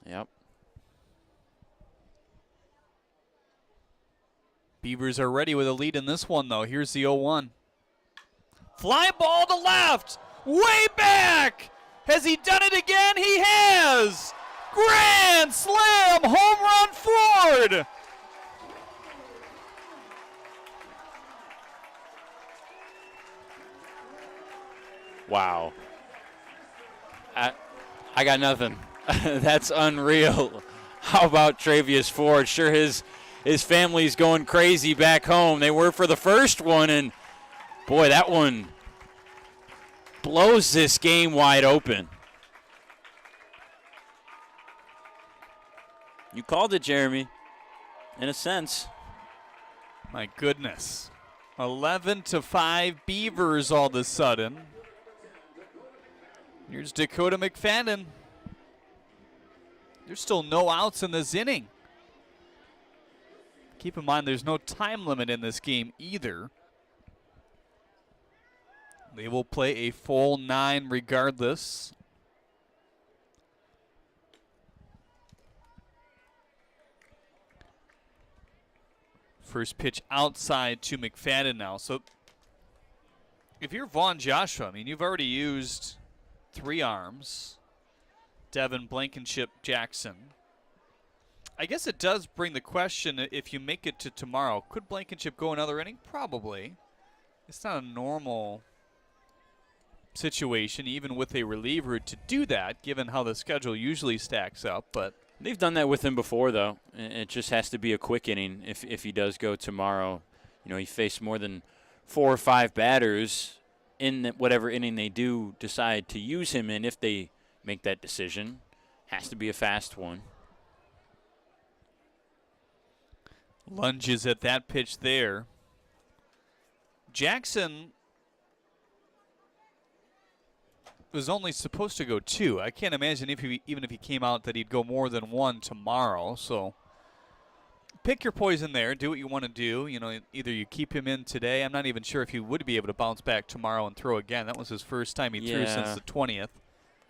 Yep. Beavers are ready with a lead in this one, though. Here's the 0-1. Fly ball to left. Way back. Has he done it again? He has. Grand slam. Home run Ford. Wow. I got nothing. That's unreal How about Travius Ford? Sure, his family's going crazy back home. They were for the first one, and boy, that one blows this game wide open. You called it, Jeremy, in a sense. My goodness. 11-5 Beavers all of a sudden. Here's Dakota McFadden. There's still no outs in this inning. Keep in mind there's no time limit in this game either. They will play a full 9 regardless. First pitch outside to McFadden now. So if you're Vaughn Joshua, I mean, you've already used 3 arms. Devin, Blankenship, Jackson. I guess it does bring the question, if you make it to tomorrow, could Blankenship go another inning? Probably. It's not a normal situation, even with a reliever, to do that, given how the schedule usually stacks up. But they've done that with him before, though. It just has to be a quick inning if he does go tomorrow. You know, he faced more than 4 or 5 batters in whatever inning they do decide to use him in. If they make that decision, has to be a fast one. Lunges at that pitch there. Jackson was only supposed to go 2. I can't imagine even if he came out that he'd go more than 1 tomorrow. So pick your poison there. Do what you want to do. You know, either you keep him in today. I'm not even sure if he would be able to bounce back tomorrow and throw again. That was his first time he threw since the 20th.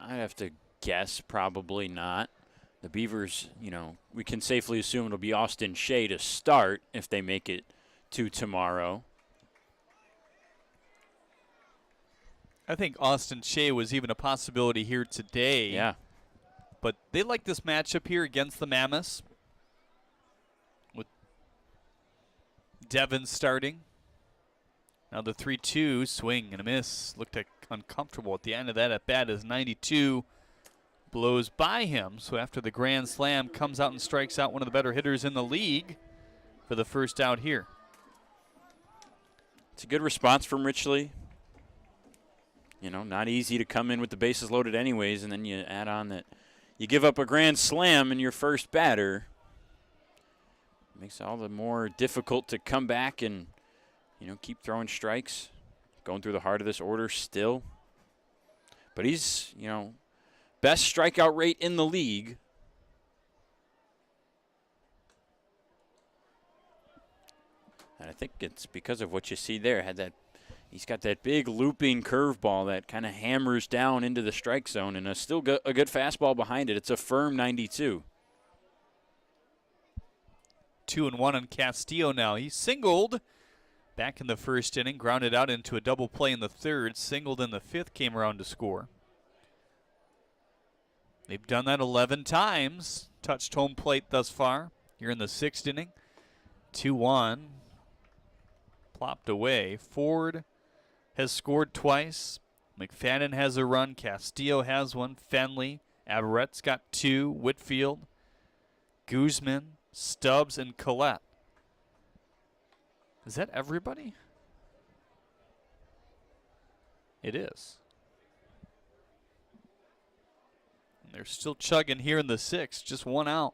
I'd have to guess probably not. The Beavers, you know, we can safely assume it'll be Austin Shea to start if they make it to tomorrow. I think Austin Shea was even a possibility here today. Yeah. But they like this matchup here against the Mammoths, with Devin starting. Now the 3-2 swing and a miss. Looked uncomfortable at the end of that at bat as 92 blows by him. So after the grand slam, comes out and strikes out one of the better hitters in the league for the first out here. It's a good response from Richley. You know, not easy to come in with the bases loaded anyways, and then you add on that you give up a grand slam in your first batter. It makes it all the more difficult to come back and, you know, keep throwing strikes. Going through the heart of this order still. But he's, you know, best strikeout rate in the league. And I think it's because of what you see there. He's got that big looping curveball that kind of hammers down into the strike zone, and still a good fastball behind it. It's a firm 92. 2-1 on Castillo now. He singled back in the first inning, grounded out into a double play in the third, singled in the fifth, came around to score. They've done that 11 times, touched home plate thus far. Here in the sixth inning, 2-1, plopped away. Ford has scored twice. McFadden has a run. Castillo has one. Fenley, Averett's got 2. Whitfield, Guzman, Stubbs, and Collette. Is that everybody? It is. And they're still chugging here in the sixth, just 1 out.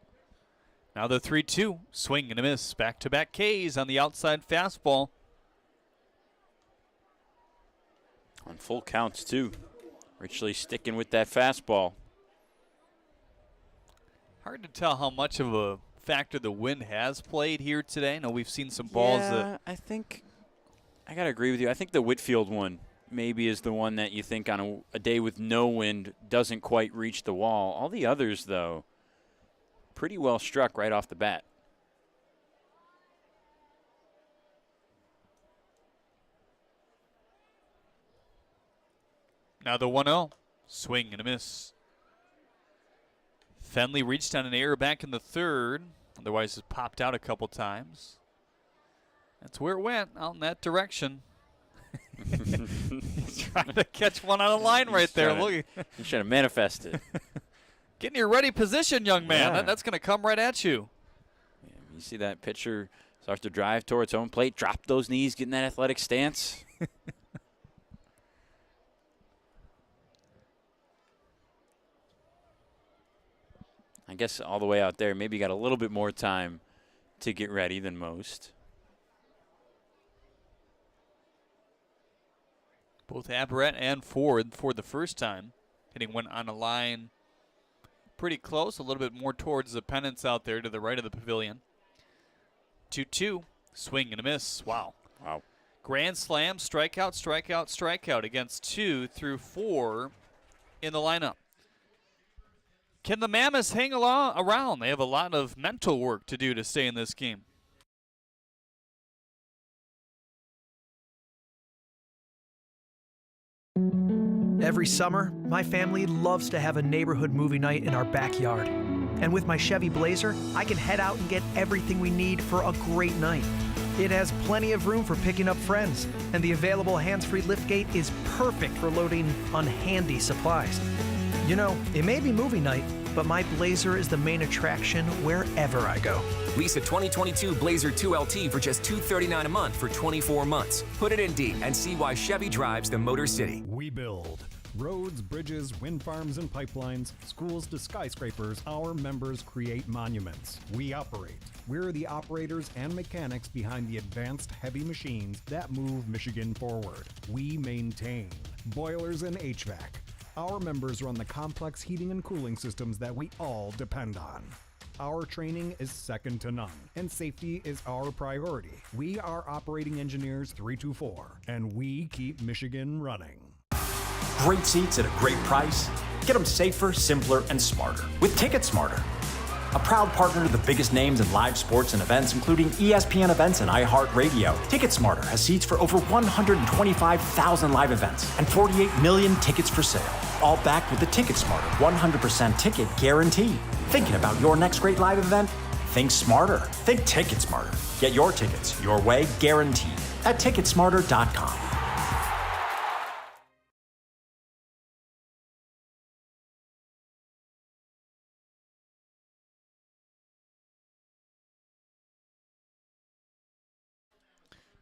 Now the 3-2, swing and a miss. Back-to-back Ks on the outside fastball. On full counts, too. Richley sticking with that fastball. Hard to tell how much of a factor the wind has played here today. I know we've seen some balls that... I think I got to agree with you. I think the Whitfield one maybe is the one that you think on a day with no wind doesn't quite reach the wall. All the others, though, pretty well struck right off the bat. Now the 1-0, swing and a miss. Fenley reached on an error back in the third. Otherwise, has popped out a couple times. That's where it went, out in that direction. He's trying to catch one on a line right there. Look, He's trying to manifest it. Get in your ready position, young man. Yeah. That's going to come right at you. You see that pitcher starts to drive towards home plate, drop those knees, get in that athletic stance. I guess all the way out there, maybe got a little bit more time to get ready than most. Both Aberrett and Ford for the first time. Hitting one on a line pretty close, a little bit more towards the pennants out there to the right of the pavilion. 2-2. Swing and a miss. Wow. Wow. Grand slam, strikeout, strikeout, strikeout against 2 through 4 in the lineup. Can the Mammoths hang around? They have a lot of mental work to do to stay in this game. Every summer, my family loves to have a neighborhood movie night in our backyard. And with my Chevy Blazer, I can head out and get everything we need for a great night. It has plenty of room for picking up friends, and the available hands-free liftgate is perfect for loading unhandy supplies. You know, it may be movie night, but my Blazer is the main attraction wherever I go. Lease a 2022 Blazer 2LT for just $239 a month for 24 months. Put it in D and see why Chevy drives the Motor City. We build roads, bridges, wind farms, and pipelines, schools to skyscrapers. Our members create monuments. We operate. We're the operators and mechanics behind the advanced heavy machines that move Michigan forward. We maintain boilers and HVAC. Our members run the complex heating and cooling systems that we all depend on. Our training is second to none, and safety is our priority. We are Operating Engineers 324, and we keep Michigan running. Great seats at a great price. Get them safer, simpler, and smarter with Ticket Smarter. A proud partner to the biggest names in live sports and events, including ESPN events and iHeartRadio. TicketSmarter has seats for over 125,000 live events and 48 million tickets for sale. All backed with the TicketSmarter 100% ticket guarantee. Thinking about your next great live event? Think smarter. Think TicketSmarter. Get your tickets your way, guaranteed, at TicketSmarter.com.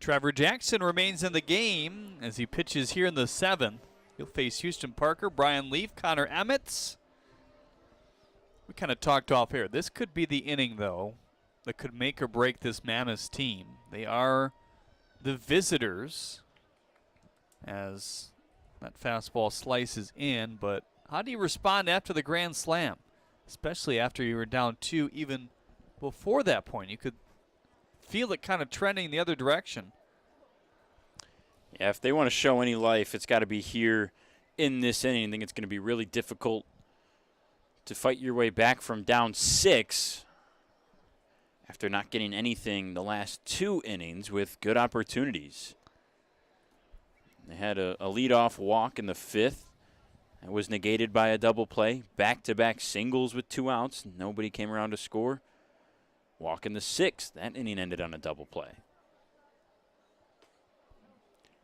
Trevor Jackson remains in the game as he pitches here in the 7th. He'll face Houston Parker, Brian Leaf, Connor Emmets. We kind of talked off air. This could be the inning, though, that could make or break this Mammoths team. They are the visitors as that fastball slices in, but how do you respond after the grand slam, especially after you were down 2 even before that point? You could feel it kind of trending the other direction. Yeah, if they want to show any life, it's got to be here in this inning. I think it's going to be really difficult to fight your way back from down 6 after not getting anything the last 2 innings with good opportunities. They had a leadoff walk in the 5th. That was negated by a double play. Back-to-back singles with 2 outs. Nobody came around to score. Walk in the 6th. That inning ended on a double play.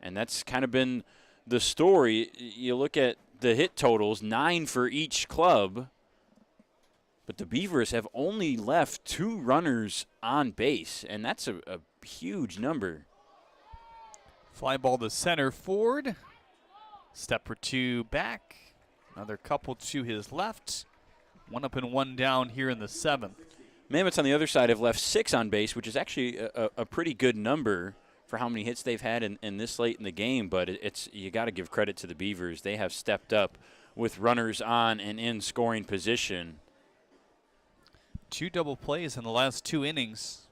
And that's kind of been the story. You look at the hit totals, 9 for each club, but the Beavers have only left 2 runners on base, and that's a huge number. Fly ball to center, Ford. Step or 2 back. Another couple to his left. 1 up and 1 down here in the 7th. Mammoths on the other side have left 6 on base, which is actually a pretty good number for how many hits they've had in this late in the game. But you got to give credit to the Beavers. They have stepped up with runners on and in scoring position. 2 double plays in the last 2 innings.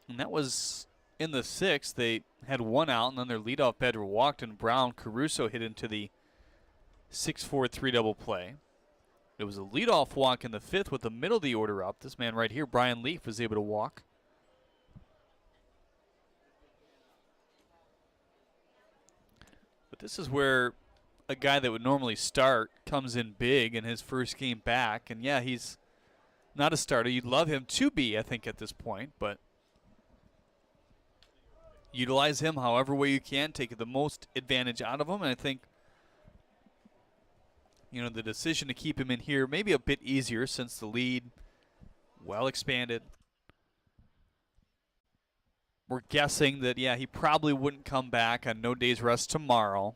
And that was in the 6th. They had 1 out, and then their leadoff batter walked, and Brown Caruso hit into the 6-4 3 double play. It was a leadoff walk in the 5th with the middle of the order up. This man right here, Brian Leaf, was able to walk. But this is where a guy that would normally start comes in big in his first game back. And, yeah, he's not a starter. You'd love him to be, I think, at this point. But utilize him however way you can. Take the most advantage out of him. And I think the decision to keep him in here maybe a bit easier since the lead well expanded. We're guessing that, he probably wouldn't come back on no day's rest tomorrow.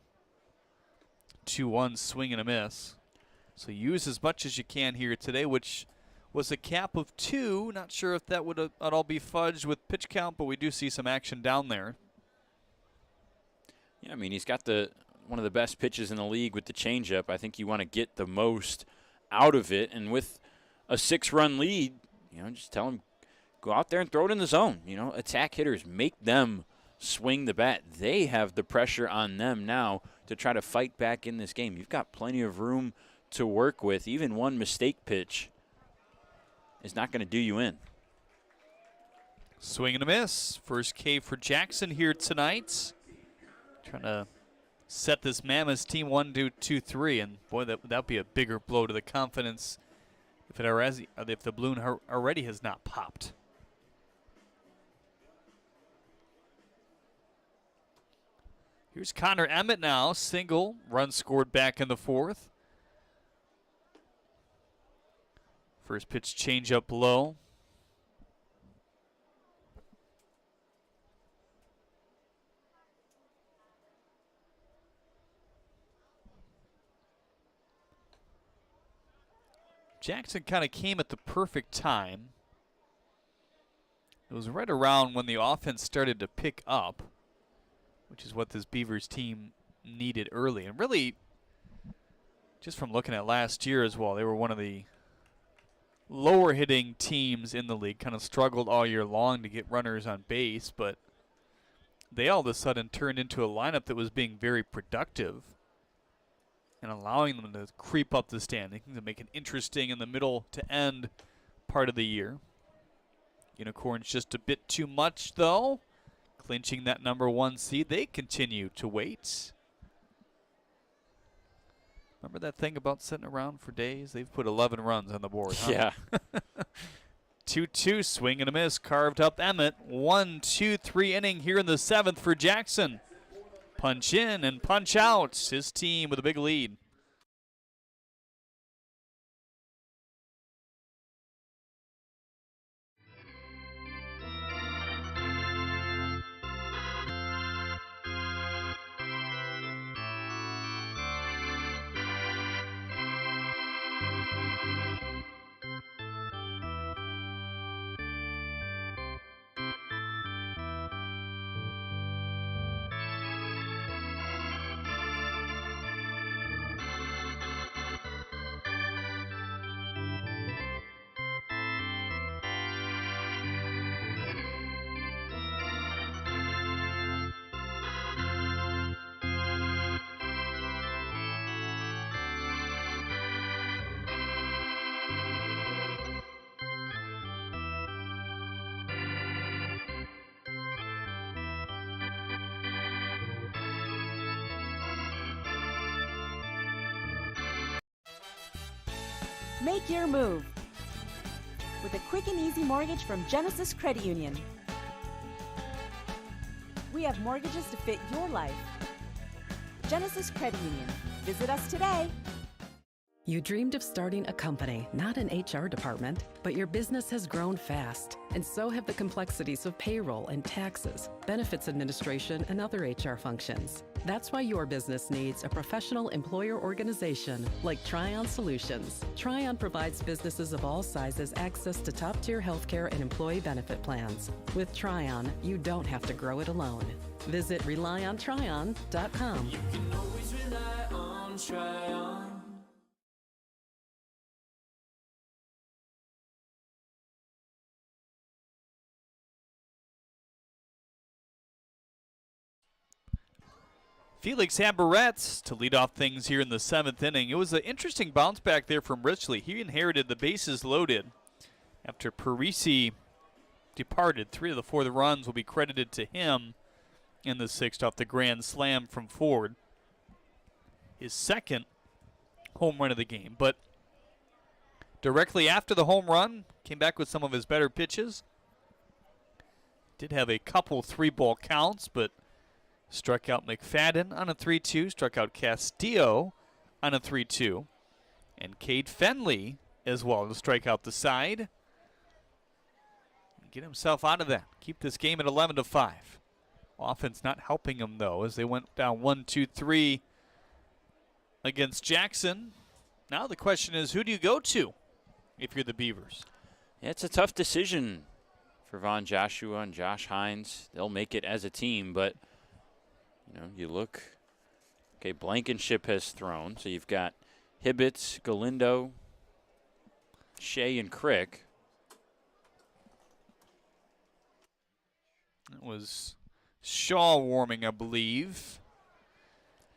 2-1 swing and a miss. So use as much as you can here today, which was a cap of 2. Not sure if that would at all be fudged with pitch count, but we do see some action down there. Yeah, I mean, he's got one of the best pitches in the league with the changeup. I think you want to get the most out of it. And with a 6-run lead, just tell him, go out there and throw it in the zone. Attack hitters, make them swing the bat. They have the pressure on them now to try to fight back in this game. You've got plenty of room to work with. Even one mistake pitch is not going to do you in. Swing and a miss. First K for Jackson here tonight. Trying to set this Mammoths team 1-2-3, and boy, that would be a bigger blow to the confidence if the balloon already has not popped. Here's Connor Emmett now, single, run scored back in the 4th. First pitch change up low. Jackson kind of came at the perfect time. It was right around when the offense started to pick up, which is what this Beavers team needed early. And really, just from looking at last year as well, they were one of the lower hitting teams in the league, kind of struggled all year long to get runners on base, but they all of a sudden turned into a lineup that was being very productive and allowing them to creep up the standings and make it interesting in the middle to end part of the year. Unicorns just a bit too much, though. Clinching that #1 seed, they continue to wait. Remember that thing about sitting around for days? They've put 11 runs on the board, huh? Yeah. 2-2, swing and a miss, carved up Emmett. 1-2-3 inning here in the 7th for Jackson. Punch in and punch out. His team with a big lead. Make your move with a quick and easy mortgage from Genesis Credit Union. We have mortgages to fit your life. Genesis Credit Union. Visit us today. You dreamed of starting a company, not an HR department, but your business has grown fast, and so have the complexities of payroll and taxes, benefits administration, and other HR functions. That's why your business needs a professional employer organization like Tryon Solutions. Tryon provides businesses of all sizes access to top-tier healthcare and employee benefit plans. With Tryon, you don't have to grow it alone. Visit RelyOnTryon.com. You can always rely on Tryon. Felix Amberets to lead off things here in the 7th inning. It was an interesting bounce back there from Richley. He inherited the bases loaded after Parisi departed. 3 of the 4 runs will be credited to him in the 6th off the grand slam from Ford. His second home run of the game. But directly after the home run, came back with some of his better pitches. Did have a couple 3-ball counts, but struck out McFadden on a 3-2, struck out Castillo on a 3-2. And Cade Fenley as well to strike out the side. Get himself out of that. Keep this game at 11-5. Offense not helping him, though, as they went down 1-2-3 against Jackson. Now the question is, who do you go to if you're the Beavers? Yeah, it's a tough decision for Von Joshua and Josh Hines. They'll make it as a team, but you look. Okay, Blankenship has thrown, so you've got Hibbets, Galindo, Shea, and Crick. It was Shaw warming, I believe.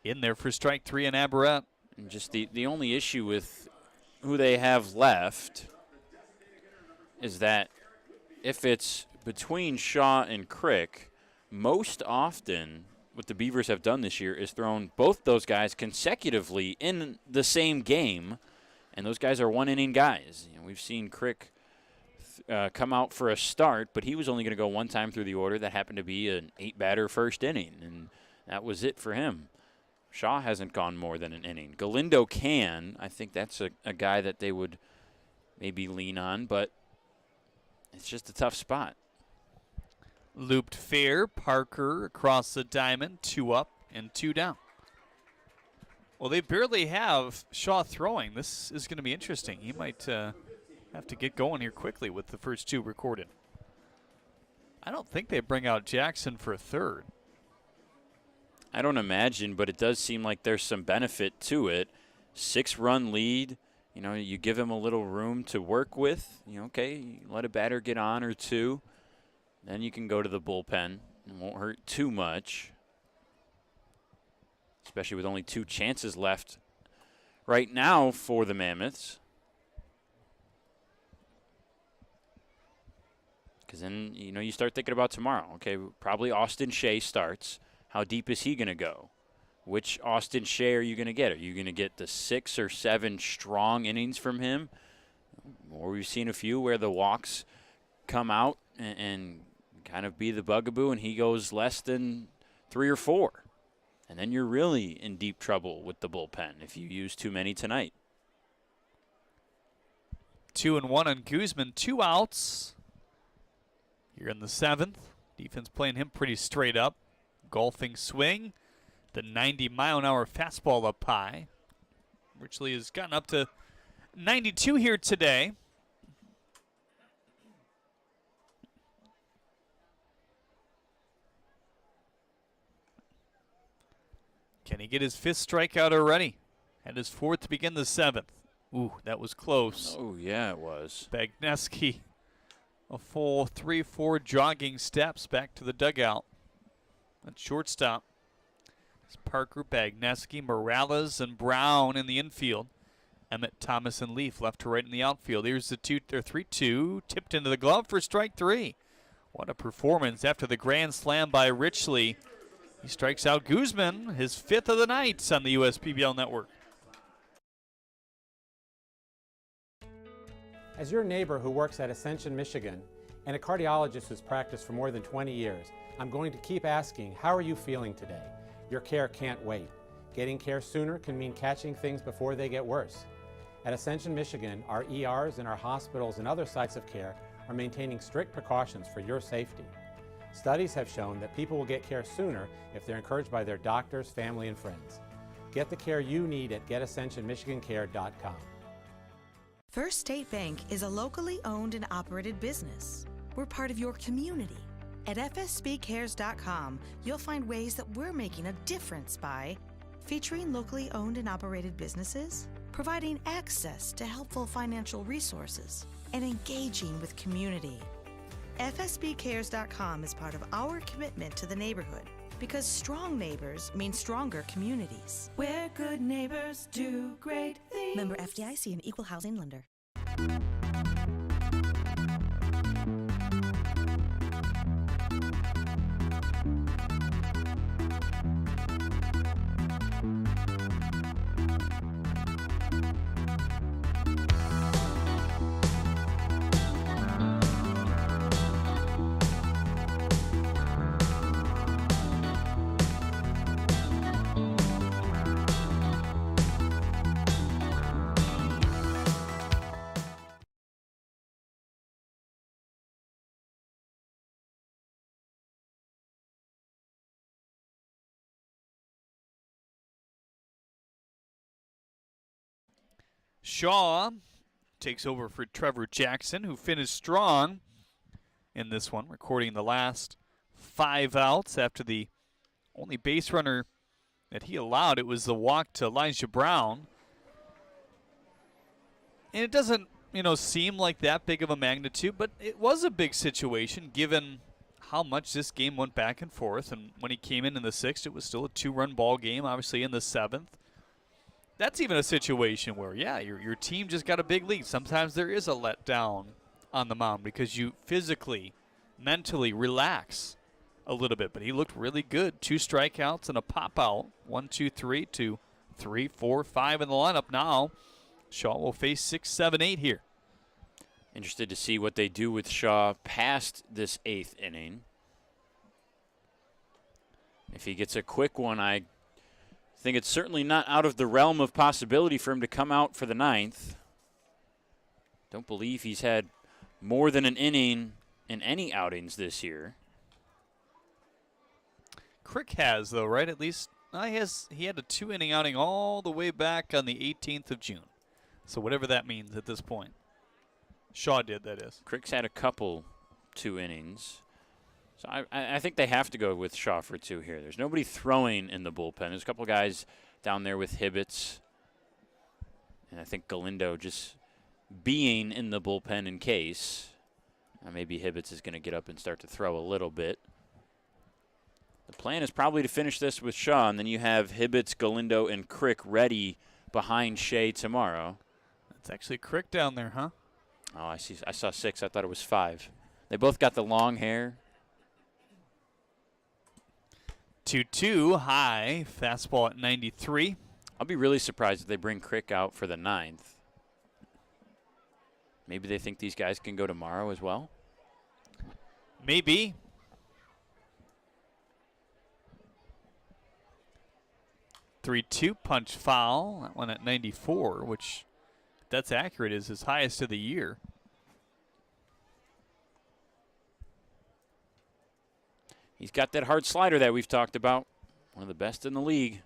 In there for strike 3 in Aberrett. And just the only issue with who they have left is that if it's between Shaw and Crick, most often what the Beavers have done this year is thrown both those guys consecutively in the same game, and those guys are one-inning guys. We've seen Crick come out for a start, but he was only going to go one time through the order. That happened to be an 8-batter first inning, and that was it for him. Shaw hasn't gone more than an inning. Galindo can. I think that's a guy that they would maybe lean on, but it's just a tough spot. Looped fair, Parker across the diamond, 2 up and 2 down. Well, they barely have Shaw throwing. This is going to be interesting. He might have to get going here quickly with the first 2 recorded. I don't think they bring out Jackson for a third. I don't imagine, but it does seem like there's some benefit to it. 6-run lead. You give him a little room to work with. Okay, you let a batter get on or 2. Then you can go to the bullpen. It won't hurt too much, especially with only 2 chances left right now for the Mammoths. Because then, you start thinking about tomorrow. Okay, probably Austin Shea starts. How deep is he going to go? Which Austin Shea are you going to get? Are you going to get the 6 or 7 strong innings from him? Or we've seen a few where the walks come out and kind of be the bugaboo, and he goes less than 3 or 4. And then you're really in deep trouble with the bullpen if you use too many tonight. 2-1 on Guzman, 2 outs. Here in the 7th. Defense playing him pretty straight up. Golfing swing. The 90-mile-an-hour fastball up high. Richley has gotten up to 92 here today. Can he get his 5th strikeout already? Had his 4th to begin the 7th. Ooh, that was close. Oh, yeah, it was. Bagneski, a full 3-4 jogging steps back to the dugout. At shortstop. It's Parker, Bagneski, Morales, and Brown in the infield. Emmett, Thomas, and Leaf left to right in the outfield. Here's the 3-2, tipped into the glove for strike 3. What a performance after the grand slam by Richley. He strikes out Guzman, his 5th of the night on the USPBL network. As your neighbor who works at Ascension, Michigan, and a cardiologist who's practiced for more than 20 years, I'm going to keep asking, how are you feeling today? Your care can't wait. Getting care sooner can mean catching things before they get worse. At Ascension, Michigan, our ERs and our hospitals and other sites of care are maintaining strict precautions for your safety. Studies have shown that people will get care sooner if they're encouraged by their doctors, family, and friends. Get the care you need at getascensionmichigancare.com. First State Bank is a locally owned and operated business. We're part of your community. At fsbcares.com, you'll find ways that we're making a difference by featuring locally owned and operated businesses, providing access to helpful financial resources, and engaging with community. FSBcares.com is part of our commitment to the neighborhood because strong neighbors mean stronger communities. Where good neighbors do great things. Member FDIC and Equal Housing Lender. Shaw takes over for Trevor Jackson, who finished strong in this one, recording the last 5 outs after the only base runner that he allowed. It was the walk to Elijah Brown. And it doesn't, seem like that big of a magnitude, but it was a big situation given how much this game went back and forth. And when he came in the 6th, it was still a 2-run ball game, obviously in the 7th. That's even a situation where, your team just got a big lead. Sometimes there is a letdown on the mound because you physically, mentally relax a little bit. But he looked really good. 2 strikeouts and a pop out. 1, 2, 3 to 3, 4, 5 in the lineup now. Shaw will face 6, 7, 8 here. Interested to see what they do with Shaw past this 8th inning. If he gets a quick one, I think it's certainly not out of the realm of possibility for him to come out for the 9th. Don't believe he's had more than an inning in any outings this year. Crick has, though, right? At least he had a 2-inning outing all the way back on the 18th of June. So whatever that means at this point. Shaw did, that is. Crick's had a couple 2 innings. So I think they have to go with Shaw for 2 here. There's nobody throwing in the bullpen. There's a couple guys down there with Hibbets. And I think Galindo just being in the bullpen in case. Maybe Hibbets is going to get up and start to throw a little bit. The plan is probably to finish this with Shaw, and then you have Hibbets, Galindo, and Crick ready behind Shea tomorrow. It's actually Crick down there, huh? Oh, I see. I saw 6. I thought it was 5. They both got the long hair. 2-2 high, fastball at 93. I'll be really surprised if they bring Crick out for the 9th. Maybe they think these guys can go tomorrow as well. Maybe. Three-two punch foul. That one at 94, which, if that's accurate, is his highest of the year. He's got that hard slider that we've talked about. One of the best in the league.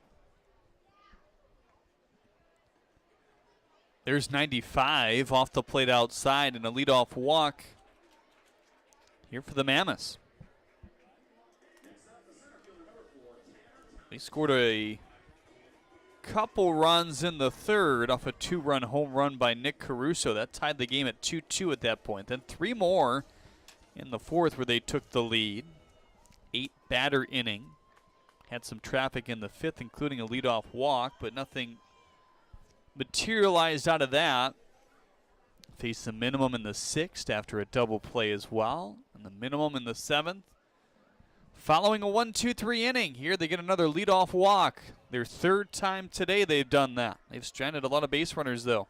There's 95 off the plate outside and a leadoff walk here for the Mammoths. They scored a couple runs in the 3rd off a 2-run home run by Nick Caruso. That tied the game at 2-2 at that point. Then 3 more in the 4th where they took the lead. 8-batter inning. Had some traffic in the 5th, including a leadoff walk, but nothing materialized out of that. Faced the minimum in the 6th after a double play as well, and the minimum in the 7th. Following a 1-2-3 inning, here they get another leadoff walk. Their 3rd time today they've done that. They've stranded a lot of base runners, though.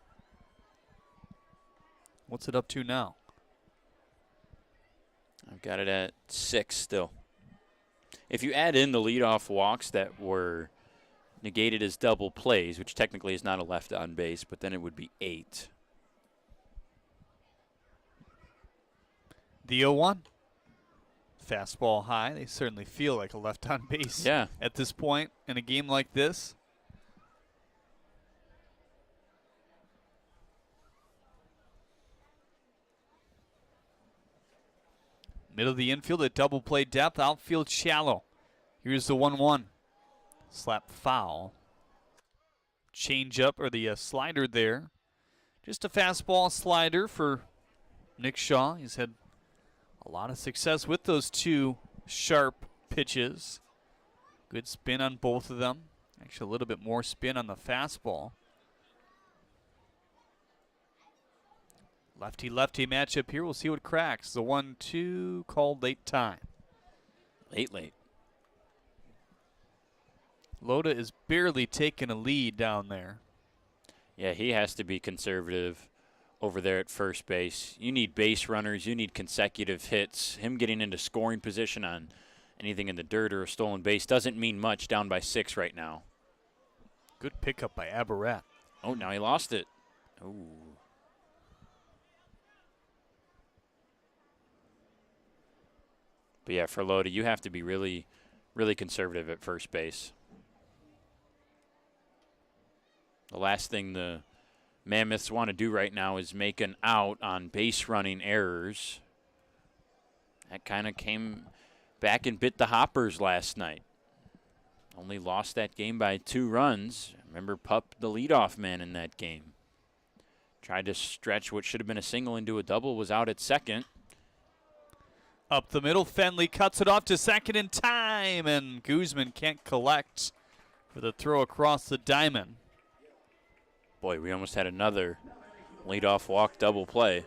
What's it up to now? I've got it at 6 still. If you add in the leadoff walks that were negated as double plays, which technically is not a left on base, but then it would be 8. The 0-1. Fastball high. They certainly feel like a left on base at this point in a game like this. Middle of the infield at double play depth, outfield shallow. Here's the 1-1. Slap foul. Change up, or the slider there. Just a fastball slider for Nick Shaw. He's had a lot of success with those 2 sharp pitches. Good spin on both of them. Actually, a little bit more spin on the fastball. Lefty-lefty matchup here. We'll see what cracks. The 1-2 called late time. Late. Loda is barely taking a lead down there. Yeah, he has to be conservative over there at first base. You need base runners. You need consecutive hits. Him getting into scoring position on anything in the dirt or a stolen base doesn't mean much down by 6 right now. Good pickup by Abarat. Oh, now he lost it. Oh. But yeah, for Loda, you have to be really, really conservative at first base. The last thing the Mammoths want to do right now is make an out on base running errors. That kind of came back and bit the Hoppers last night. Only lost that game by 2 runs. Remember Pup, the leadoff man in that game. Tried to stretch what should have been a single into a double, was out at second. Up the middle, Fenley cuts it off to second in time, and Guzman can't collect for the throw across the diamond. Boy, we almost had another leadoff walk double play.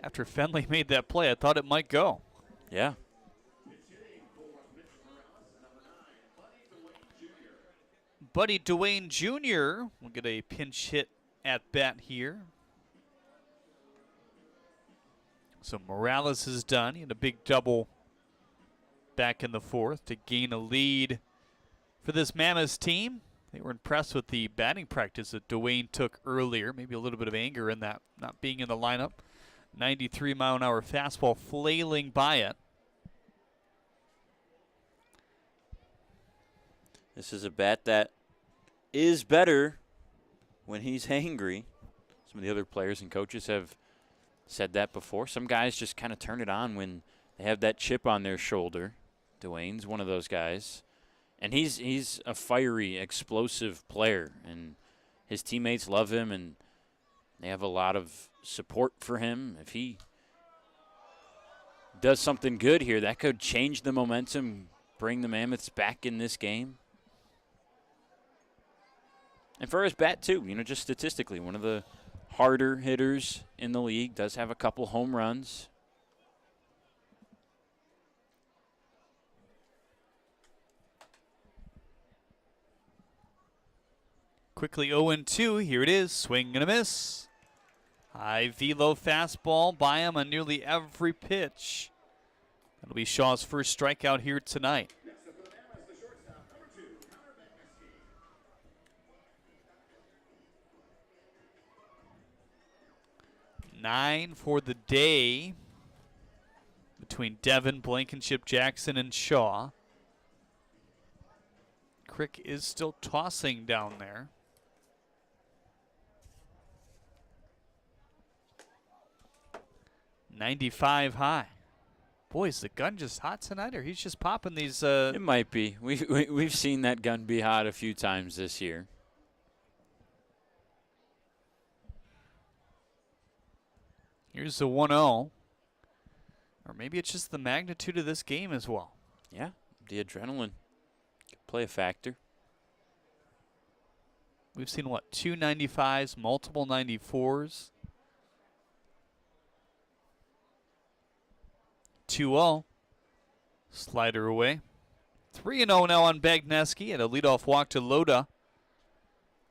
After Fenley made that play, I thought it might go. Yeah. Buddy Dwayne Jr. will get a pinch hit at bat here. So Morales is done. He had a big double back in the 4th to gain a lead for this Mammoths team. They were impressed with the batting practice that Dwayne took earlier. Maybe a little bit of anger in that, not being in the lineup. 93-mile-an-hour fastball flailing by it. This is a bat that is better when he's angry. Some of the other players and coaches have said that before. Some guys just kind of turn it on when they have that chip on their shoulder. Dwayne's one of those guys. And he's a fiery, explosive player. And his teammates love him, and they have a lot of support for him. If he does something good here, that could change the momentum, bring the Mammoths back in this game. And for his bat, too, just statistically, one of the harder hitters in the league, does have a couple home runs. Quickly 0-2. Here it is. Swing and a miss. High velo fastball by him on nearly every pitch. That'll be Shaw's first strikeout here tonight. Nine for the day between Devon, Blankenship, Jackson, and Shaw. Crick is still tossing down there. .95 high. Boy, is the gun just hot tonight, or he's just popping these? It might be. We've seen that gun be hot a few times this year. Here's the 1-0. Or maybe it's just the magnitude of this game as well. Yeah, the adrenaline could play a factor. We've seen, what, 2 95s, multiple 94s. 2-0. Slider away. 3-0 now on Bagneski and a leadoff walk to Loda.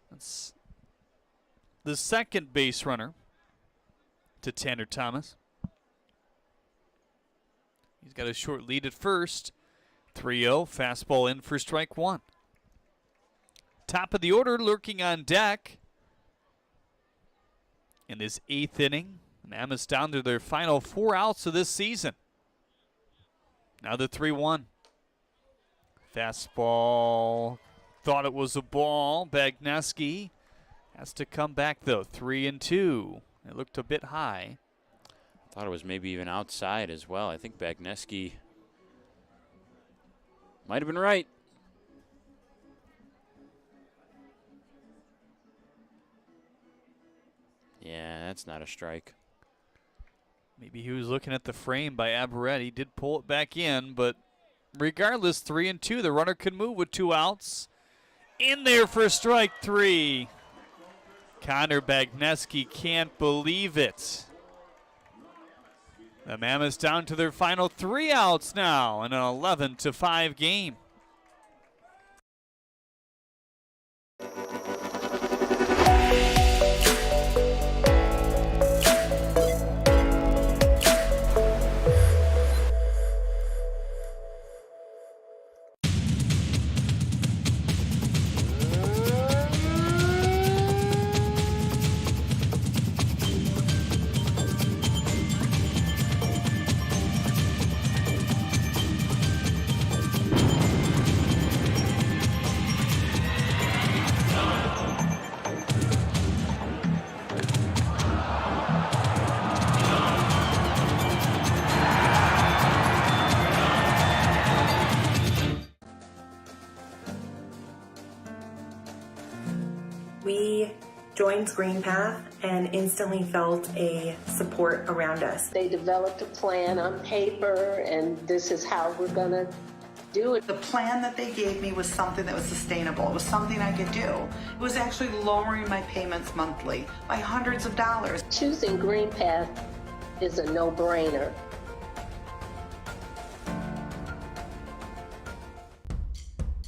That's the second base runner to Tanner Thomas. He's got a short lead at first. 3-0, fastball in for strike one. Top of the order lurking on deck in this 8th inning. Mammoths down to their final 4 outs of this season. Now the 3-1. Fastball, thought it was a ball. Bagneski has to come back though, 3-2. It looked a bit high. Thought it was maybe even outside as well. I think Bagneski might have been right. Yeah, that's not a strike. Maybe he was looking at the frame by Aberrett. He did pull it back in, but regardless, 3-2. The runner can move with 2 outs. In there for strike 3. Connor Bagneski can't believe it. The Mammoths down to their final 3 outs now in an 11-5 game. We joined Green Path and instantly felt a support around us. They developed a plan on paper, and this is how we're going to do it. The plan that they gave me was something that was sustainable. It was something I could do. It was actually lowering my payments monthly by hundreds of dollars. Choosing Green Path is a no-brainer.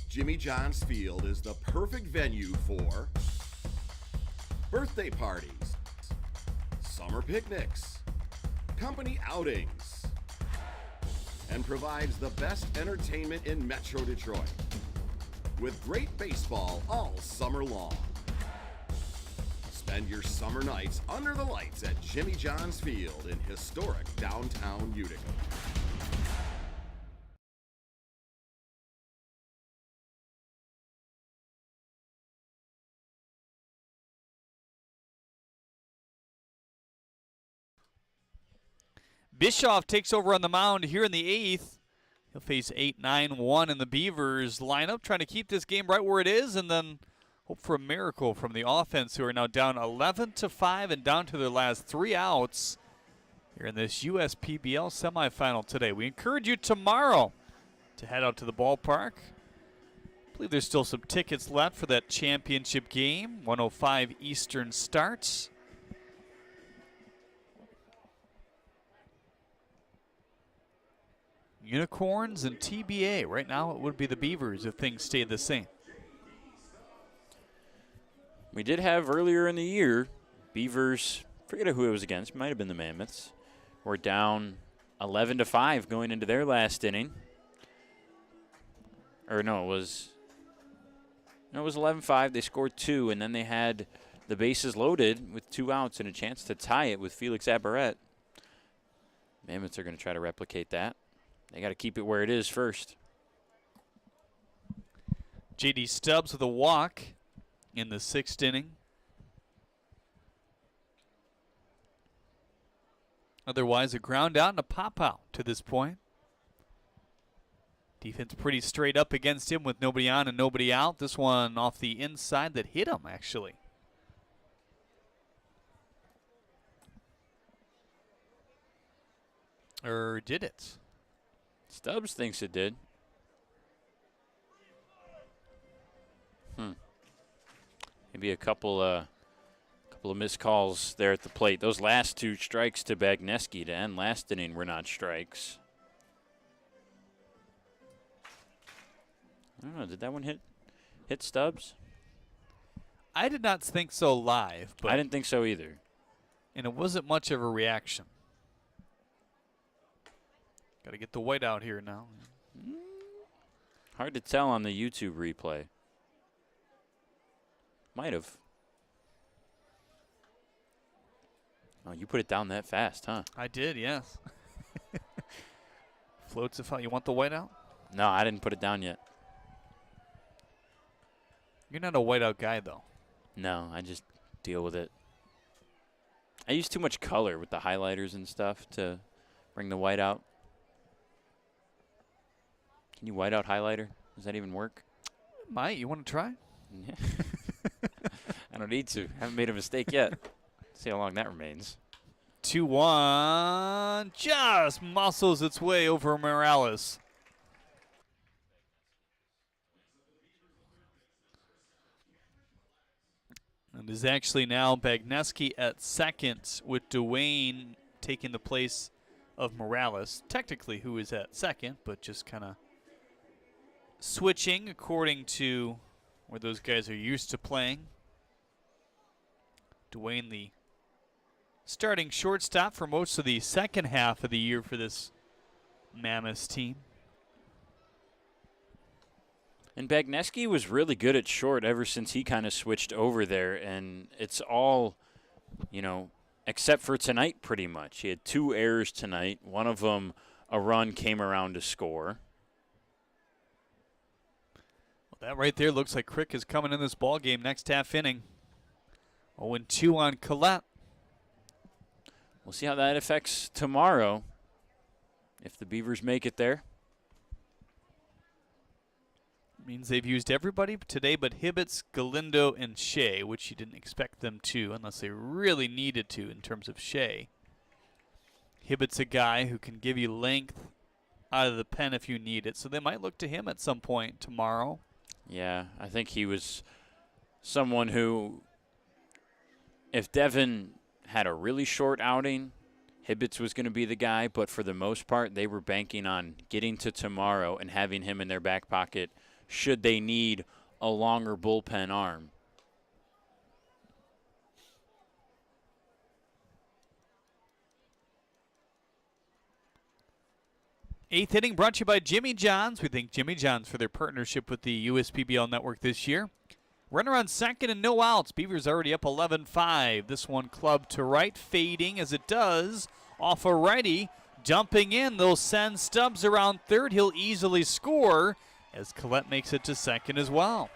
Jimmy John's Field is the perfect venue for birthday parties, summer picnics, company outings, and provides the best entertainment in Metro Detroit with great baseball all summer long. Spend your summer nights under the lights at Jimmy John's Field in historic downtown Utica. Bischoff takes over on the mound here in the 8th. He'll face 8-9-1 in the Beavers lineup, trying to keep this game right where it is and then hope for a miracle from the offense, who are now down 11-5 and down to their last 3 outs here in this USPBL semifinal today. We encourage you tomorrow to head out to the ballpark. I believe there's still some tickets left for that championship game, 1:05 Eastern starts. Unicorns and TBA. Right now it would be the Beavers if things stayed the same. We did have earlier in the year, Beavers, forget who it was against, might have been the Mammoths, were down 11-5 going into their last inning. Or no, it was 11-5. They scored 2, and then they had the bases loaded with 2 outs and a chance to tie it with Felix Abaret. Mammoths are going to try to replicate that. They got to keep it where it is first. J.D. Stubbs with a walk in the 6th inning. Otherwise, a ground out and a pop out to this point. Defense pretty straight up against him with nobody on and nobody out. This one off the inside that hit him, actually. Or did it? Stubbs thinks it did. Maybe a couple of missed calls there at the plate. Those last 2 strikes to Bagneski to end last inning were not strikes. I don't know. Did that one hit Stubbs? I did not think so live. But I didn't think so either. And it wasn't much of a reaction. Got to get the white out here now. Hard to tell on the YouTube replay. Might have. Oh, you put it down that fast, huh? I did, yes. Floats if you want the white out? No, I didn't put it down yet. You're not a whiteout guy, though. No, I just deal with it. I use too much color with the highlighters and stuff to bring the white out. Can you white out highlighter? Does that even work? Might. You want to try? Yeah. I don't need to. Haven't made a mistake yet. See how long that remains. 2-1. Just muscles its way over Morales. And is actually now Bagneski at second, with Dwayne taking the place of Morales. Technically, who is at second, but just kind of switching according to where those guys are used to playing. Dwayne, the starting shortstop for most of the second half of the year for this Mammoths team. And Bagneski was really good at short ever since he kind of switched over there. And it's all, except for tonight pretty much. He had 2 errors tonight. One of them, a run came around to score. Well, that right there looks like Crick is coming in this ball game next half inning. 0-2 on Collette. We'll see how that affects tomorrow if the Beavers make it there. Means they've used everybody today but Hibbets, Galindo, and Shea, which you didn't expect them to unless they really needed to in terms of Shea. Hibbett's a guy who can give you length out of the pen if you need it, so they might look to him at some point tomorrow. Yeah, I think he was someone who, if Devin had a really short outing, Hibbets was going to be the guy, but for the most part, they were banking on getting to tomorrow and having him in their back pocket should they need a longer bullpen arm. Eighth inning brought to you by Jimmy John's. We thank Jimmy John's for their partnership with the USPBL network this year. Runner on second and no outs. Beavers already up 11-5. This one clubbed to right, fading as it does. Off a righty, jumping in. They'll send Stubbs around third. He'll easily score as Collette makes it to second as well.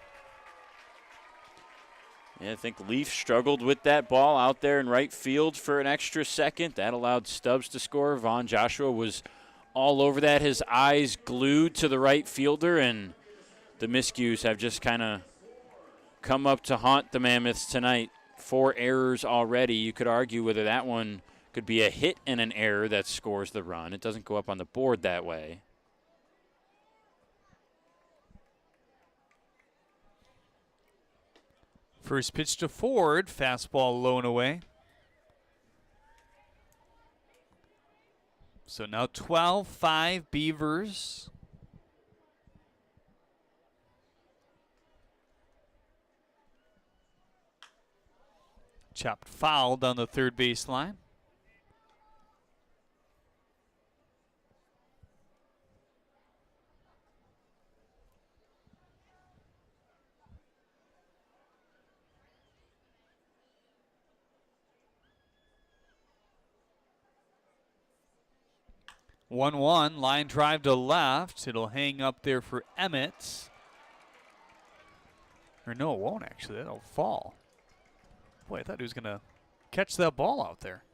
Yeah, I think Leaf struggled with that ball out there in right field for an extra second. That allowed Stubbs to score. Vaughn Joshua was all over that, his eyes glued to the right fielder, and the miscues have just kind of come up to haunt the Mammoths tonight. 4 errors already. You could argue whether that one could be a hit and an error that scores the run. It doesn't go up on the board that way. First pitch to Ford, fastball low and away. So now 12-5 Beavers. Chopped foul down the third baseline. One, line drive to left. It'll hang up there for Emmett. Or no, it won't actually. That'll fall. Boy, I thought he was going to catch that ball out there.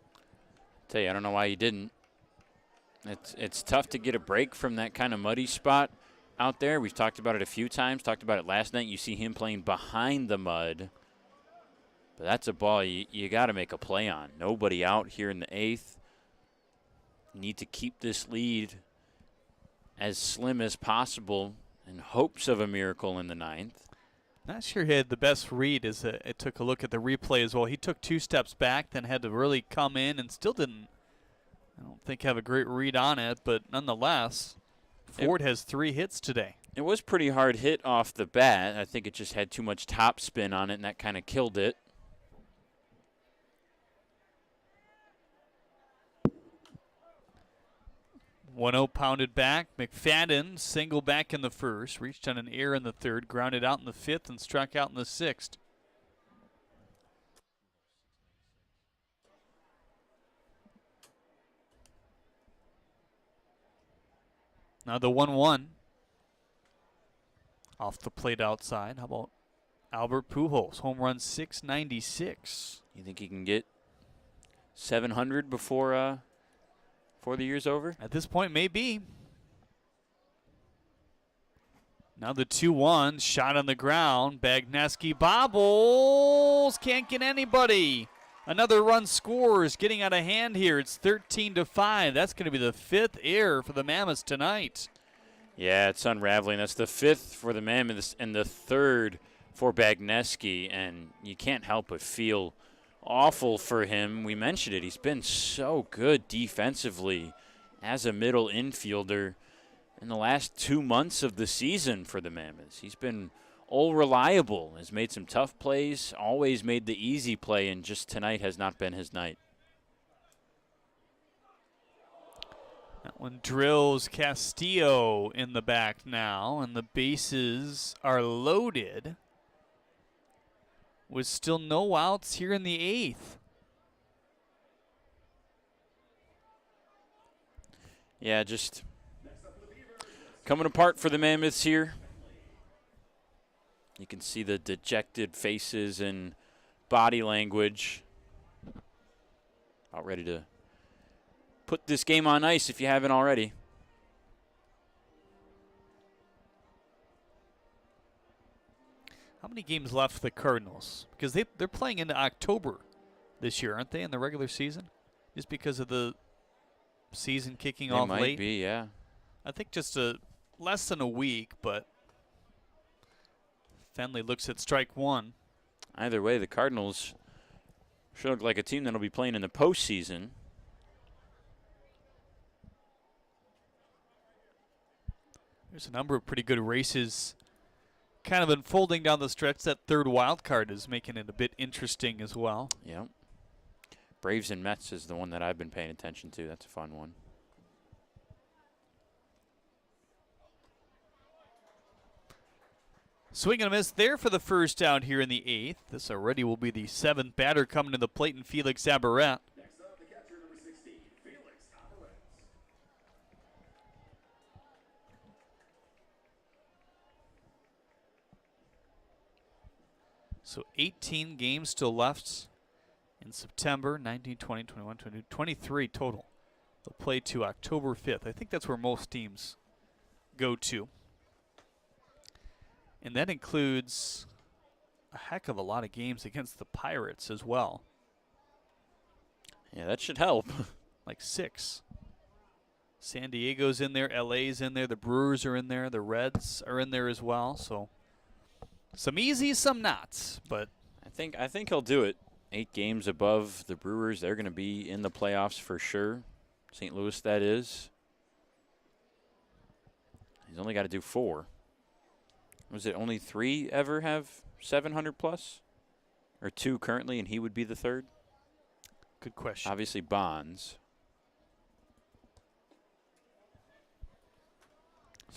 Tell you, I don't know why he didn't. It's tough to get a break from that kind of muddy spot out there. We've talked about it a few times. Talked about it last night. You see him playing behind the mud. But that's a ball you got to make a play on. Nobody out here in the 8th. Need to keep this lead as slim as possible in hopes of a miracle in the 9th. Not sure he had the best read as it took a look at the replay as well. He took 2 steps back, then had to really come in and still didn't, I don't think, have a great read on it. But nonetheless, Ford has 3 hits today. It was pretty hard hit off the bat. I think it just had too much top spin on it, and that kind of killed it. One-0 pounded back. McFadden single back in the first, reached on an error in the third, grounded out in the 5th, and struck out in the 6th. Now the 1-1 off the plate outside. How about Albert Pujols, home run 696. You think he can get 700 before the year's over? At this point, maybe. Now the 2-1, shot on the ground. Bagneski bobbles, can't get anybody. Another run scores, getting out of hand here. It's 13-5. That's going to be the 5th error for the Mammoths tonight. Yeah, it's unraveling. That's the 5th for the Mammoths and the 3rd for Bagneski, and you can't help but feel awful for him. We mentioned it. He's been so good defensively as a middle infielder in the last 2 months of the season for the Mammoths. He's been all reliable, has made some tough plays, always made the easy play, and just tonight has not been his night. That one drills Castillo in the back now, and the bases are loaded with still no outs here in the 8th. Yeah, just coming apart for the Mammoths here. You can see the dejected faces and body language. About ready to put this game on ice if you haven't already. many games left for the Cardinals? Because they're playing into October this year, aren't they, in the regular season? Just because of the season kicking off late? It might be, yeah. I think just less than a week, but Fenley looks at strike one. Either way, the Cardinals should look like a team that will be playing in the postseason. There's a number of pretty good races kind of unfolding down the stretch. That third wild card is making it a bit interesting as well. Yep. Braves and Mets is the one that I've been paying attention to. That's a fun one. Swing and a miss there for the first out here in the 8th. This already will be the 7th batter coming to the plate in Felix Aberrett. Next up, the catcher, number 16, Felix Aberrett. So 18 games still left in September, 19, 20, 21, 22, 23 total. They'll play to October 5th. I think that's where most teams go to. And that includes a heck of a lot of games against the Pirates as well. Yeah, that should help. Like 6. San Diego's in there, LA's in there, the Brewers are in there, the Reds are in there as well. So some easy, some not. But I think he'll do it. 8 games above the Brewers. They're going to be in the playoffs for sure. St. Louis, that is. He's only got to do 4. Was it only 3 ever have 700 plus? Or 2 currently, and he would be the 3rd? Good question. Obviously Bonds.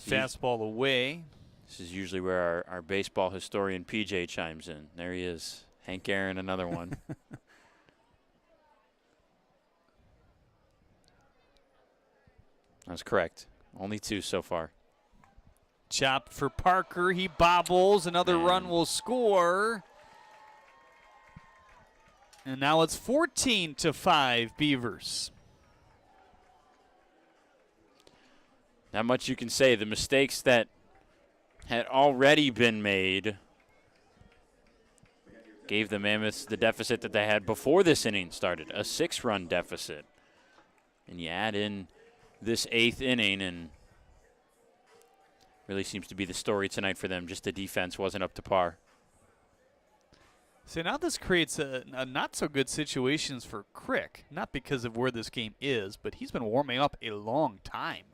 Fastball away. This is usually where our baseball historian PJ chimes in. There he is. Hank Aaron, another one. That's correct. Only 2 so far. Chop for Parker. He bobbles. Another run will score. And now it's 14-5 Beavers. Not much you can say. The mistakes that had already been made gave the Mammoths the deficit that they had before this inning started, a 6-run deficit. And you add in this 8th inning, and really seems to be the story tonight for them. Just the defense wasn't up to par. So now this creates a not so good situations for Crick, not because of where this game is, but he's been warming up a long time.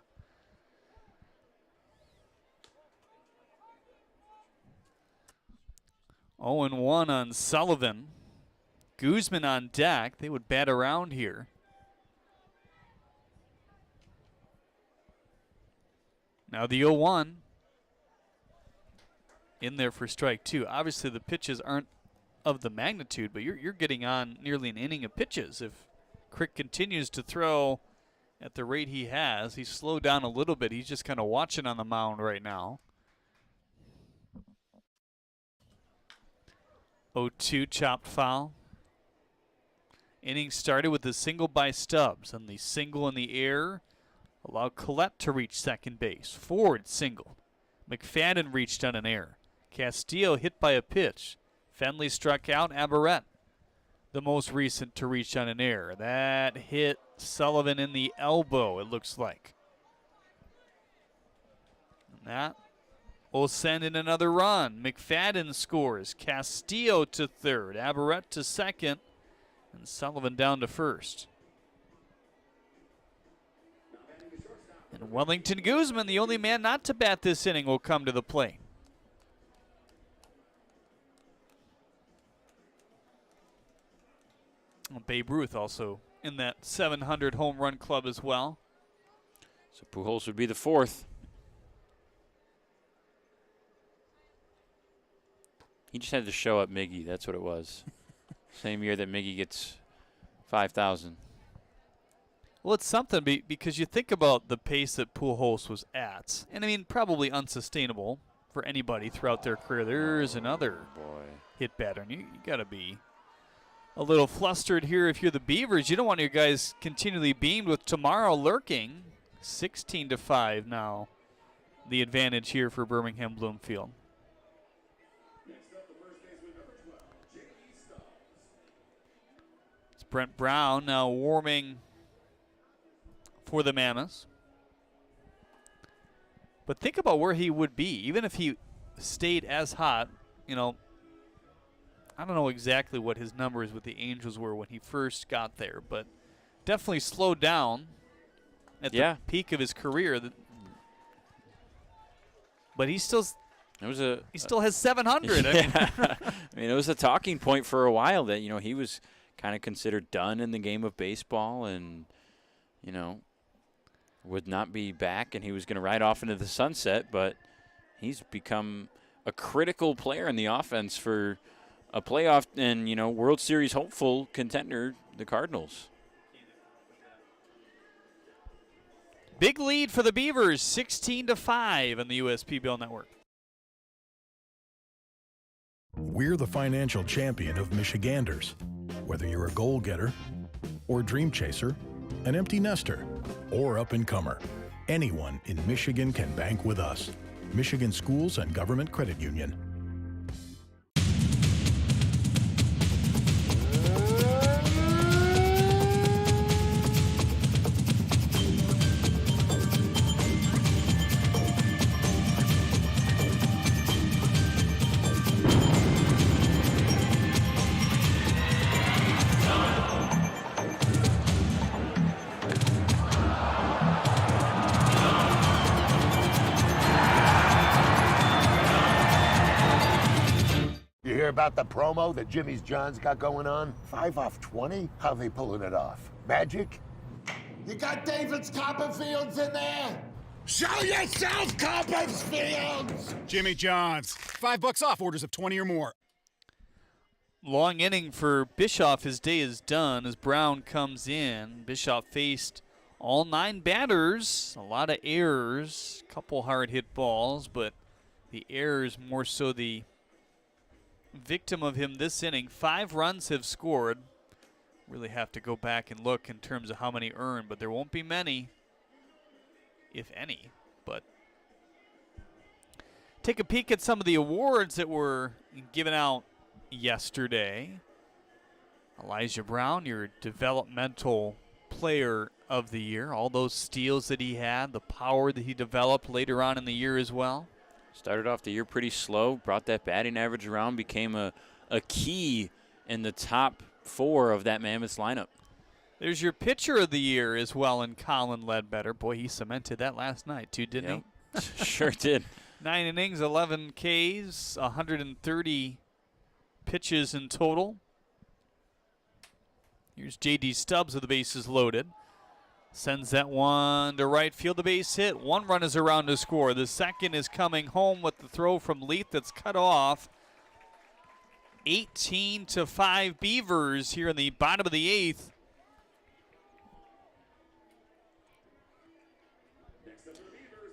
Oh, and 1 on Sullivan. Guzman on deck. They would bat around here. Now the 0-1. In there for strike 2. Obviously the pitches aren't of the magnitude, but you're getting on nearly an inning of pitches. If Crick continues to throw at the rate he has, he's slowed down a little bit. He's just kind of watching on the mound right now. 0-2 chopped foul. Inning started with a single by Stubbs, and the single in the air allowed Collette to reach second base. Ford singled. McFadden reached on an error. Castillo hit by a pitch. Fenley struck out. Aberrett, the most recent to reach on an error. That hit Sullivan in the elbow, it looks like. And that will send in another run. McFadden scores. Castillo to third. Aberrett to second. And Sullivan down to first. And Wellington Guzman, the only man not to bat this inning, will come to the plate. Well, Babe Ruth also in that 700 home run club as well. So Pujols would be the 4th. He just had to show up Miggy. That's what it was. Same year that Miggy gets 5,000. Well, it's something because you think about the pace that Pujols was at. And, I mean, probably unsustainable for anybody throughout their career. There's another hit batter. And you got to be a little flustered here if you're the Beavers. You don't want your guys continually beamed with tomorrow lurking. 16-5 now. The advantage here for Birmingham Bloomfield. Brent Brown now warming for the Mammoths. But think about where he would be, even if he stayed as hot. You know, I don't know exactly what his numbers with the Angels were when he first got there, but definitely slowed down at the peak of his career. But he still has 700. Yeah. I mean, it was a talking point for a while that, you know, he was kind of considered done in the game of baseball and, you know, would not be back, and he was going to ride off into the sunset. But he's become a critical player in the offense for a playoff and, you know, World Series hopeful contender, the Cardinals. Big lead for the Beavers, 16-5 on the USPBL network. We're the financial champion of Michiganders. Whether you're a goal-getter or dream chaser, an empty nester or up-and-comer, anyone in Michigan can bank with us. Michigan Schools and Government Credit Union. About the promo that Jimmy's John's got going on? 5 off 20? How they pulling it off? Magic? You got David's Copperfields in there? Show yourself, Copperfields! Jimmy John's. $5 off orders of 20 or more. Long inning for Bischoff. His day is done as Brown comes in. Bischoff faced all 9 batters. A lot of errors. A couple hard hit balls, but the errors more so the victim of him this inning. 5 runs have scored. Really have to go back and look in terms of how many earned, but there won't be many, if any. But take a peek at some of the awards that were given out yesterday. Elijah Brown, your developmental player of the year. All those steals that he had, the power that he developed later on in the year as well. Started off the year pretty slow, brought that batting average around, became a key in the top 4 of that Mammoths lineup. There's your pitcher of the year as well in Colin Ledbetter. Boy, he cemented that last night too, didn't he? Sure did. 9 innings, 11 Ks, 130 pitches in total. Here's J.D. Stubbs with the bases loaded. Sends that one to right field, the base hit. 1 run is around to score. The second is coming home with the throw from Leith that's cut off. 18-5 Beavers here in the bottom of the 8th.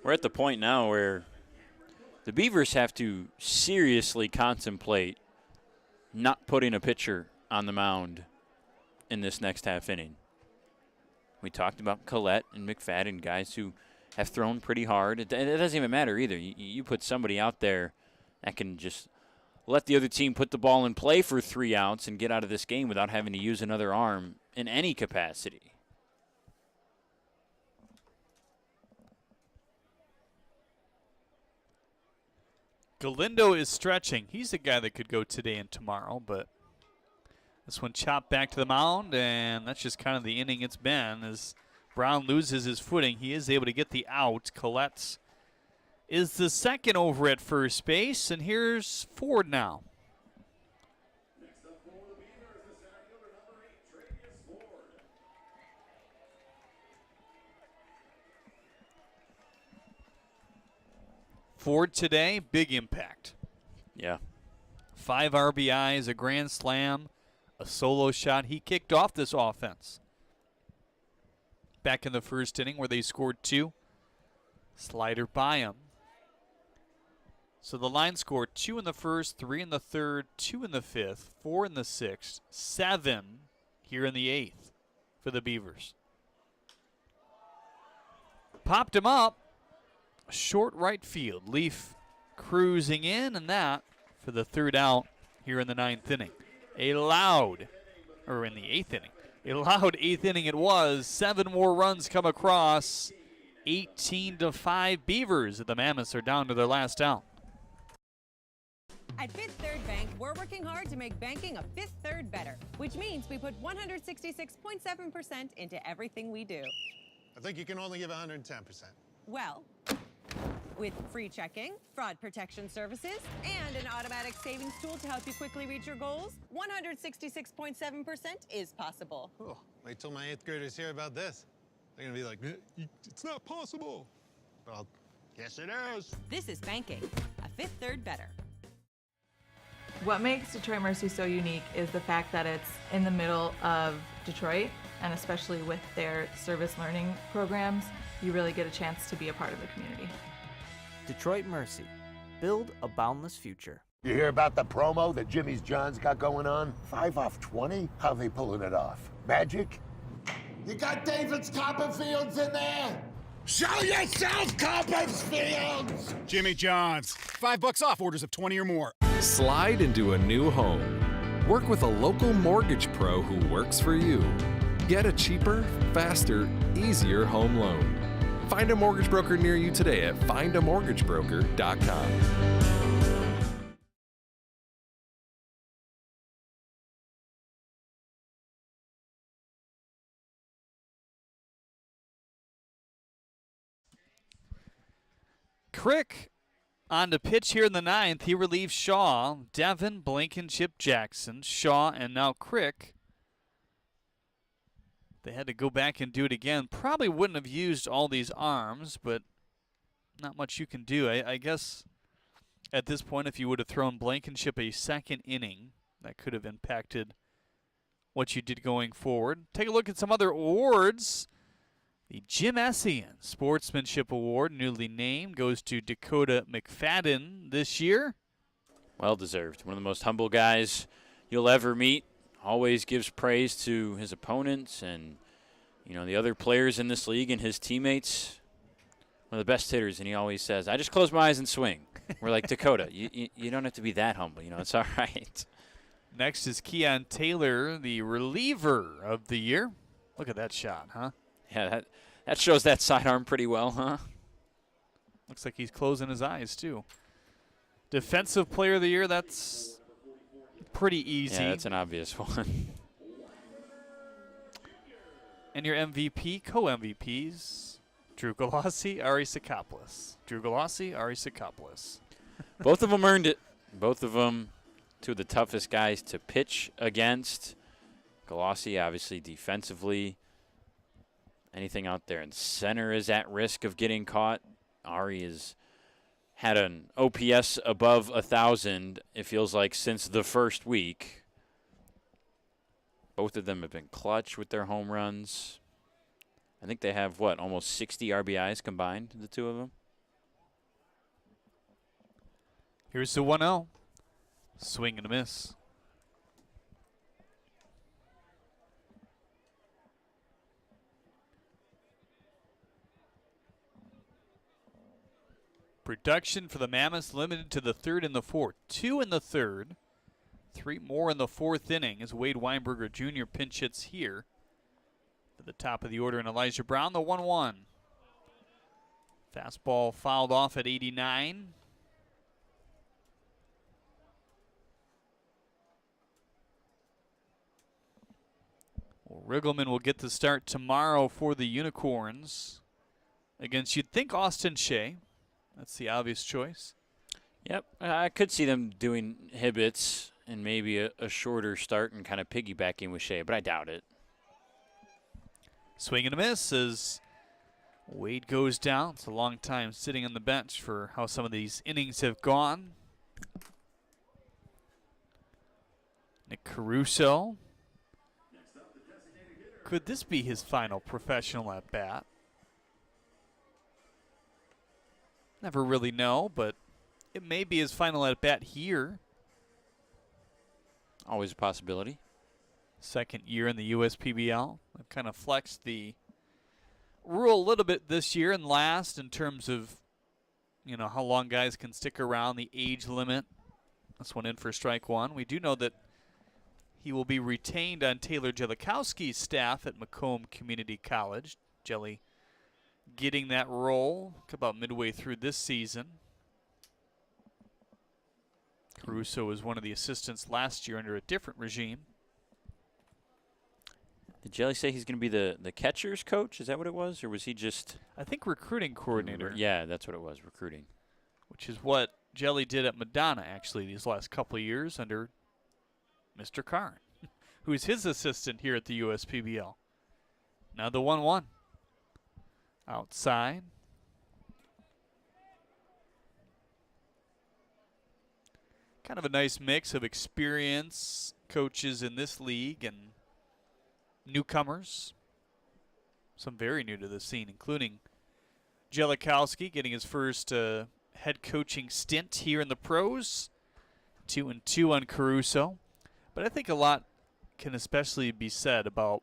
We're at the point now where the Beavers have to seriously contemplate not putting a pitcher on the mound in this next half inning. We talked about Collette and McFadden, guys who have thrown pretty hard. It doesn't even matter either. You put somebody out there that can just let the other team put the ball in play for 3 outs and get out of this game without having to use another arm in any capacity. Galindo is stretching. He's a guy that could go today and tomorrow, but this one chopped back to the mound, and that's just kind of the inning it's been. As Brown loses his footing, he is able to get the out. Collette's is the second over at first base, and here's Ford now. Ford today, big impact. Yeah. 5 RBIs, a grand slam, a solo shot. He kicked off this offense back in the first inning where they scored 2. Slider by him. So the line scored 2 in the first, 3 in the third, 2 in the fifth, 4 in the sixth, 7 here in the 8th for the Beavers. Popped him up. Short right field. Leaf cruising in, and that for the 3rd out here in the 9th inning. In the 8th inning. A loud 8th inning it was. 7 more runs come across. 18-5 Beavers. The Mammoths are down to their last out. At Fifth Third Bank, we're working hard to make banking a Fifth Third better, which means we put 166.7% into everything we do. I think you can only give 110%. Well, with free checking, fraud protection services, and an automatic savings tool to help you quickly reach your goals, 166.7% is possible. Oh, wait till my 8th graders hear about this. They're gonna be like, it's not possible. Well, yes it is. This is banking, a Fifth Third better. What makes Detroit Mercy so unique is the fact that it's in the middle of Detroit, and especially with their service learning programs, you really get a chance to be a part of the community. Detroit Mercy. Build a boundless future. You hear about the promo that Jimmy's John's got going on? 5 off 20? How they pulling it off? Magic? You got David's Copperfields in there? Show yourself, Copperfields! Jimmy John's. $5 off orders of 20 or more. Slide into a new home. Work with a local mortgage pro who works for you. Get a cheaper, faster, easier home loan. Find a mortgage broker near you today at findamortgagebroker.com. Crick on to pitch here in the 9th. He relieves Shaw, Devin, Blankenship, Jackson, Shaw, and now Crick. They had to go back and do it again. Probably wouldn't have used all these arms, but not much you can do. I guess at this point, if you would have thrown Blankenship a second inning, that could have impacted what you did going forward. Take a look at some other awards. The Jim Essien Sportsmanship Award, newly named, goes to Dakota McFadden this year. Well deserved. One of the most humble guys you'll ever meet. Always gives praise to his opponents and, you know, the other players in this league and his teammates. One of the best hitters, and he always says, I just close my eyes and swing. We're like, Dakota, you don't have to be that humble. You know, it's all right. Next is Keon Taylor, the reliever of the year. Look at that shot, huh? Yeah, that shows that sidearm pretty well, huh? Looks like he's closing his eyes, too. Defensive player of the year, that's pretty easy. Yeah, that's an obvious one. And your MVP, co-MVPs, Drew Galassi, Ari Sakopoulos. Drew Galassi, Ari Sakopoulos. Both of them earned it. Both of them, two of the toughest guys to pitch against. Galassi, obviously, defensively. Anything out there in center is at risk of getting caught. Ari has had an OPS above 1,000, it feels like, since the first week. Both of them have been clutch with their home runs. I think they have, what, almost 60 RBIs combined, the two of them? Here's the 1-0. Swing and a miss. Production for the Mammoths limited to the 3rd and the 4th. 2 in the 3rd. 3 more in the 4th inning as Wade Weinberger Jr. pinch hits here. At the top of the order, and Elijah Brown, the 1-1. Fastball fouled off at 89. Well, Riggleman will get the start tomorrow for the Unicorns against, you'd think, Austin Shea. That's the obvious choice. Yep, I could see them doing Hibbets and maybe a shorter start and kind of piggybacking with Shea, but I doubt it. Swing and a miss as Wade goes down. It's a long time sitting on the bench for how some of these innings have gone. Nick Caruso. Could this be his final professional at bat? Never really know, but it may be his final at bat here. Always a possibility. Second year in the USPBL. They've kind of flexed the rule a little bit this year and last in terms of, you know, how long guys can stick around, the age limit. This one in for strike one. We do know that He will be retained on Taylor Jellikowski's staff at Macomb Community College. Jelly getting that role about midway through this season. Caruso was one of the assistants last year under a different regime. Did Jelly say he's going to be the catcher's coach? Is that what it was? Or was he just... I think recruiting coordinator. Yeah, that's what it was, recruiting. Which is what Jelly did at Madonna, actually, these last couple of years under Mr. Karn, who is his assistant here at the USPBL. Now the 1-1. Outside. Kind of a nice mix of experience coaches in this league and newcomers. Some very new to the scene, including Jellikowski getting his first head coaching stint here in the pros. 2-2 on Caruso. But I think a lot can especially be said about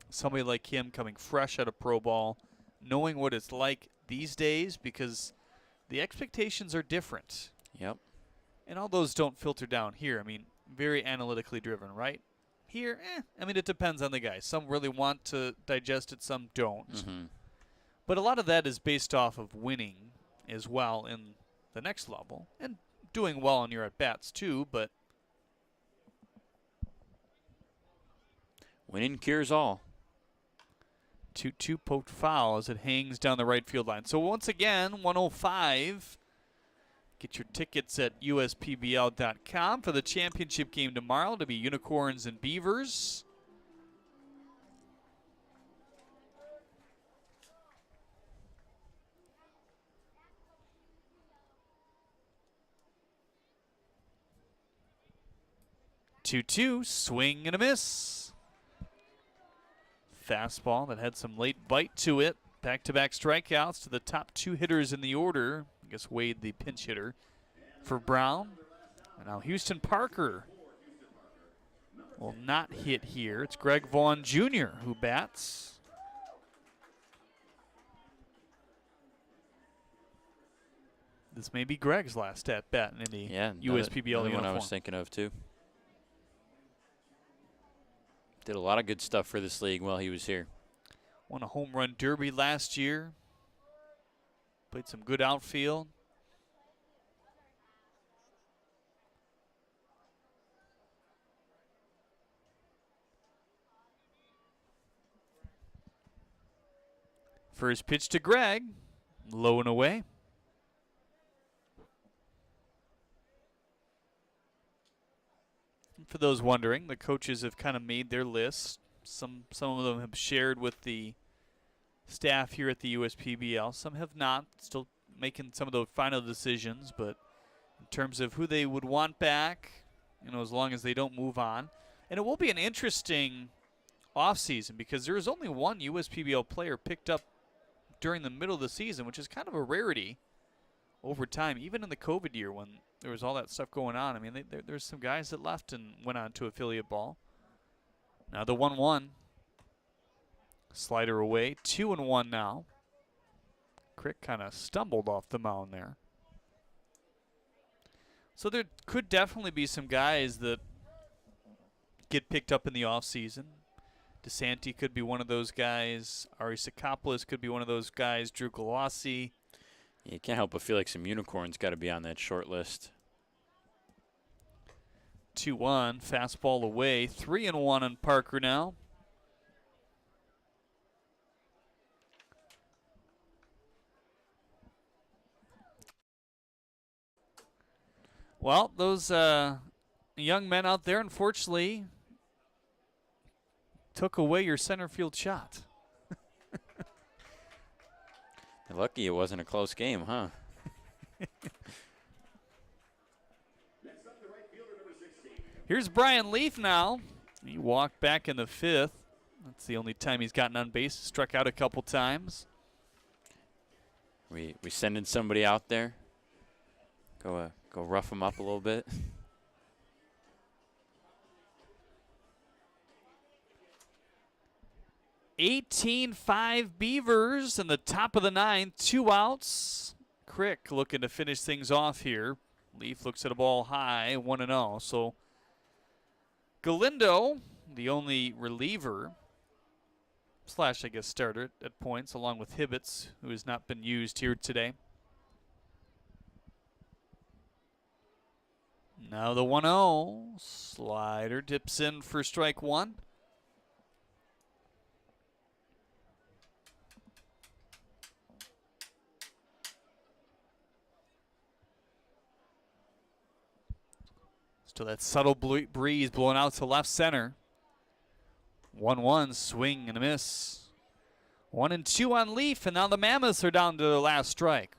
somebody like him coming fresh out of pro ball, knowing what it's like these days because the expectations are different. Yep. And all those don't filter down here. I mean, very analytically driven, right? Here, I mean, it depends on the guy. Some really want to digest it, some don't. Mm-hmm. But a lot of that is based off of winning as well in the next level and doing well on your at-bats too, but winning cures all. 2-2 poked foul as it hangs down the right field line. So once again, 105. Get your tickets at uspbl.com for the championship game tomorrow to be Unicorns and Beavers. Two, swing and a miss. Fastball that had some late bite to it. Back-to-back strikeouts to the top two hitters in the order. I guess Wade, the pinch hitter for Brown. And now Houston Parker will not hit here. It's Greg Vaughn Jr. who bats. This may be Greg's last at-bat in the USPBL uniform. One I was thinking of, too. Did a lot of good stuff for this league while he was here. Won a home run derby last year. Played some good outfield. First pitch to Greg. Low and away. For those wondering, the coaches have kind of made their list. Some of them have shared with the staff here at the USPBL. Some have not, still making some of the final decisions, but in terms of who they would want back, as long as they don't move on. And it will be an interesting offseason because there is only one USPBL player picked up during the middle of the season, which is kind of a rarity over time, even in the COVID year when there was all that stuff going on. I mean, there's some guys that left and went on to affiliate ball. Now the 1-1. Slider away. 2-1 now. Crick kind of stumbled off the mound there. So there could definitely be some guys that get picked up in the offseason. DeSanti could be one of those guys. Ari Sakopoulos could be one of those guys. Drew Galassi. You can't help but feel like some unicorns got to be on that short list. 2-1, fastball away. 3-1 on Parker now. Well, those young men out there, unfortunately, took away your center field shot. You're lucky it wasn't a close game, huh? Here's Brian Leaf now. He walked back in the fifth. That's the only time he's gotten on base. Struck out a couple times. We sending somebody out there. Go rough him up a little bit. (18-5) Beavers in the top of the ninth. 2 outs. Crick looking to finish things off here. Leaf looks at a ball high, 1-0. So Galindo, the only reliever, / I guess starter at points, along with Hibbets, who has not been used here today. Now the 1-0. Slider dips in for strike one. Still that subtle breeze blowing out to left center. 1-1, swing and a miss. 1-2 on Leaf, and now the Mammoths are down to their last strike.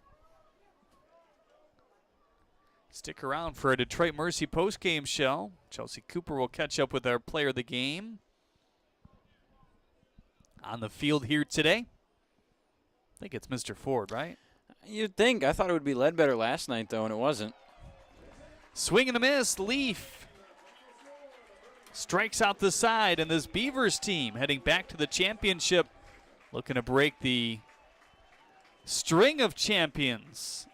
Stick around for a Detroit Mercy post-game show. Chelsea Cooper will catch up with our player of the game on the field here today. I think it's Mr. Ford, right? You'd think. I thought it would be Ledbetter last night, though, and it wasn't. Swing and a miss. Leaf strikes out the side, and this Beavers team heading back to the championship, looking to break the string of champions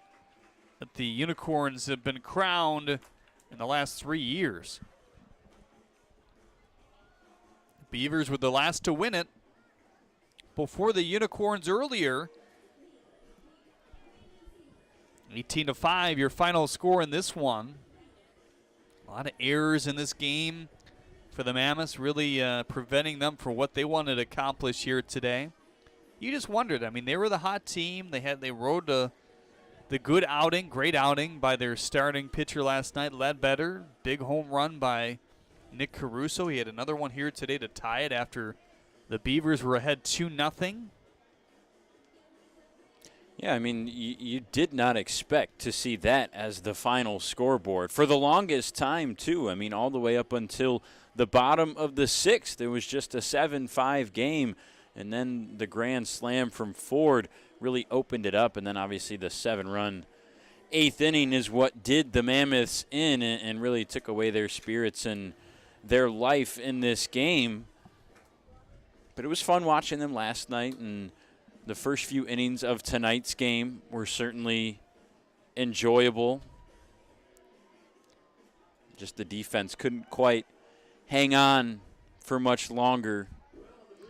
that the Unicorns have been crowned in the last 3 years. The Beavers were the last to win it before the Unicorns earlier. 18-5, your final score in this one. A lot of errors in this game for the Mammoths, really preventing them from what they wanted to accomplish here today. You just wondered. I mean, they were the hot team. They rode the good outing, great outing by their starting pitcher last night, Ledbetter. Big home run by Nick Caruso. He had another one here today to tie it after the Beavers were ahead 2-0. Yeah, I mean, you did not expect to see that as the final scoreboard. For the longest time, too. I mean, all the way up until the bottom of the sixth, it was just a 7-5 game. And then the grand slam from Ford really opened it up. And then, obviously, the 7-run eighth inning is what did the Mammoths in and really took away their spirits and their life in this game. But it was fun watching them last night, and the first few innings of tonight's game were certainly enjoyable. Just the defense couldn't quite hang on for much longer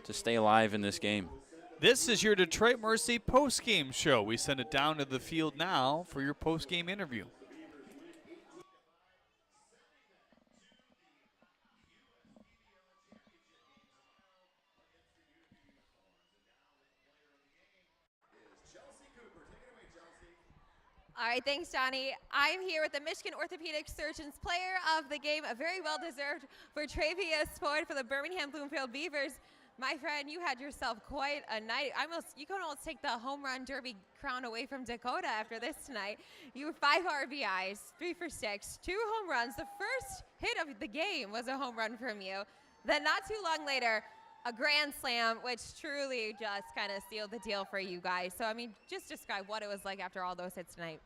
to stay alive in this game. This is your Detroit Mercy post-game show. We send it down to the field now for your post-game interview. All right, thanks, Johnny. I'm here with the Michigan Orthopedic Surgeons player of the game, a very well-deserved for Travius Ford for the Birmingham Bloomfield Beavers. My friend, you had yourself quite a night. You can almost take the home run derby crown away from Dakota after this tonight. You were 5 RBIs, 3 for 6, 2 home runs. The first hit of the game was a home run from you. Then not too long later, a grand slam, which truly just kind of sealed the deal for you guys. So, I mean, just describe what it was like after all those hits tonight.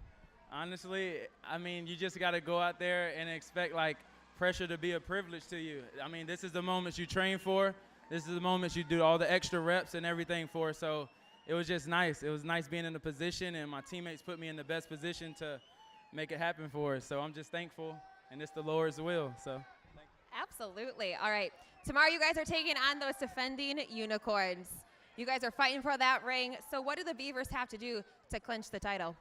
Honestly, I mean, you just got to go out there and expect, like, pressure to be a privilege to you. I mean, this is the moments you train for. This is the moments you do all the extra reps and everything for. So it was just nice. It was nice being in the position, and my teammates put me in the best position to make it happen for us. So I'm just thankful, and it's the Lord's will. So. Absolutely. All right. Tomorrow you guys are taking on those defending Unicorns. You guys are fighting for that ring. So what do the Beavers have to do to clinch the title?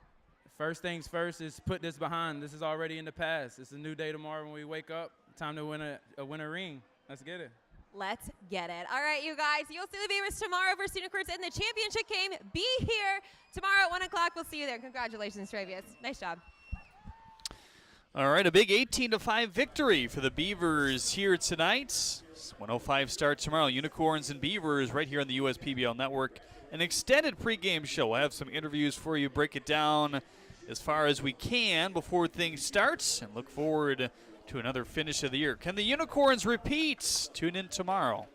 First things first is put this behind. This is already in the past. It's a new day tomorrow when we wake up. Time to win a ring. Let's get it. Let's get it. All right, you guys. You'll see the Beavers tomorrow versus Unicorns in the championship game. Be here tomorrow at 1 o'clock. We'll see you there. Congratulations, Travius. Nice job. All right, a big 18-5 victory for the Beavers here tonight. 1:05 start tomorrow. Unicorns and Beavers right here on the USPBL Network. An extended pregame show. We'll have some interviews for you, break it down as far as we can before things start, and look forward to another finish of the year. Can the Unicorns repeat? Tune in tomorrow.